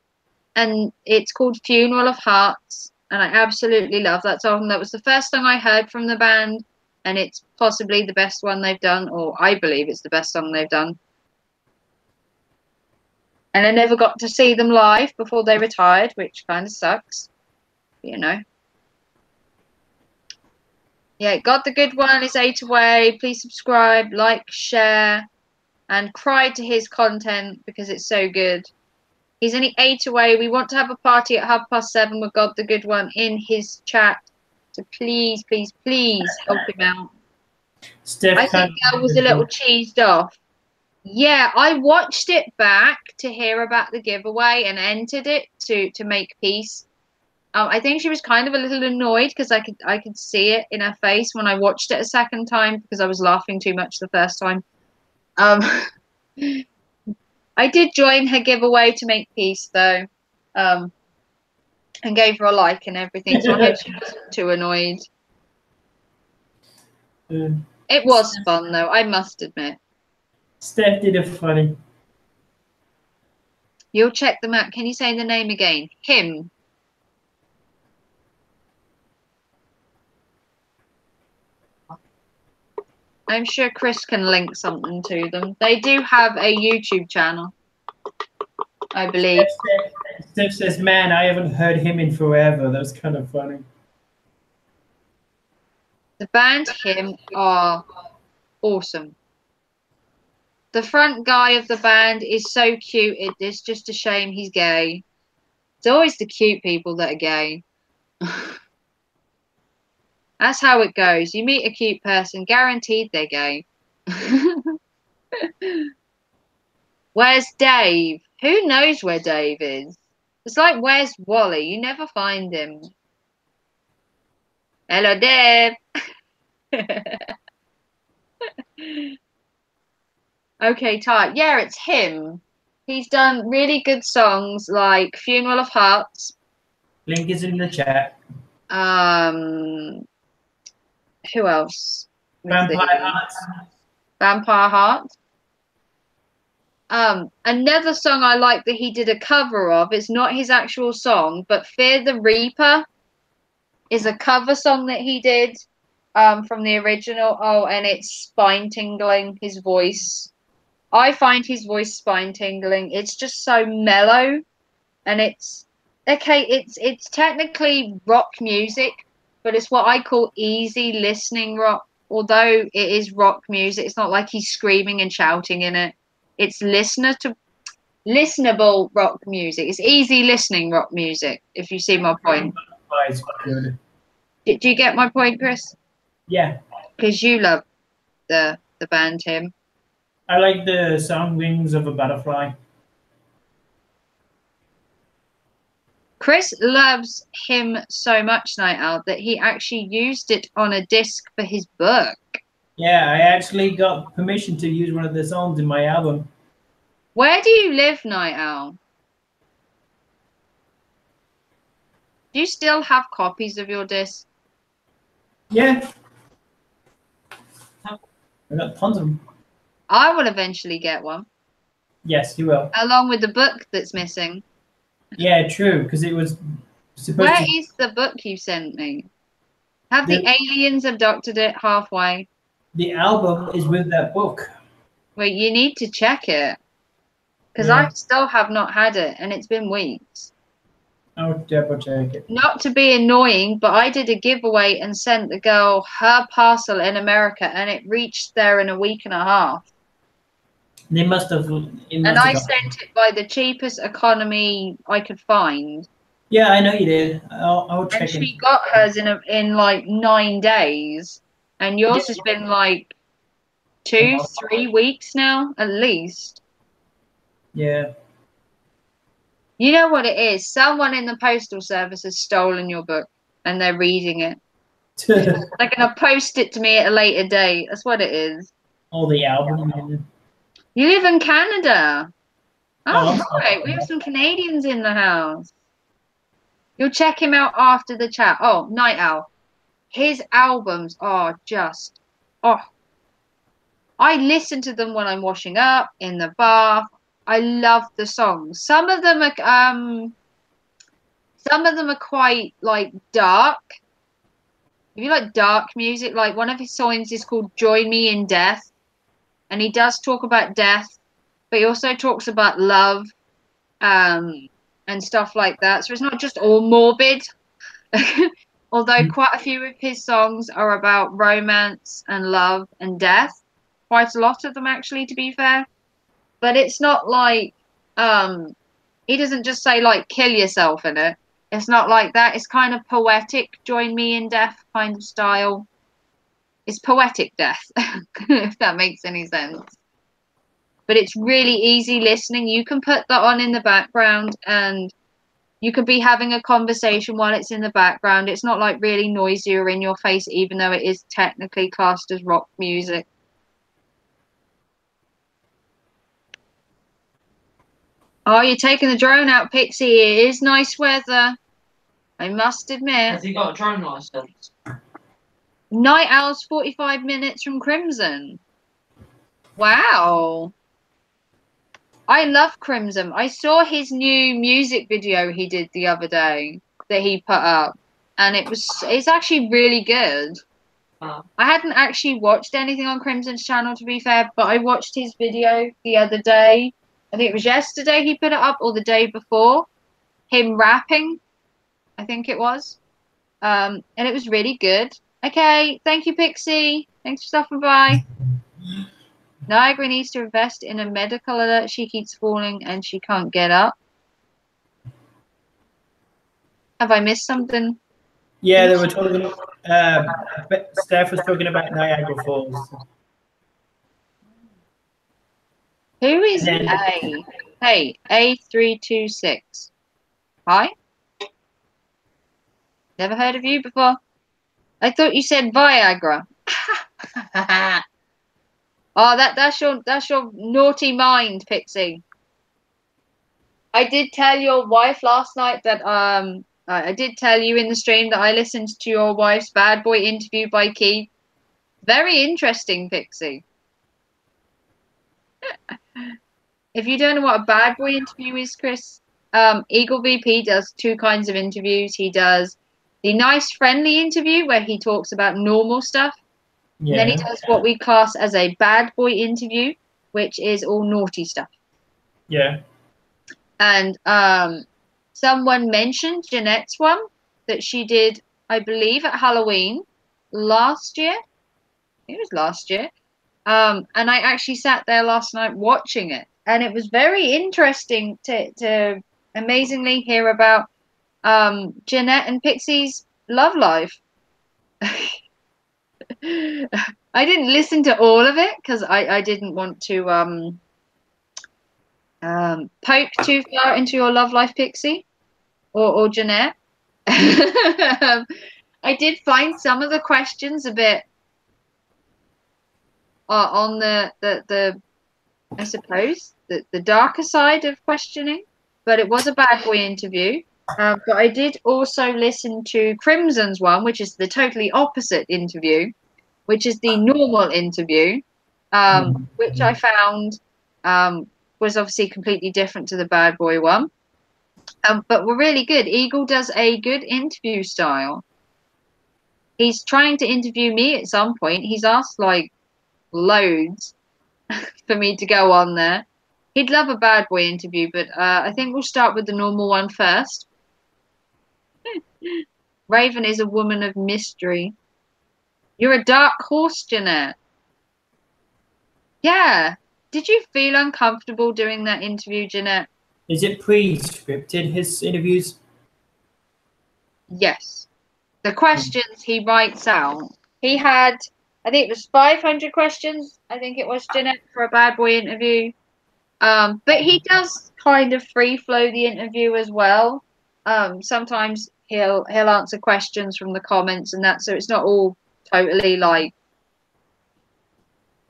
Speaker 1: and it's called Funeral of Hearts, and I absolutely love that song. That was the first song I heard from the band, and it's possibly the best one they've done, or I believe it's the best song they've done. And I never got to see them live before they retired, which kind of sucks, you know. Yeah, God the Good One is 8 away. Please subscribe, like, share, and cry to his content because it's so good. He's only 8 away. We want to have a party at 7:30 with God the Good One in his chat. So please, please, please help him out. I think Gail was a little cheesed off. Yeah, I watched it back to hear about the giveaway and entered it to make peace. I think she was kind of a little annoyed because I could see it in her face when I watched it a second time because I was laughing too much the first time. I did join her giveaway to make peace though, and gave her a like and everything. So I hope she wasn't too annoyed. It was fun though, I must admit.
Speaker 2: Steph did it funny.
Speaker 1: You'll check them out. Can you say the name again? Him. I'm sure Chris can link something to them. They do have a YouTube channel, I believe.
Speaker 2: Steph says, man, I haven't heard him in forever. That's kind of funny.
Speaker 1: The band Him are awesome. The front guy of the band is so cute. It's just a shame he's gay. It's always the cute people that are gay. That's how it goes. You meet a cute person, guaranteed they're gay. Where's Dave? Who knows where Dave is? It's like, where's Wally? You never find him. Hello, Dave. Okay, Ty. Yeah, it's him. He's done really good songs like Funeral of Hearts.
Speaker 2: Link is in the chat.
Speaker 1: Who else?
Speaker 2: Vampire Hearts.
Speaker 1: Vampire Heart. Another song I like that he did a cover of, it's not his actual song, but Fear the Reaper is a cover song that he did from the original. Oh, and it's spine tingling, his voice. I find his voice spine tingling. It's just so mellow, and it's okay, it's technically rock music, but it's what I call easy listening rock. Although it is rock music, it's not like he's screaming and shouting in it. It's listenable rock music. It's easy listening rock music, if you see my point. Do you get my point, Chris?
Speaker 2: Yeah.
Speaker 1: Because you love the band Him.
Speaker 2: I like the song Wings of a Butterfly.
Speaker 1: Chris loves Him so much, Night Owl, that he actually used it on a disc for his book.
Speaker 2: Yeah, I actually got permission to use one of the songs in my album.
Speaker 1: Where do you live, Night Owl? Do you still have copies of your disc?
Speaker 2: Yeah. We've got tons of them.
Speaker 1: I will eventually get one,
Speaker 2: Yes, you will.
Speaker 1: along with the book that's missing.
Speaker 2: Yeah, true, because it was supposed
Speaker 1: Where
Speaker 2: to.
Speaker 1: is the book you sent me? Have the
Speaker 2: The,
Speaker 1: aliens abducted it halfway?
Speaker 2: the album is with that book.
Speaker 1: Wait, you need to check it. Because I
Speaker 2: Yeah,
Speaker 1: still have not had it, and it's been weeks.
Speaker 2: I'll double check it.
Speaker 1: Not to be annoying, but I did a giveaway and sent the girl her parcel in America, and it reached there in a week and a half.
Speaker 2: They must have. It
Speaker 1: And
Speaker 2: must have
Speaker 1: I
Speaker 2: got.
Speaker 1: sent it by the cheapest economy I could find.
Speaker 2: Yeah, I know you did. I'll
Speaker 1: And
Speaker 2: check it.
Speaker 1: she got hers in like 9 days. And yours has been like 2, 3 weeks now, at least.
Speaker 2: Yeah.
Speaker 1: You know what it is? Someone in the postal service has stolen your book and they're reading it. They're gonna post it to me at a later date. That's what it is.
Speaker 2: All the album.
Speaker 1: You live in Canada.
Speaker 2: Oh,
Speaker 1: Oh, right. We have some Canadians in the house. You'll check him out after the chat. Oh, Night Owl. His albums are just, oh, I listen to them when I'm washing up, in the bath. I love the songs. Some of them are quite like dark. If you like dark music, like one of his songs is called Join Me in Death. And he does talk about death, but he also talks about love, and stuff like that. So it's not just all morbid. Although quite a few of his songs are about romance and love and death. Quite a lot of them actually, to be fair. But it's not like he doesn't just say like kill yourself in it. It's not like that. It's kind of poetic, join me in death kind of style. It's poetic death, if that makes any sense. But it's really easy listening. You can put that on in the background and you could be having a conversation while it's in the background. It's not like really noisy or in your face, even though it is technically classed as rock music. Oh, you're taking the drone out, Pixie. It is nice weather, I must admit.
Speaker 3: Has he got a drone license?
Speaker 1: Night Owl's 45 minutes from Crimson. Wow. I love Crimson. I saw his new music video he did the other day that he put up, and it's actually really good.
Speaker 3: Oh.
Speaker 1: I hadn't actually watched anything on Crimson's channel, to be fair, but I watched his video the other day. I think it was yesterday he put it up, or the day before. Him rapping, I think it was. And it was really good. Okay, thank you, Pixie. Thanks for stopping by. Niagara needs to invest in a medical alert. She keeps falling and she can't get up. Have I missed something?
Speaker 2: Yeah, they were talking. Steph was talking about Niagara Falls.
Speaker 1: Who is A? Hey, A326. Hi. Never heard of you before. I thought you said Viagra. Oh, that's your naughty mind, Pixie. I did tell your wife last night that I did tell you in the stream that I listened to your wife's Bad Boy interview by Keith. Very interesting, Pixie. If you don't know what a bad boy interview is, Chris, Eagle VP does 2 kinds of interviews. He does the nice, friendly interview where he talks about normal stuff.
Speaker 2: Yeah.
Speaker 1: And then he does what we class as a bad boy interview, which is all naughty stuff.
Speaker 2: Yeah.
Speaker 1: And someone mentioned Jeanette's one that she did, I believe, at Halloween last year. It was last year. And I actually sat there last night watching it. And it was very interesting to amazingly hear about Jeanette and Pixie's love life. I didn't listen to all of it because I didn't want to poke too far into your love life, Pixie or Jeanette. I did find some of the questions a bit on the I suppose the darker side of questioning, but it was a bad boy interview. But I did also listen to Crimson's one, which is the totally opposite interview, which is the normal interview. which I found was obviously completely different to the Bad Boy one. But were really good. Eagle does a good interview style. He's trying to interview me at some point. He's asked like loads for me to go on there. He'd love a Bad Boy interview, but I think we'll start with the normal one first. Raven is a woman of mystery. You're a dark horse, Jeanette. Yeah. Did you feel uncomfortable doing that interview, Jeanette?
Speaker 2: Is it pre-scripted, his interviews?
Speaker 1: Yes. The questions he writes out. He had, I think it was 500 questions, I think it was, Jeanette, for a Bad Boy interview. But he does kind of free flow the interview as well. Sometimes he'll answer questions from the comments and that, so it's not all totally like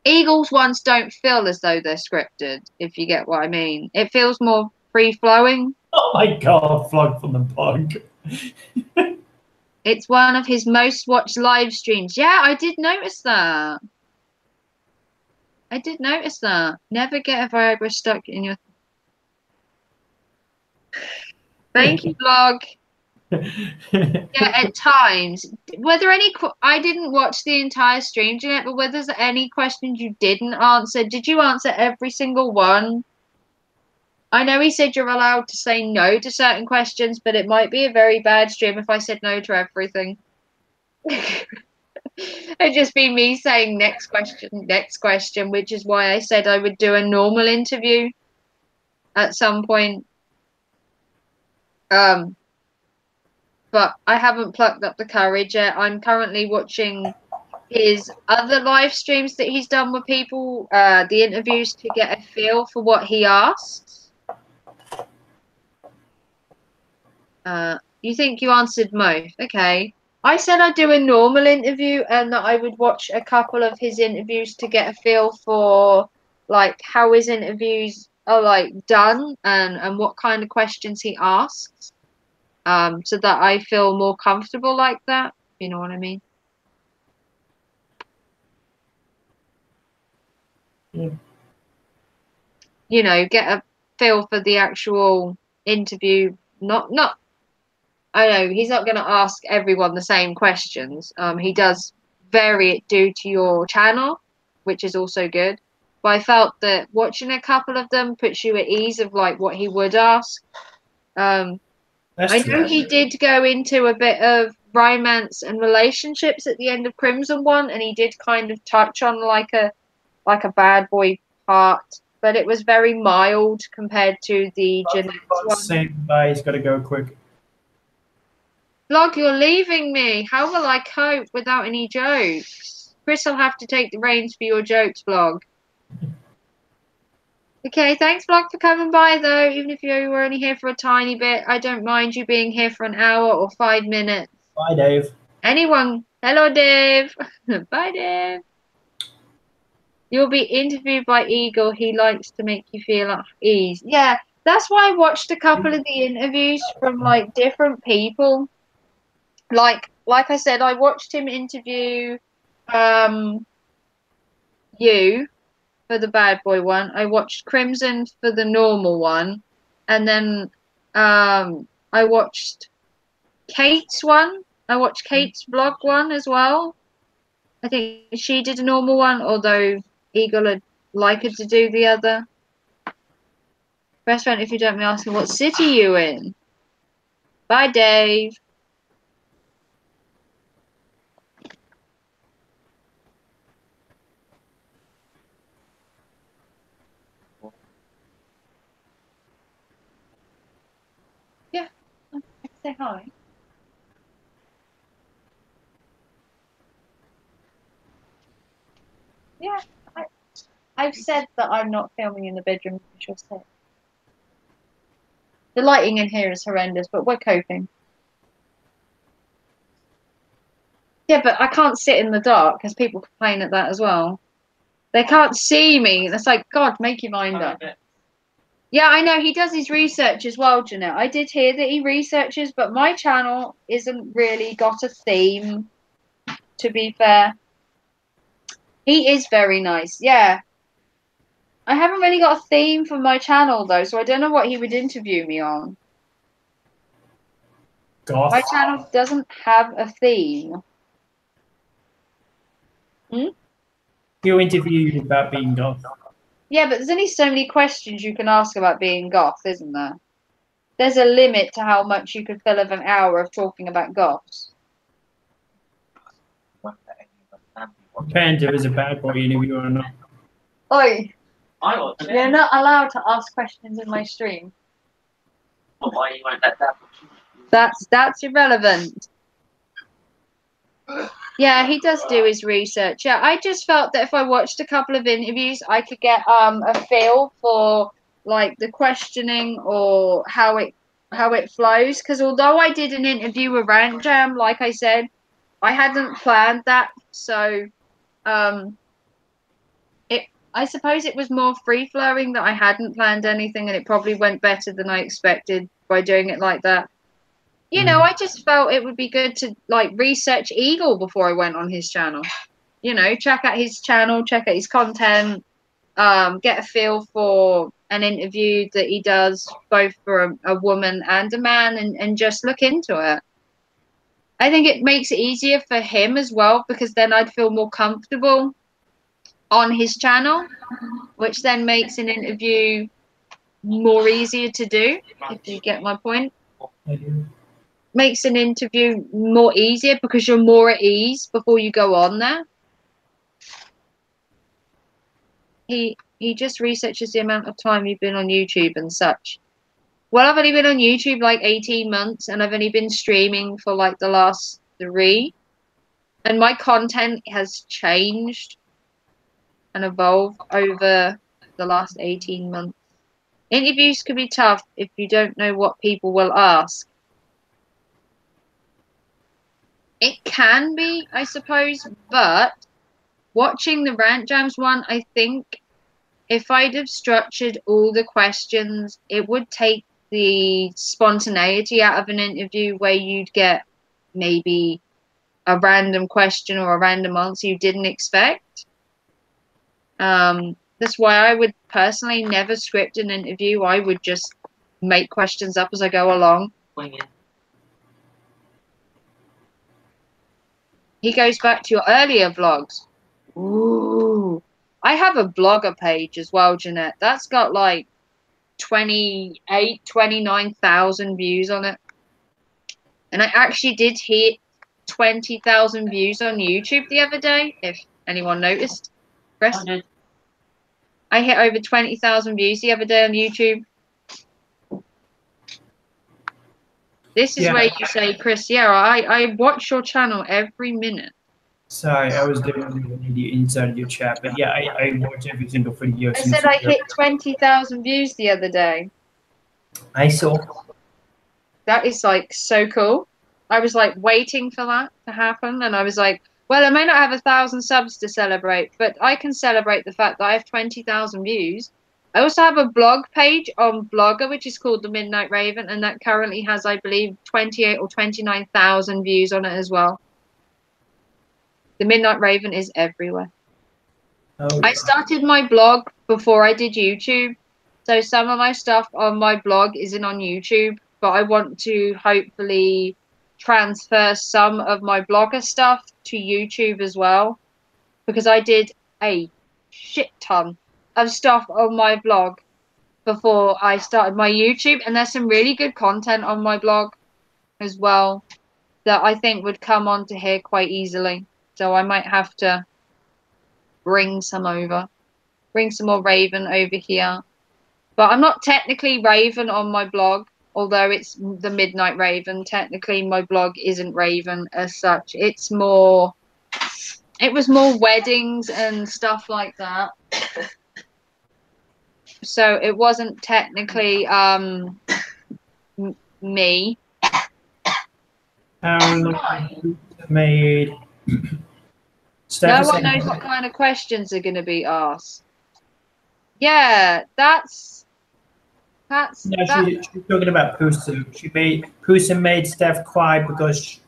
Speaker 1: Eagles ones don't feel as though they're scripted, if you get what I mean. It feels more free flowing.
Speaker 2: Oh my god, Vlog from the Bug.
Speaker 1: It's one of his most watched live streams. Yeah, I did notice that. I did notice that. Never get a Viagra stuck in your. Thank you, Vlog. Yeah, at times. Were there any? I didn't watch the entire stream, Jeanette, but were there any questions you didn't answer? Did you answer every single one? I know he said you're allowed to say no to certain questions, but it might be a very bad stream if I said no to everything. It'd just be me saying next question, which is why I said I would do a normal interview at some point. But I haven't plucked up the courage yet. I'm currently watching his other live streams that he's done with people, the interviews, to get a feel for what he asks. You think you answered most? Okay. I said I'd do a normal interview and that I would watch a couple of his interviews to get a feel for like how his interviews are like done and what kind of questions he asks. So that I feel more comfortable like that. You know what I mean?
Speaker 2: Yeah.
Speaker 1: You know, get a feel for the actual interview. Not I know he's not going to ask everyone the same questions. He does vary it due to your channel, which is also good. But I felt that watching a couple of them puts you at ease of like what he would ask. I know he did go into a bit of romance and relationships at the end of Crimson one, and he did kind of touch on like a bad boy part, but it was very mild compared to the Jeanette one.
Speaker 2: Saying bye, he's got to go quick.
Speaker 1: Vlog, you're leaving me. How will I cope without any jokes? Chris will have to take the reins for your jokes, Vlog. Okay, thanks, Vlog, for coming by, though. Even if you were only here for a tiny bit, I don't mind you being here for an hour or 5 minutes.
Speaker 2: Bye, Dave.
Speaker 1: Anyone? Hello, Dave. Bye, Dave. You'll be interviewed by Eagle. He likes to make you feel at ease. Yeah, that's why I watched a couple of the interviews from, like, different people. Like I said, I watched him interview you for the Bad Boy one. I watched Crimson for the normal one, and then I watched Kate's one. I watched Kate's vlog one as well. I think she did a normal one, although Eagle would like her to do the other. Best friend, if you don't mind asking, what city you in? Bye, Dave. Yeah, say hi. Yeah, I've said that I'm not filming in the bedroom. She'll say. The lighting in here is horrendous, but we're coping. Yeah, but I can't sit in the dark because people complain at that as well. They can't see me. It's like, God, make your mind up. Yeah, I know. He does his research as well, Jeanette. I did hear that he researches, but my channel isn't really got a theme, to be fair. He is very nice. Yeah. I haven't really got a theme for my channel though, so I don't know what he would interview me on.
Speaker 2: Goth.
Speaker 1: My channel doesn't have a theme.
Speaker 2: He'll interview you about being goth.
Speaker 1: Yeah, but there's only so many questions you can ask about being goth, isn't there? There's a limit to how much you could fill of an hour of talking about goths.
Speaker 2: Depends if it's a bad boy interview or not.
Speaker 1: Oi, you're not allowed to ask questions in my stream.
Speaker 3: Well, why you won't let that?
Speaker 1: That's irrelevant. Yeah, he does do his research. Yeah, I just felt that if I watched a couple of interviews, I could get a feel for like the questioning or how it flows. Because although I did an interview with Rant Jam, like I said, I hadn't planned that, so I suppose it was more free flowing that I hadn't planned anything, and it probably went better than I expected by doing it like that. You know, I just felt it would be good to like research Eagle before I went on his channel. You know, check out his channel, check out his content, get a feel for an interview that he does both for a woman and a man, and just look into it. I think it makes it easier for him as well, because then I'd feel more comfortable on his channel, which then makes an interview more easier to do, if you get my point.
Speaker 2: I do.
Speaker 1: Makes an interview more easier because you're more at ease before you go on there. He just researches the amount of time you've been on YouTube and such. Well, I've only been on YouTube like 18 months, and I've only been streaming for like the last 3. And my content has changed and evolved over the last 18 months. Interviews can be tough if you don't know what people will ask. It can be, I suppose, but watching the Rant Jams one, I think if I'd have structured all the questions, it would take the spontaneity out of an interview where you'd get maybe a random question or a random answer you didn't expect. That's why I would personally never script an interview. I would just make questions up as I go along. He goes back to your earlier vlogs. Ooh. I have a blogger page as well, Jeanette. That's got like 29,000 views on it. And I actually did hit 20,000 views on YouTube the other day, if anyone noticed. Chris? I hit over 20,000 views the other day on YouTube. This is where you say, Chris, yeah, I watch your channel every minute.
Speaker 2: Sorry, I was doing the inside of your chat, but yeah, I watch every single video.
Speaker 1: I said I hit 20,000 views the other day.
Speaker 2: I saw.
Speaker 1: That is like so cool. I was like waiting for that to happen, and I was like, well, I may not have 1,000 subs to celebrate, but I can celebrate the fact that I have 20,000 views. I also have a blog page on Blogger, which is called The Midnight Raven, and that currently has, I believe, 28 or 29,000 views on it as well. The Midnight Raven is everywhere.
Speaker 2: Oh,
Speaker 1: I started my blog before I did YouTube, so some of my stuff on my blog isn't on YouTube, but I want to hopefully transfer some of my blogger stuff to YouTube as well, because I did a shit ton of stuff on my blog before I started my YouTube, and there's some really good content on my blog as well that I think would come onto here quite easily. So I might have to bring some over, bring some more Raven over here. But I'm not technically Raven on my blog, although it's the Midnight Raven. Technically, my blog isn't Raven as such. It's more, it was more weddings and stuff like that. So it wasn't technically me.
Speaker 2: Made.
Speaker 1: No one knows what kind of questions are going to be asked. Yeah, that's.
Speaker 2: No, she's talking about Pusa. Pusa made Steph cry because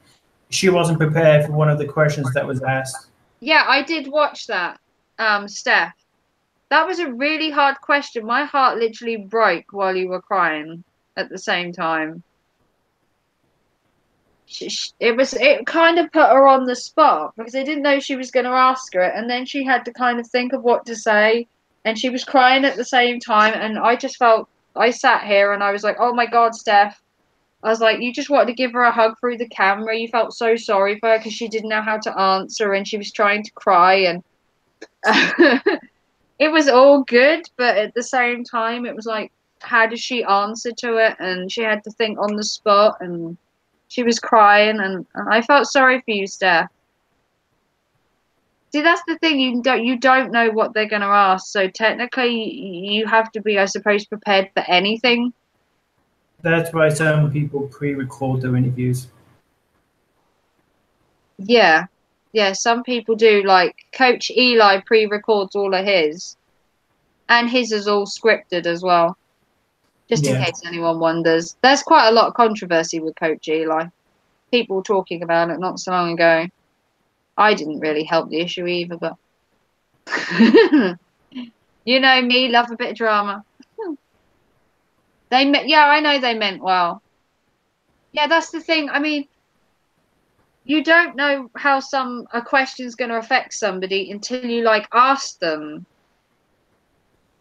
Speaker 2: she wasn't prepared for one of the questions that was asked.
Speaker 1: Yeah, I did watch that. Steph, that was a really hard question. My heart literally broke while you were crying at the same time. It kind of put her on the spot because I didn't know she was going to ask her it, and then she had to kind of think of what to say, and she was crying at the same time, and I just felt I sat here and I was like, oh my God, Steph. I was like, you just wanted to give her a hug through the camera. You felt so sorry for her because she didn't know how to answer and she was trying to cry, and it was all good, but at the same time, it was like, how does she answer to it? And she had to think on the spot, and she was crying, and I felt sorry for you, Steph. See, that's the thing. You don't know what they're going to ask, so technically, you have to be, I suppose, prepared for anything.
Speaker 2: That's why some people pre-record their interviews.
Speaker 1: Yeah, yeah. Some people do. Like Coach Eli pre-records all of his, and his is all scripted as well. Just in
Speaker 2: Yeah.
Speaker 1: case anyone wonders, there's quite a lot of controversy with Coach Eli. People talking about it not so long ago. I didn't really help the issue either, but you know me, love a bit of drama. Yeah, I know they meant well. Yeah, that's the thing. I mean, you don't know how a question's going to affect somebody until you like ask them.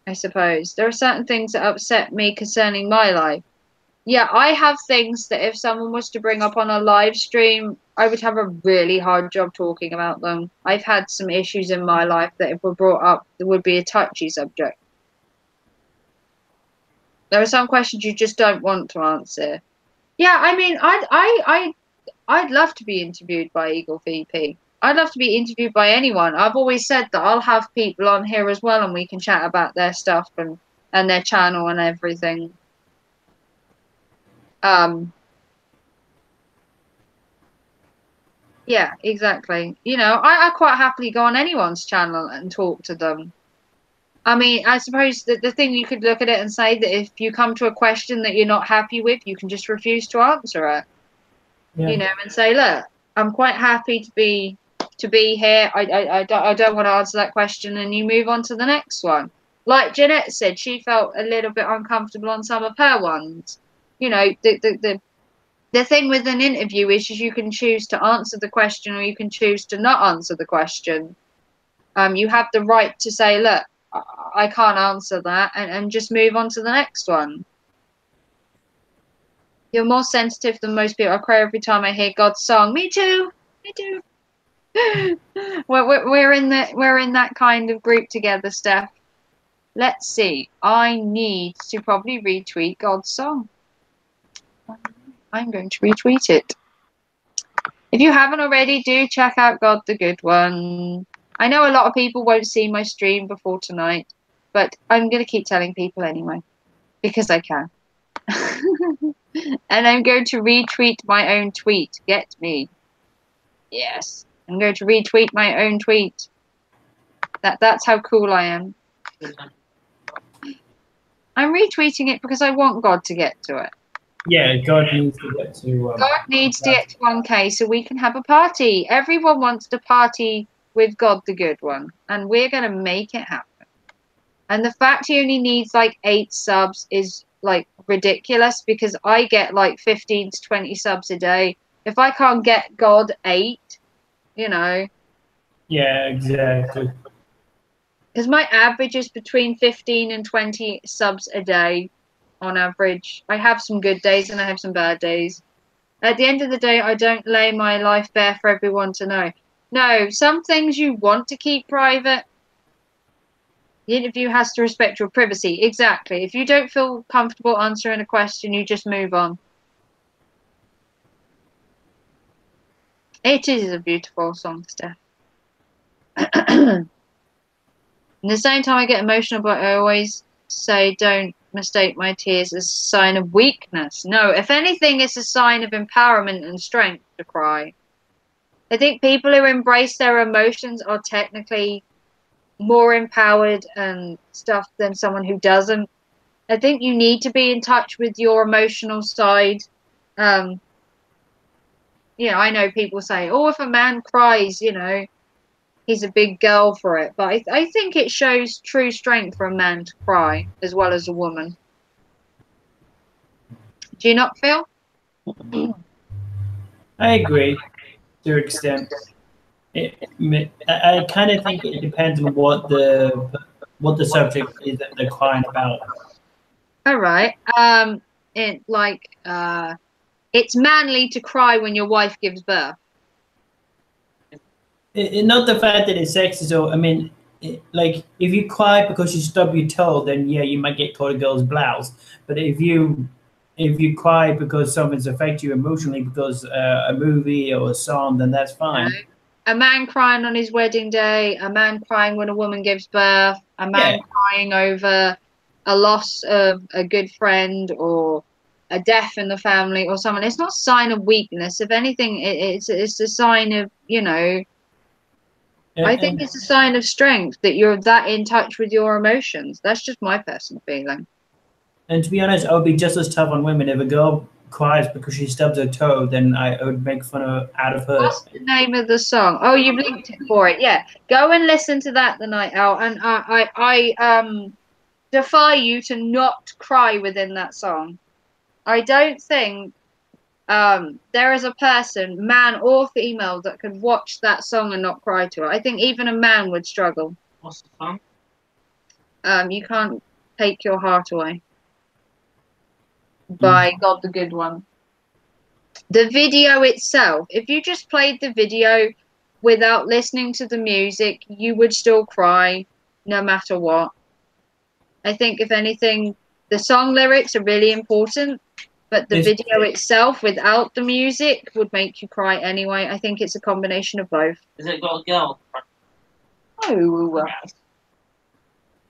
Speaker 1: I suppose there are certain things that upset me concerning my life. Yeah, I have things that if someone was to bring up on a live stream, I would have a really hard job talking about them. I've had some issues in my life that if were brought up, there would be a touchy subject. There are some questions you just don't want to answer. Yeah, I mean, I'd love to be interviewed by Eagle VP. I'd love to be interviewed by anyone. I've always said that I'll have people on here as well, and we can chat about their stuff and their channel and everything. Yeah, exactly. You know, I quite happily go on anyone's channel and talk to them. I mean, I suppose that the thing you could look at it and say that if you come to a question that you're not happy with, you can just refuse to answer it.
Speaker 2: Yeah.
Speaker 1: You know, and say, look, I'm quite happy to be here. I don't want to answer that question, and you move on to the next one. Like Jeanette said, she felt a little bit uncomfortable on some of her ones. You know, the thing with an interview is you can choose to answer the question or you can choose to not answer the question. You have the right to say, look, I can't answer that, and just move on to the next one. You're more sensitive than most people. I cry every time I hear God's song. Me too. Me too. we're in that kind of group together, Steph. Let's see. I need to probably retweet God's song. I'm going to retweet it. If you haven't already, do check out God the Good One. I know a lot of people won't see my stream before tonight, but I'm going to keep telling people anyway, because I can. And I'm going to retweet my own tweet. Get me. Yes. I'm going to retweet my own tweet. That's how cool I am. I'm retweeting it because I want God to get to it.
Speaker 2: Yeah, God needs to get to.
Speaker 1: God needs to get to 1K so we can have a party. Everyone wants to party with God the Good One, and we're going to make it happen. And the fact he only needs like 8 subs is like ridiculous because I get like 15 to 20 subs a day. If I can't get God 8, you know.
Speaker 2: Yeah, exactly.
Speaker 1: Because my average is between 15 and 20 subs a day on average. I have some good days and I have some bad days. At the end of the day, I don't lay my life bare for everyone to know. No, some things you want to keep private. The interview has to respect your privacy. Exactly. If you don't feel comfortable answering a question, you just move on. It is a beautiful song, Steph. At the same time, I get emotional, but I always say don't mistake my tears as a sign of weakness. No, if anything, it's a sign of empowerment and strength to cry. I think people who embrace their emotions are technically more empowered and stuff than someone who doesn't. I think you need to be in touch with your emotional side. You know, I know people say, oh, if a man cries, you know, he's a big girl for it. But I think it shows true strength for a man to cry as well as a woman. Do you not feel?
Speaker 2: I agree to an extent. I kind of think it depends on what the subject is that they're crying about.
Speaker 1: All right. It's manly to cry when your wife gives birth.
Speaker 2: Not the fact that it's sexist, or I mean, like if you cry because you stub your toe, then yeah, you might get called a girl's blouse. But if you cry because something's affected you emotionally because a movie or a song, then that's
Speaker 1: You know?
Speaker 2: fine.
Speaker 1: A man crying on his wedding day, a man crying when a woman gives birth, a
Speaker 2: Yeah,
Speaker 1: man crying over a loss of a good friend or a death in the family or someone. It's not a sign of weakness. If anything, it's a sign of, I think
Speaker 2: and
Speaker 1: it's a sign of strength that you're that in touch with your emotions. That's just my personal feeling.
Speaker 2: and to be honest, I would be just as tough on women. If a girl cries because she stubs her toe, then I would make fun of out of her.
Speaker 1: What's the name of the song? Oh, you've linked it for it. Yeah, go and listen to that the night out. And I defy you to not cry within that song. I don't think there is a person, man or female, that could watch that song and not cry to it. I think even a man would struggle.
Speaker 3: What's the song?
Speaker 1: You Can't Take Your Heart Away by God the Good One. The video itself, if you just played the video without listening to the music, you would still cry no matter what. I think, if anything, the song lyrics are really important, but the
Speaker 2: If
Speaker 1: video itself without the music would make you cry anyway. I think it's a combination of both.
Speaker 3: Is it got a girl?
Speaker 1: Oh,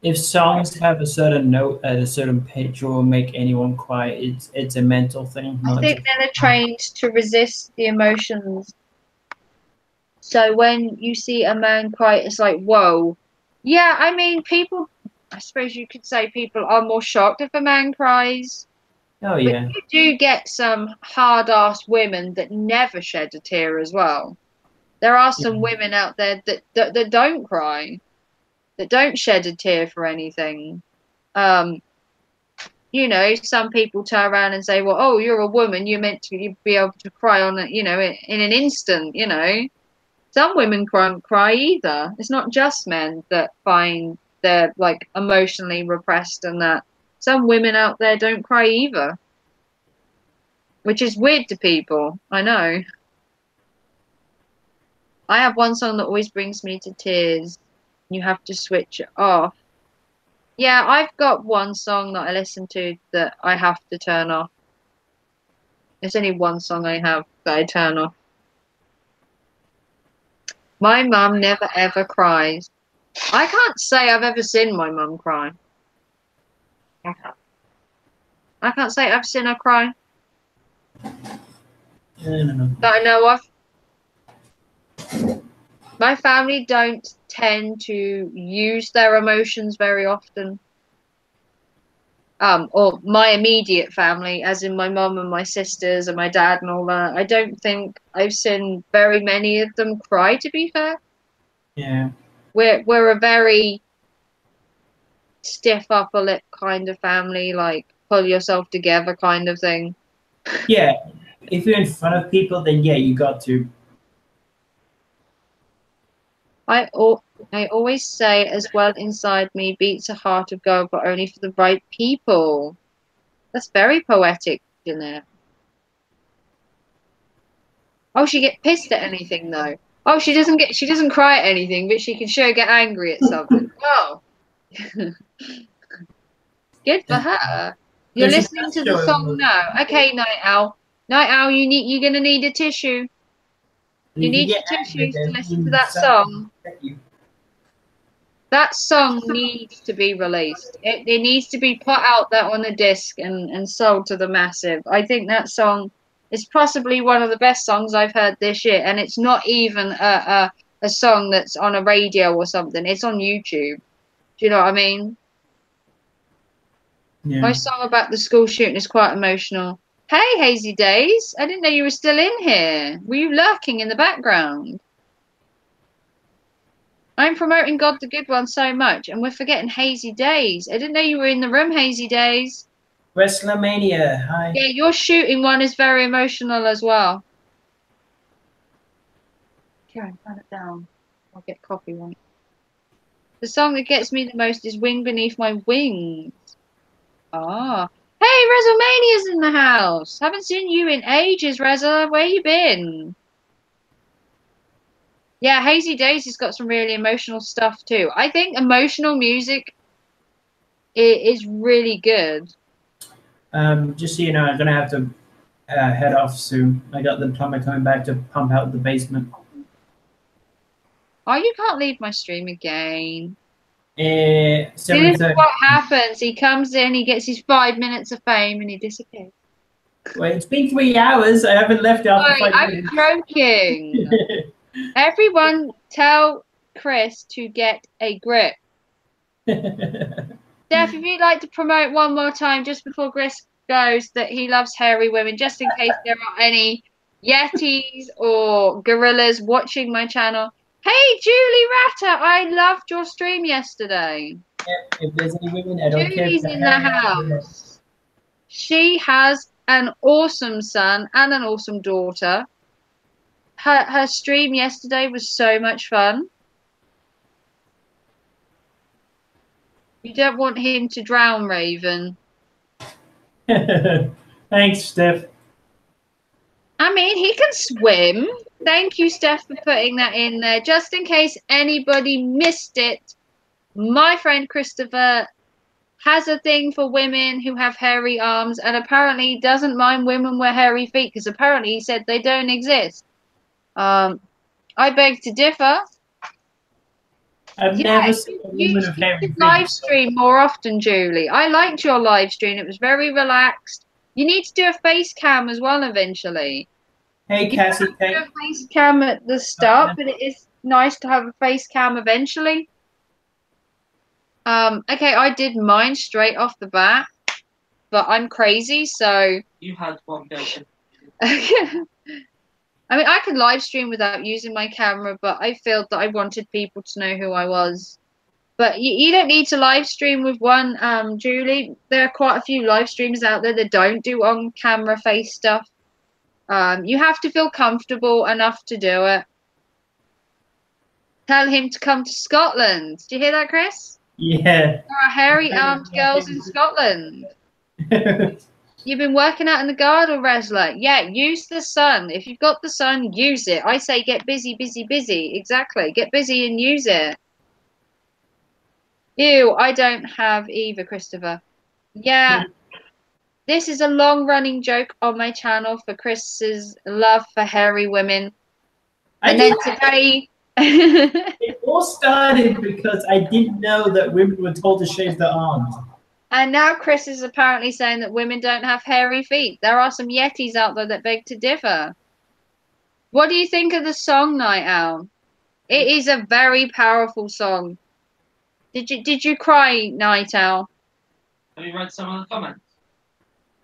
Speaker 2: if songs have a certain note at a certain pitch or make anyone cry, it's a mental thing,
Speaker 1: I
Speaker 2: not
Speaker 1: think
Speaker 2: just.
Speaker 1: men are trained to resist the emotions. So when you see a man cry, it's like, whoa. Yeah, I mean, I suppose you could say people are more shocked if a man cries.
Speaker 2: Oh
Speaker 1: But
Speaker 2: yeah,
Speaker 1: you do get some hard-ass women that never shed a tear as well. There are
Speaker 2: yeah,
Speaker 1: some women out there that don't cry, that don't shed a tear for anything. Um, some people turn around and say, "Well, oh, you're a woman. You're meant to be able to cry on it, in an instant." Some women can't cry either. It's not just men that find they're like emotionally repressed and that. Some women out there don't cry either, which is weird to people. I know. I have one song that always brings me to tears. You have to switch it off. Yeah, I've got one song that I listen to that I have to turn off. There's only one song I have that I turn off. My mum never ever cries. I can't say I've ever seen my mum cry.
Speaker 3: Okay.
Speaker 1: I can't say I've seen her cry
Speaker 2: no.
Speaker 1: that I know of. My family don't tend to use their emotions very often. Or my immediate family, as in my mum and my sisters and my dad and all that. I don't think I've seen very many of them cry, to be fair.
Speaker 2: Yeah,
Speaker 1: We're a very stiff upper lip kind of family, like pull yourself together kind of thing.
Speaker 2: yeah. If you're in front of people, then yeah, you got to.
Speaker 1: I always say, as well inside me beats a heart of gold, but only for the right people. That's very poetic, Jeanette. Oh, she get pissed at anything though. Oh, she doesn't cry at anything, but she can sure get angry at something. Oh, good for her. You're
Speaker 2: Because she
Speaker 1: listening
Speaker 2: does
Speaker 1: to the
Speaker 2: show
Speaker 1: song
Speaker 2: emotion.
Speaker 1: now. Okay, Night Owl. Night Owl, you're gonna need a tissue.
Speaker 2: And
Speaker 1: You
Speaker 2: if you
Speaker 1: need
Speaker 2: get
Speaker 1: your
Speaker 2: angry,
Speaker 1: tissues to
Speaker 2: then
Speaker 1: listen to
Speaker 2: means
Speaker 1: that
Speaker 2: something
Speaker 1: song.
Speaker 2: at you.
Speaker 1: That song needs to be released. It needs to be put out there on a disc and sold to the massive. I think that song is possibly one of the best songs I've heard this year, and it's not even a song that's on a radio or something. It's on YouTube. Do you know what I mean? My
Speaker 2: Yeah.
Speaker 1: song about the school shooting is quite emotional. Hey, Hazy Days, I didn't know you were still in here. Were you lurking in the background? I'm promoting God the Good One so much, and we're forgetting Hazy Days. I didn't know you were in the room, Hazy Days.
Speaker 2: WrestleMania. Hi.
Speaker 1: Yeah, your shooting one is very emotional as well. Karen, turn it down. I'll get copyright. The song that gets me the most is Wing Beneath My Wings. Ah. Hey, WrestleMania's in the house. Haven't seen you in ages, Reza. Where you been? Yeah, Hazy Days has got some really emotional stuff too. I think emotional music is really good.
Speaker 2: Just so you know, I'm gonna have to head off soon. I got the plumber coming back to pump out the basement.
Speaker 1: Oh, you can't leave my stream again.
Speaker 2: Uh,
Speaker 1: See, this is
Speaker 2: 7:30.
Speaker 1: what happens. He comes in, he gets his 5 minutes of fame, and he disappears.
Speaker 2: Well, it's been 3 hours. I haven't left after
Speaker 1: Sorry,
Speaker 2: 5
Speaker 1: I'm
Speaker 2: minutes.
Speaker 1: joking. Everyone tell Chris to get a grip. Steph, if you'd like to promote one more time just before Chris goes that he loves hairy women, just in case there are any Yetis or gorillas watching my channel. Hey, Julie Ratter, I loved your stream yesterday.
Speaker 2: If there's any women, I don't care if
Speaker 1: Julie's
Speaker 2: they're
Speaker 1: in the
Speaker 2: hairy or not.
Speaker 1: house. She has an awesome son and an awesome daughter. Her stream yesterday was so much fun. You don't want him to drown, Raven.
Speaker 2: Thanks, Steph.
Speaker 1: I mean, he can swim. Thank you, Steph, for putting that in there. Just in case anybody missed it, my friend Christopher has a thing for women who have hairy arms and apparently doesn't mind women with hairy feet because apparently he said they don't exist. I beg to differ.
Speaker 2: I've
Speaker 1: Yeah,
Speaker 2: never seen a
Speaker 1: you
Speaker 2: woman of hairy
Speaker 1: should
Speaker 2: feet.
Speaker 1: live stream more often, Julie. I liked your live stream. It was very relaxed. You need to do a face cam as well eventually.
Speaker 2: Hey,
Speaker 1: You
Speaker 2: Cassie.
Speaker 1: don't have to do a face cam at the start, but it is nice to have a face cam eventually. Okay, I did mine straight off the bat, but I'm crazy, so
Speaker 3: You had one go.
Speaker 1: I mean, I could live stream without using my camera, but I felt that I wanted people to know who I was. But you don't need to live stream with one, Julie. There are quite a few live streamers out there that don't do on-camera face stuff. You have to feel comfortable enough to do it. Tell him to come to Scotland. Do you hear that, Chris?
Speaker 2: Yeah.
Speaker 1: There are hairy-armed girls in Scotland. You've been working out in the garden, Resler. Yeah, use the sun. If you've got the sun, use it. I say get busy, busy, busy. Exactly. Get busy and use it. Ew, I don't have either, Christopher. Yeah, this is a long-running joke on my channel for Chris's love for hairy women. And then today...
Speaker 2: It all started because I didn't know that women were told to shave their arms.
Speaker 1: And now Chris is apparently saying that women don't have hairy feet. There are some Yetis out there that beg to differ. What do you think of the song, Night Owl? It is a very powerful song. Did you cry, Night Owl?
Speaker 3: Have you read some of the comments?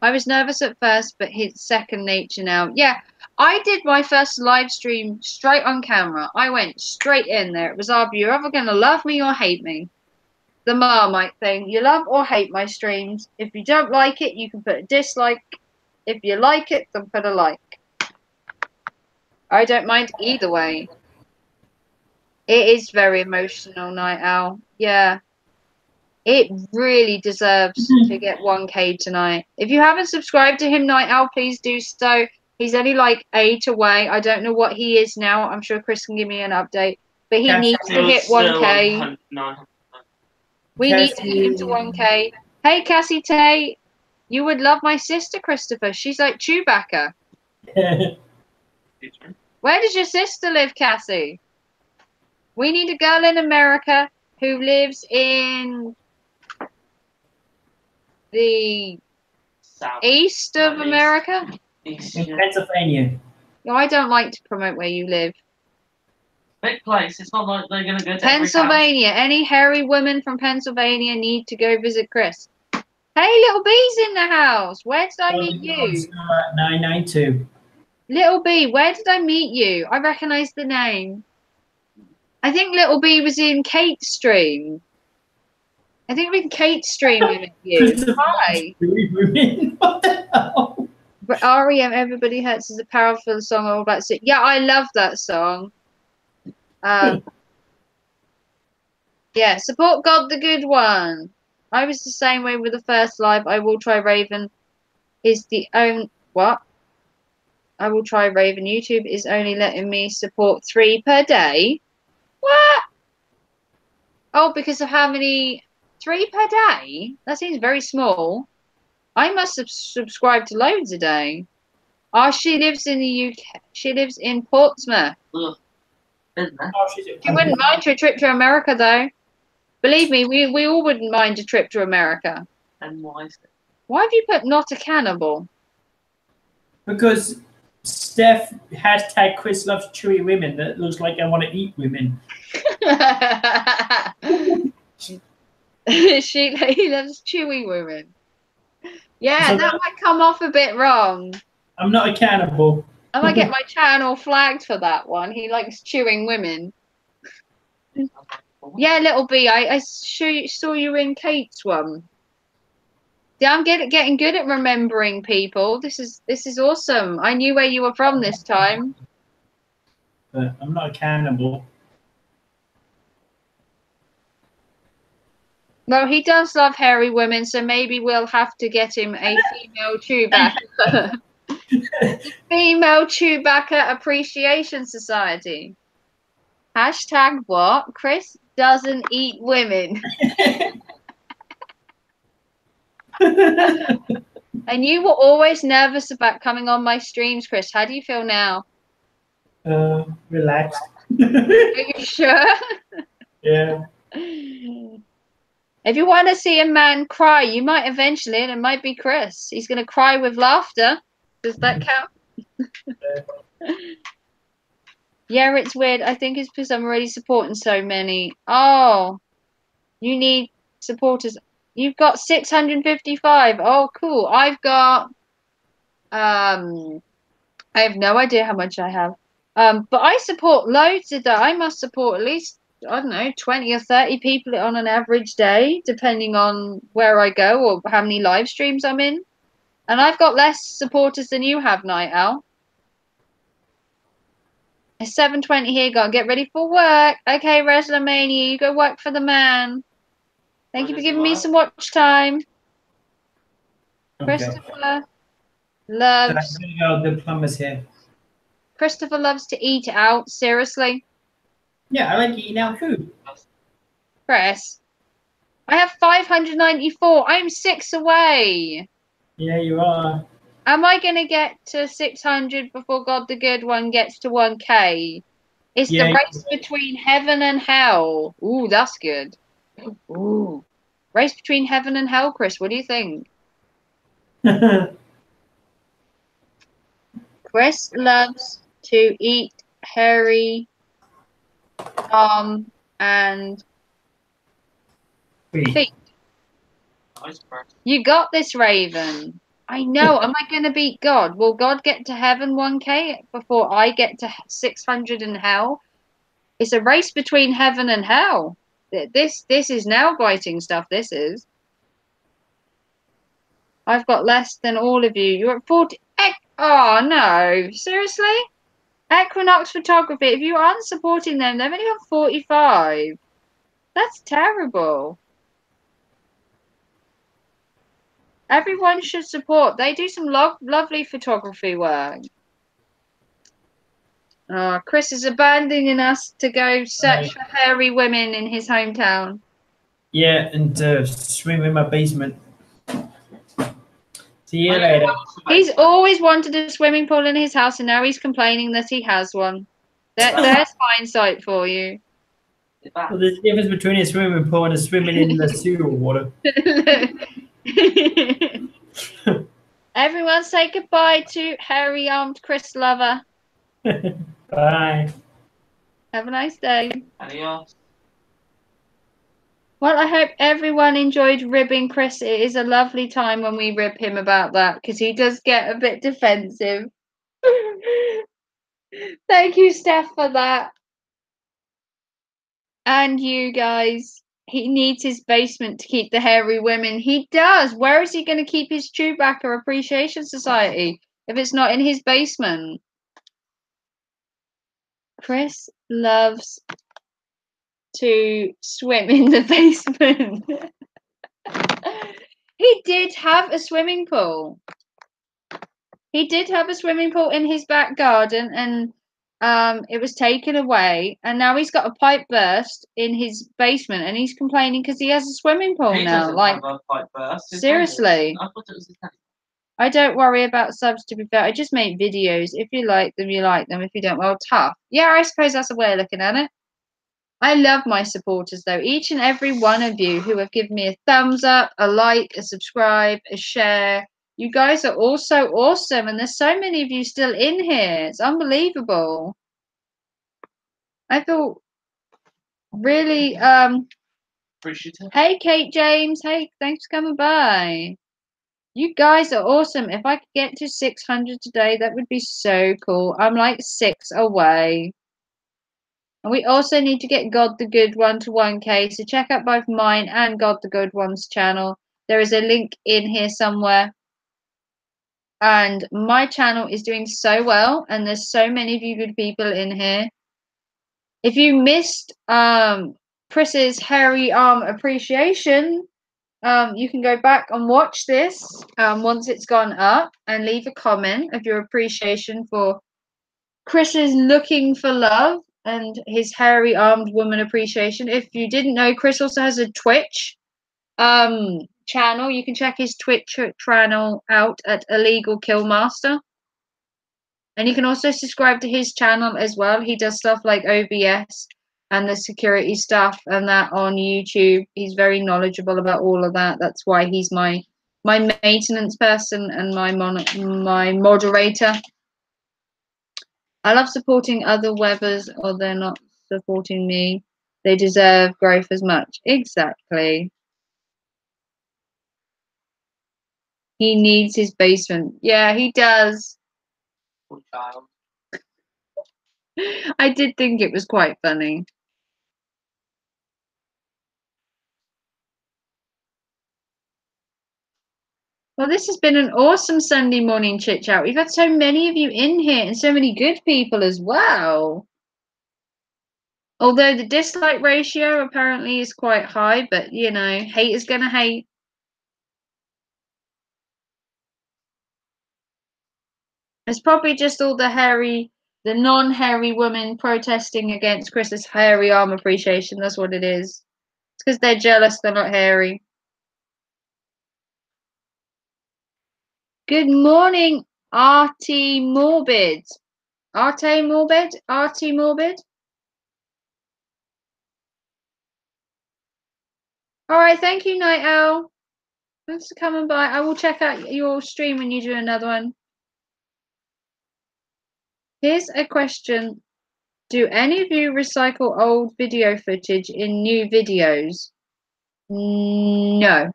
Speaker 1: I was nervous at first, but it's second nature now. Yeah, I did my first live stream straight on camera. I went straight in there. It was you're either going to love me or hate me. The Marmite thing. You love or hate my streams. If you don't like it, you can put a dislike. If you like it, then put a like. I don't mind either way. It is very emotional, Night Owl. Yeah. It really deserves to get 1K tonight. If you haven't subscribed to him, Night Owl, please do so. He's only like 8 away. I don't know what he is now. I'm sure Chris can give me an update. But he needs to hit 1K. We need to get him to 1K. Hey, Cassie Tay. You would love my sister, Christopher. She's like Chewbacca. Where does your sister live, Cassie? We need a girl in America who lives in the east of America.
Speaker 2: In Pennsylvania.
Speaker 1: No, I don't like to promote where you live.
Speaker 3: Big place. It's not like they're going to go to
Speaker 1: Pennsylvania. Any hairy women from Pennsylvania need to go visit Chris. Hey, Little B's in the house. Where did I meet you?
Speaker 2: 992.
Speaker 1: Little B, where did I meet you? I recognize the name. I think Little B was in Kate's stream. I think we can Kate streaming with you. Hi.
Speaker 2: What the hell?
Speaker 1: But REM Everybody Hurts is a powerful song all about it. Yeah, I love that song. Yeah, support God the Good One. I was the same way with the first live. I will try Raven is the own what? I will try Raven. YouTube is only letting me support 3 per day. What? Oh, because of how many 3 per day? That seems very small. I must subscribe to loads a day. Oh, she lives in the UK. She lives in Portsmouth.
Speaker 3: Ugh. Isn't it?
Speaker 2: Oh,
Speaker 1: She wouldn't mind a trip to America, though. Believe me, we all wouldn't mind a trip to America.
Speaker 3: And why is it?
Speaker 1: Why have you put not a cannibal?
Speaker 2: Because Steph hashtag Chris loves chewy women. That looks like I want to eat women.
Speaker 1: He loves chewy women. Yeah,
Speaker 2: So
Speaker 1: that might come off a bit wrong.
Speaker 2: I'm not a cannibal.
Speaker 1: I might get my channel flagged for that one. He likes chewing women. Yeah, Little B, I saw you in Kate's one. Yeah, I'm getting good at remembering people. This is awesome. I knew where you were from this time.
Speaker 2: But I'm not a cannibal.
Speaker 1: No, he does love hairy women, so maybe we'll have to get him a female Chewbacca. Female Chewbacca Appreciation Society. Hashtag what? Chris doesn't eat women. And you were always nervous about coming on my streams, Chris. How do you feel now?
Speaker 2: Relaxed.
Speaker 1: Are you sure?
Speaker 2: Yeah.
Speaker 1: If you want to see a man cry, you might eventually, and it might be Chris. He's going to cry with laughter. Does that count? Yeah, it's weird. I think it's because I'm already supporting so many. Oh, you need supporters. You've got 655. Oh, cool. I've got I have no idea how much I have. But I support loads of that. I must support at least, I don't know, 20 or 30 people on an average day, depending on where I go or how many live streams I'm in. And I've got less supporters than you have, Night Owl. It's 7:20 here. Gotta get ready for work. Okay, WrestleMania, you go work for the man. Thank you for giving me some watch time.
Speaker 2: Okay.
Speaker 1: Christopher loves
Speaker 2: The plumber's here.
Speaker 1: Christopher loves to eat out. Seriously,
Speaker 2: Yeah, I like eating out food.
Speaker 1: Chris. I have 594. I'm 6 away.
Speaker 2: Yeah, you are.
Speaker 1: Am I gonna get to 600 before God the Good One gets to 1K? It's the race between heaven and hell. Ooh, that's good. Ooh. Race between heaven and hell, Chris. What do you think? Chris loves to eat hairy and feet. You got this, Raven. I know. Am I going to beat God? Will God get to heaven 1K before I get to 600 in hell? It's a race between heaven and hell. This is nail biting stuff. This is. I've got less than all of you. You're at 40. Oh no! Seriously? Equinox Photography. If you aren't supporting them, they've only got 45. That's terrible. Everyone should support. They do some lovely photography work. Chris is abandoning us to go search for hairy women in his hometown.
Speaker 2: Yeah, and swim in my basement. See you later.
Speaker 1: He's always wanted a swimming pool in his house, and now he's complaining that he has one. There's hindsight for you.
Speaker 2: Well, there's a difference between a swimming pool and a swimming in the sewer water.
Speaker 1: Everyone say goodbye to hairy-armed Chris Lover.
Speaker 2: Bye.
Speaker 1: Have a nice day.
Speaker 3: Adios.
Speaker 1: Well, I hope everyone enjoyed ribbing Chris. It is a lovely time when we rib him about that, because he does get a bit defensive. Thank you, Steph, for that. And you guys, he needs his basement to keep the hairy women. He does. Where is he going to keep his Chewbacca Appreciation Society if it's not in his basement? Chris loves to swim in the basement. He did have a swimming pool. He did have a swimming pool in his back garden, and it was taken away, and now he's got a pipe burst in his basement, and he's complaining because he has a swimming pool
Speaker 3: He
Speaker 1: now.
Speaker 3: doesn't
Speaker 1: Like,
Speaker 3: have a pipe burst. His
Speaker 1: seriously.
Speaker 3: neighbours. I thought it was his neighbours.
Speaker 1: I don't worry about subs, to be fair. I just make videos. If you like them, you like them. If you don't, well, tough. Yeah, I suppose that's a way of looking at it. I love my supporters, though. Each and every one of you who have given me a thumbs up, a like, a subscribe, a share. You guys are all so awesome, and there's so many of you still in here. It's unbelievable. I feel really
Speaker 3: Appreciative.
Speaker 1: Hey, Kate James. Hey, thanks for coming by. You guys are awesome. If I could get to 600 today, that would be so cool. I'm like 6 away. And we also need to get God the Good One to 1K. So check out both mine and God the Good One's channel. There is a link in here somewhere. And my channel is doing so well. And there's so many of you good people in here. If you missed Chris's hairy arm appreciation, you can go back and watch this once it's gone up and leave a comment of your appreciation for Chris's looking for love and his hairy armed woman appreciation. If you didn't know, Chris also has a Twitch channel. You can check his Twitch channel out at Illegal Killmaster. And you can also subscribe to his channel as well. He does stuff like OBS and the security stuff and that on YouTube. He's very knowledgeable about all of that. That's why he's my maintenance person and my moderator. I love supporting other webbers, or they're not supporting me. They deserve growth as much. Exactly. He needs his basement. Yeah, he does.
Speaker 3: Poor child.
Speaker 1: I did think it was quite funny. Well, this has been an awesome Sunday morning chit chat. We've had so many of you in here and so many good people as well. Although the dislike ratio apparently is quite high, but you know, hate is gonna hate. It's probably just all the non-hairy women protesting against Chris's hairy arm appreciation. That's what it is. It's because they're jealous they're not hairy. Good morning, Artie Morbid. Arte Morbid? Artie Morbid? All right, thank you, Night Owl. Thanks for coming by. I will check out your stream when you do another one. Here's a question. Do any of you recycle old video footage in new videos? No,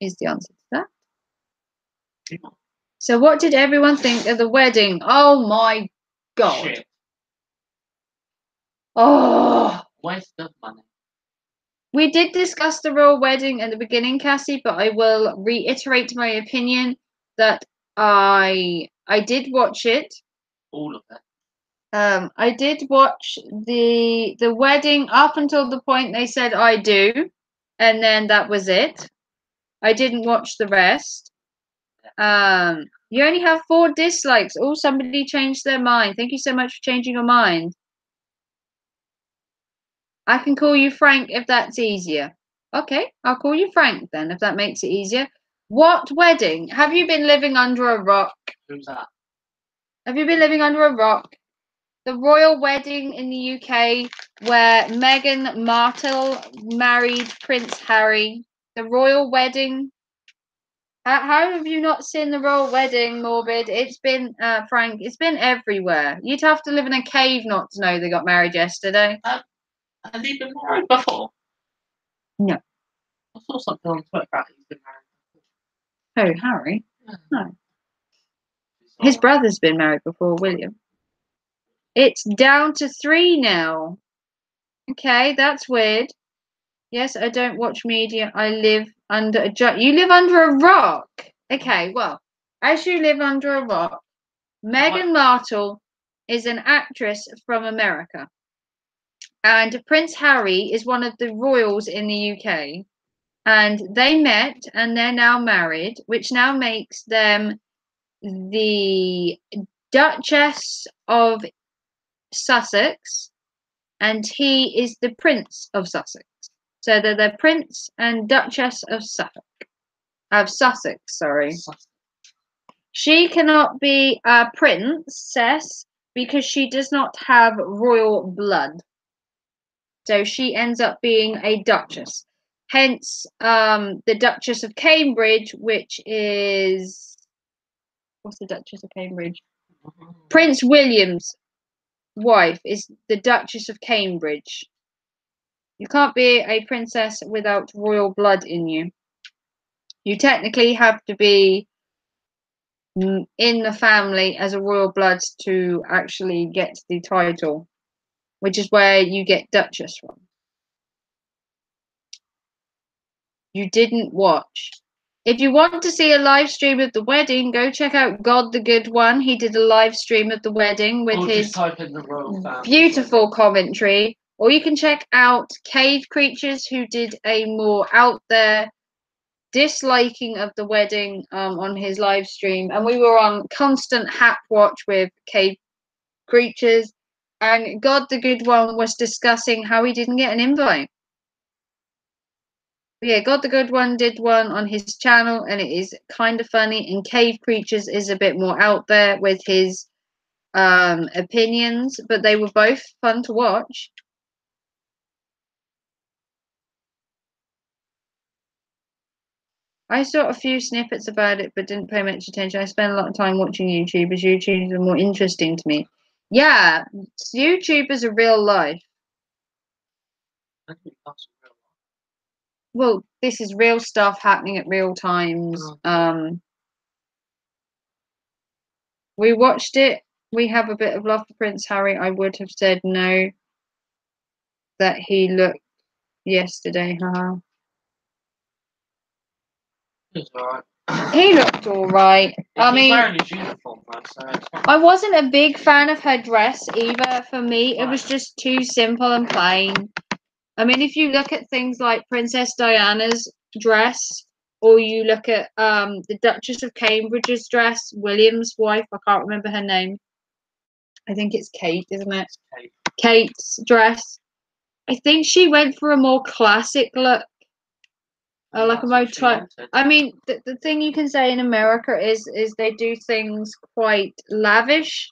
Speaker 1: is the answer to that. So what did everyone think of the wedding? Oh my God.
Speaker 3: Shit.
Speaker 1: Oh.
Speaker 3: Waste of money.
Speaker 1: We did discuss the royal wedding at the beginning, Cassie, but I will reiterate my opinion that I did watch it.
Speaker 3: All of it.
Speaker 1: I did watch the wedding up until the point they said I do, and then that was it. I didn't watch the rest. You only have 4 dislikes. Oh, somebody changed their mind. Thank you so much for changing your mind. I can call you Frank if that's easier. Okay, I'll call you Frank then if that makes it easier. What wedding? Have you been living under a rock?
Speaker 3: Who's that?
Speaker 1: Have you been living under a rock? The royal wedding in the UK where Meghan Markle married Prince Harry. The royal wedding. How have you not seen the royal wedding, Morbid? It's been, Frank, it's been everywhere. You'd have to live in a cave not to know they got married yesterday.
Speaker 3: Has he been married before?
Speaker 1: No.
Speaker 3: I saw something on Twitter about he's been married before.
Speaker 1: Oh, Harry?
Speaker 3: Yeah.
Speaker 1: No. His brother's been married before, William. It's down to 3 now. Okay, that's weird. Yes, I don't watch media. I live under a You live under a rock. Okay, well, as you live under a rock, Meghan Markle is an actress from America, and Prince Harry is one of the royals in the UK. And they met, and they're now married, which now makes them the Duchess of Sussex, and he is the Prince of Sussex. So they're the Prince and Duchess of Suffolk. Of Sussex, sorry. She cannot be a princess because she does not have royal blood. So she ends up being a duchess. Hence, the Duchess of Cambridge, which is... What's the Duchess of Cambridge? Prince William's wife is the Duchess of Cambridge. You can't be a princess without royal blood in you. You technically have to be in the family as a royal blood to actually get the title, which is where you get Duchess from. You didn't watch. If you want to see a live stream of the wedding, go check out God the Good One. He did a live stream of the wedding with his beautiful commentary. Or you can check out Cave Creatures, who did a more out there disliking of the wedding on his live stream. And we were on constant hat watch with Cave Creatures. And God the Good One was discussing how he didn't get an invite. Yeah, God the Good One did one on his channel, and it is kind of funny. And Cave Creatures is a bit more out there with his opinions, but they were both fun to watch. I saw a few snippets about it, but didn't pay much attention. I spend a lot of time watching YouTubers. YouTubers are more interesting to me. Yeah, YouTubers are real life. Well, this is real stuff happening at real times. We watched it. We have a bit of love for Prince Harry. I would have said no that he looked yesterday. Haha. He looked all right. I mean, I wasn't a big fan of her dress either. For me, it was just too simple and plain. I mean, if you look at things like Princess Diana's dress, or you look at the Duchess of Cambridge's dress, William's wife, I can't remember her name. I think it's Kate, isn't it? Kate's dress. I think she went for a more classic look. Like a more type. I mean, the thing you can say in America is they do things quite lavish.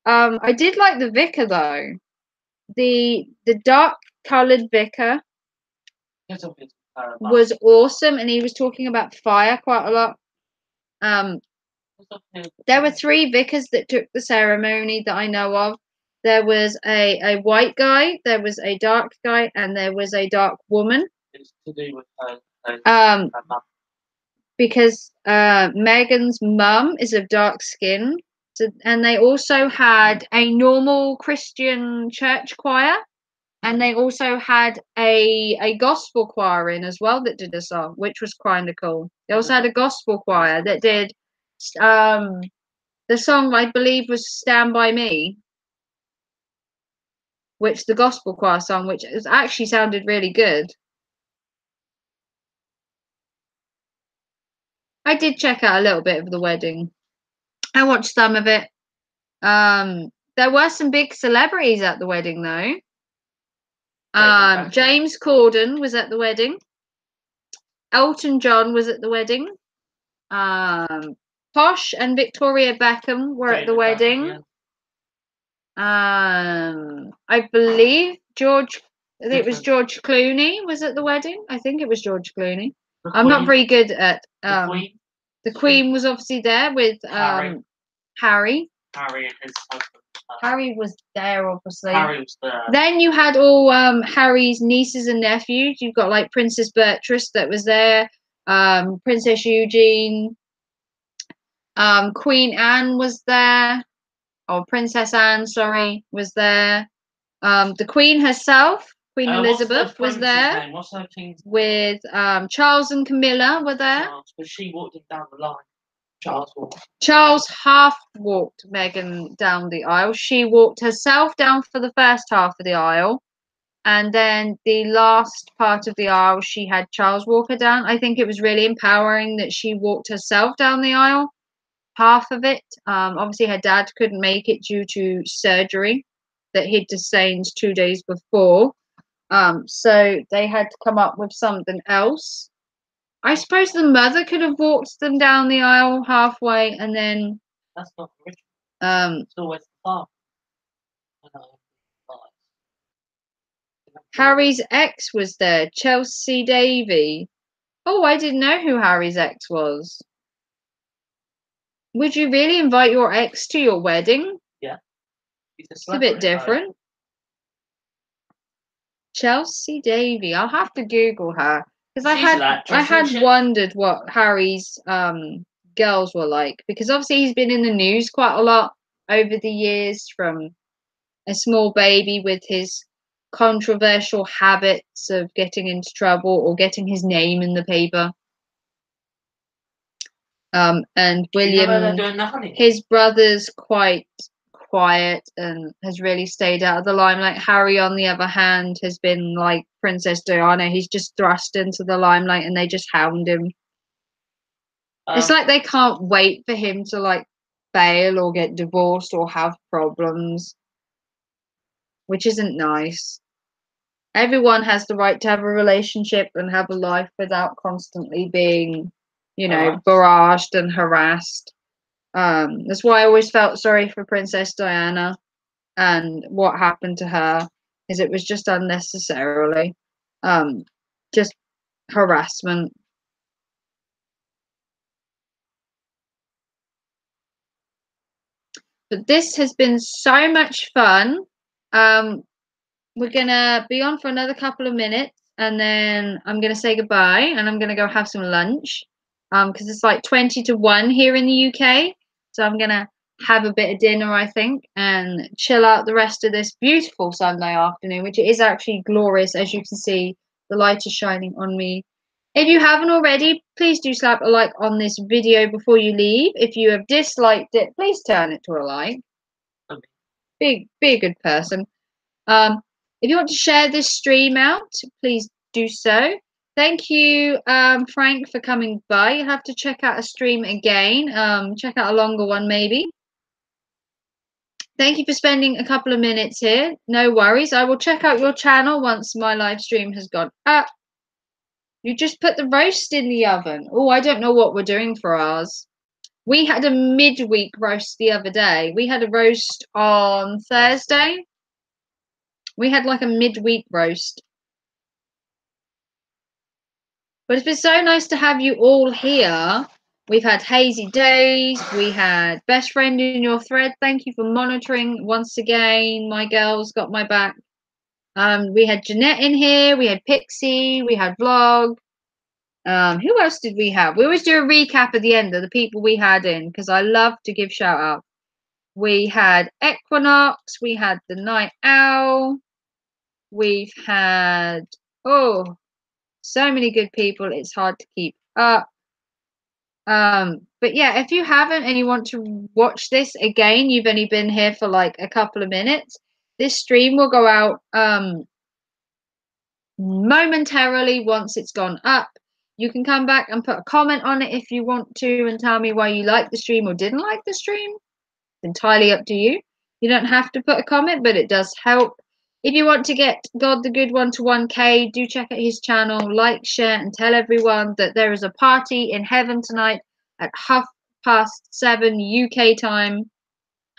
Speaker 1: I did like the vicar though. The dark coloured vicar was awesome, and he was talking about fire quite a lot. There were 3 vicars that took the ceremony that I know of. There was a white guy, there was a dark guy, and there was a dark woman. It's to do with her because Meghan's mum is of dark skin. So, and they also had a normal Christian church choir, and they also had a gospel choir in as well that did a song, which was kind of cool. They also had a gospel choir that did the song, I believe, was "Stand By Me," which the gospel choir song, which actually sounded really good. I did check out a little bit of the wedding. I watched some of it. There were some big celebrities at the wedding, though. James Corden was at the wedding. Elton John was at the wedding. Posh and Victoria Beckham were at the wedding. I believe it was George Clooney was at the wedding. I think it was George Clooney. I'm not very good at the Queen was obviously there with Harry. Harry and his husband. Harry was there, obviously. Harry was there. Then you had all Harry's nieces and nephews. You've got like Princess Beatrice that was there, Princess Eugene, Queen Anne was there, or Princess Anne, sorry, was there. The Queen herself Queen Elizabeth was there.
Speaker 3: Name? What's her king's
Speaker 1: with Charles and Camilla were there.
Speaker 3: Charles, but she walked him down the line. Charles walked.
Speaker 1: Charles half walked Meghan down the aisle. She walked herself down for the first half of the aisle. And then the last part of the aisle, she had Charles walk her down. I think it was really empowering that she walked herself down the aisle, half of it. Obviously, her dad couldn't make it due to surgery that he'd sustained 2 days before. So they had to come up with something else. I suppose the mother could have walked them down the aisle halfway, and then
Speaker 3: that's not original. It's always the father.
Speaker 1: Harry's ex was there, Chelsea Davy. Oh, I didn't know who Harry's ex was. Would you really invite your ex to your wedding?
Speaker 3: Yeah.
Speaker 1: It's a bit different. Chelsea Davy. I'll have to Google her because I had wondered what Harry's girls were like, because obviously he's been in the news quite a lot over the years, from a small baby with his controversial habits of getting into trouble or getting his name in the paper. And William, his brother's quite quiet and has really stayed out of the limelight. Harry, on the other hand, has been like Princess Diana. He's just thrust into the limelight and they just hound him. It's like they can't wait for him to like fail or get divorced or have problems, which isn't nice. Everyone has the right to have a relationship and have a life without constantly being, you know, barraged and harassed. That's why I always felt sorry for Princess Diana, and what happened to her is it was just unnecessarily just harassment. But this has been so much fun. We're gonna be on for another couple of minutes, and then I'm gonna say goodbye, and I'm gonna go have some lunch, because it's like 20 to 1 here in the UK. So I'm gonna have a bit of dinner, I think, and chill out the rest of this beautiful Sunday afternoon, which is actually glorious. As you can see, the light is shining on me. If you haven't already, please do slap a like on this video before you leave. If you have disliked it, please turn it to a like. Be a good person. If you want to share this stream out, please do so. Thank you, Frank, for coming by. You'll have to check out a stream again. Check out a longer one, maybe. Thank you for spending a couple of minutes here. No worries. I will check out your channel once my live stream has gone up. You just put the roast in the oven. Oh, I don't know what we're doing for ours. We had a midweek roast the other day. We had a roast on Thursday. We had like a midweek roast. But it's been so nice to have you all here. We've had Hazy Days. We had Best Friend in Your Thread. Thank you for monitoring once again. My girls got my back. We had Jeanette in here. We had Pixie. We had Vlog. Who else did we have? We always do a recap at the end of the people we had in, because I love to give shout out. We had Equinox. We had the Night Owl. We've had, oh, so many good people. It's hard to keep up. But yeah, if you haven't and you want to watch this again, you've only been here for like a couple of minutes. This stream will go out momentarily once it's gone up. You can come back and put a comment on it if you want to and tell me why you liked the stream or didn't like the stream. It's entirely up to you. You don't have to put a comment, but it does help. If you want to get God the Good One to 1K, do check out his channel, like, share, and tell everyone that there is a party in heaven tonight at 7:30 UK time.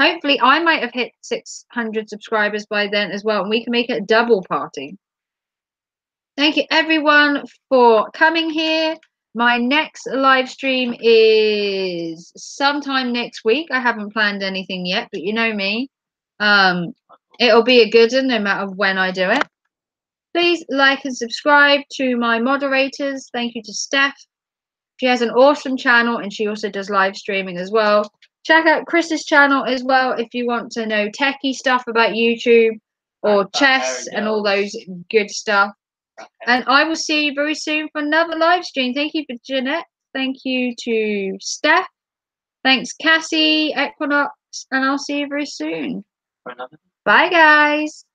Speaker 1: Hopefully, I might have hit 600 subscribers by then as well, and we can make it a double party. Thank you, everyone, for coming here. My next live stream is sometime next week. I haven't planned anything yet, but you know me. It'll be a good one no matter when I do it. Please like and subscribe to my moderators. Thank you to Steph. She has an awesome channel and she also does live streaming as well. Check out Chris's channel as well if you want to know techie stuff about YouTube or chess and all those good stuff. And I will see you very soon for another live stream. Thank you for Jeanette. Thank you to Steph. Thanks, Cassie, Equinox, and I'll see you very soon. Bye, guys.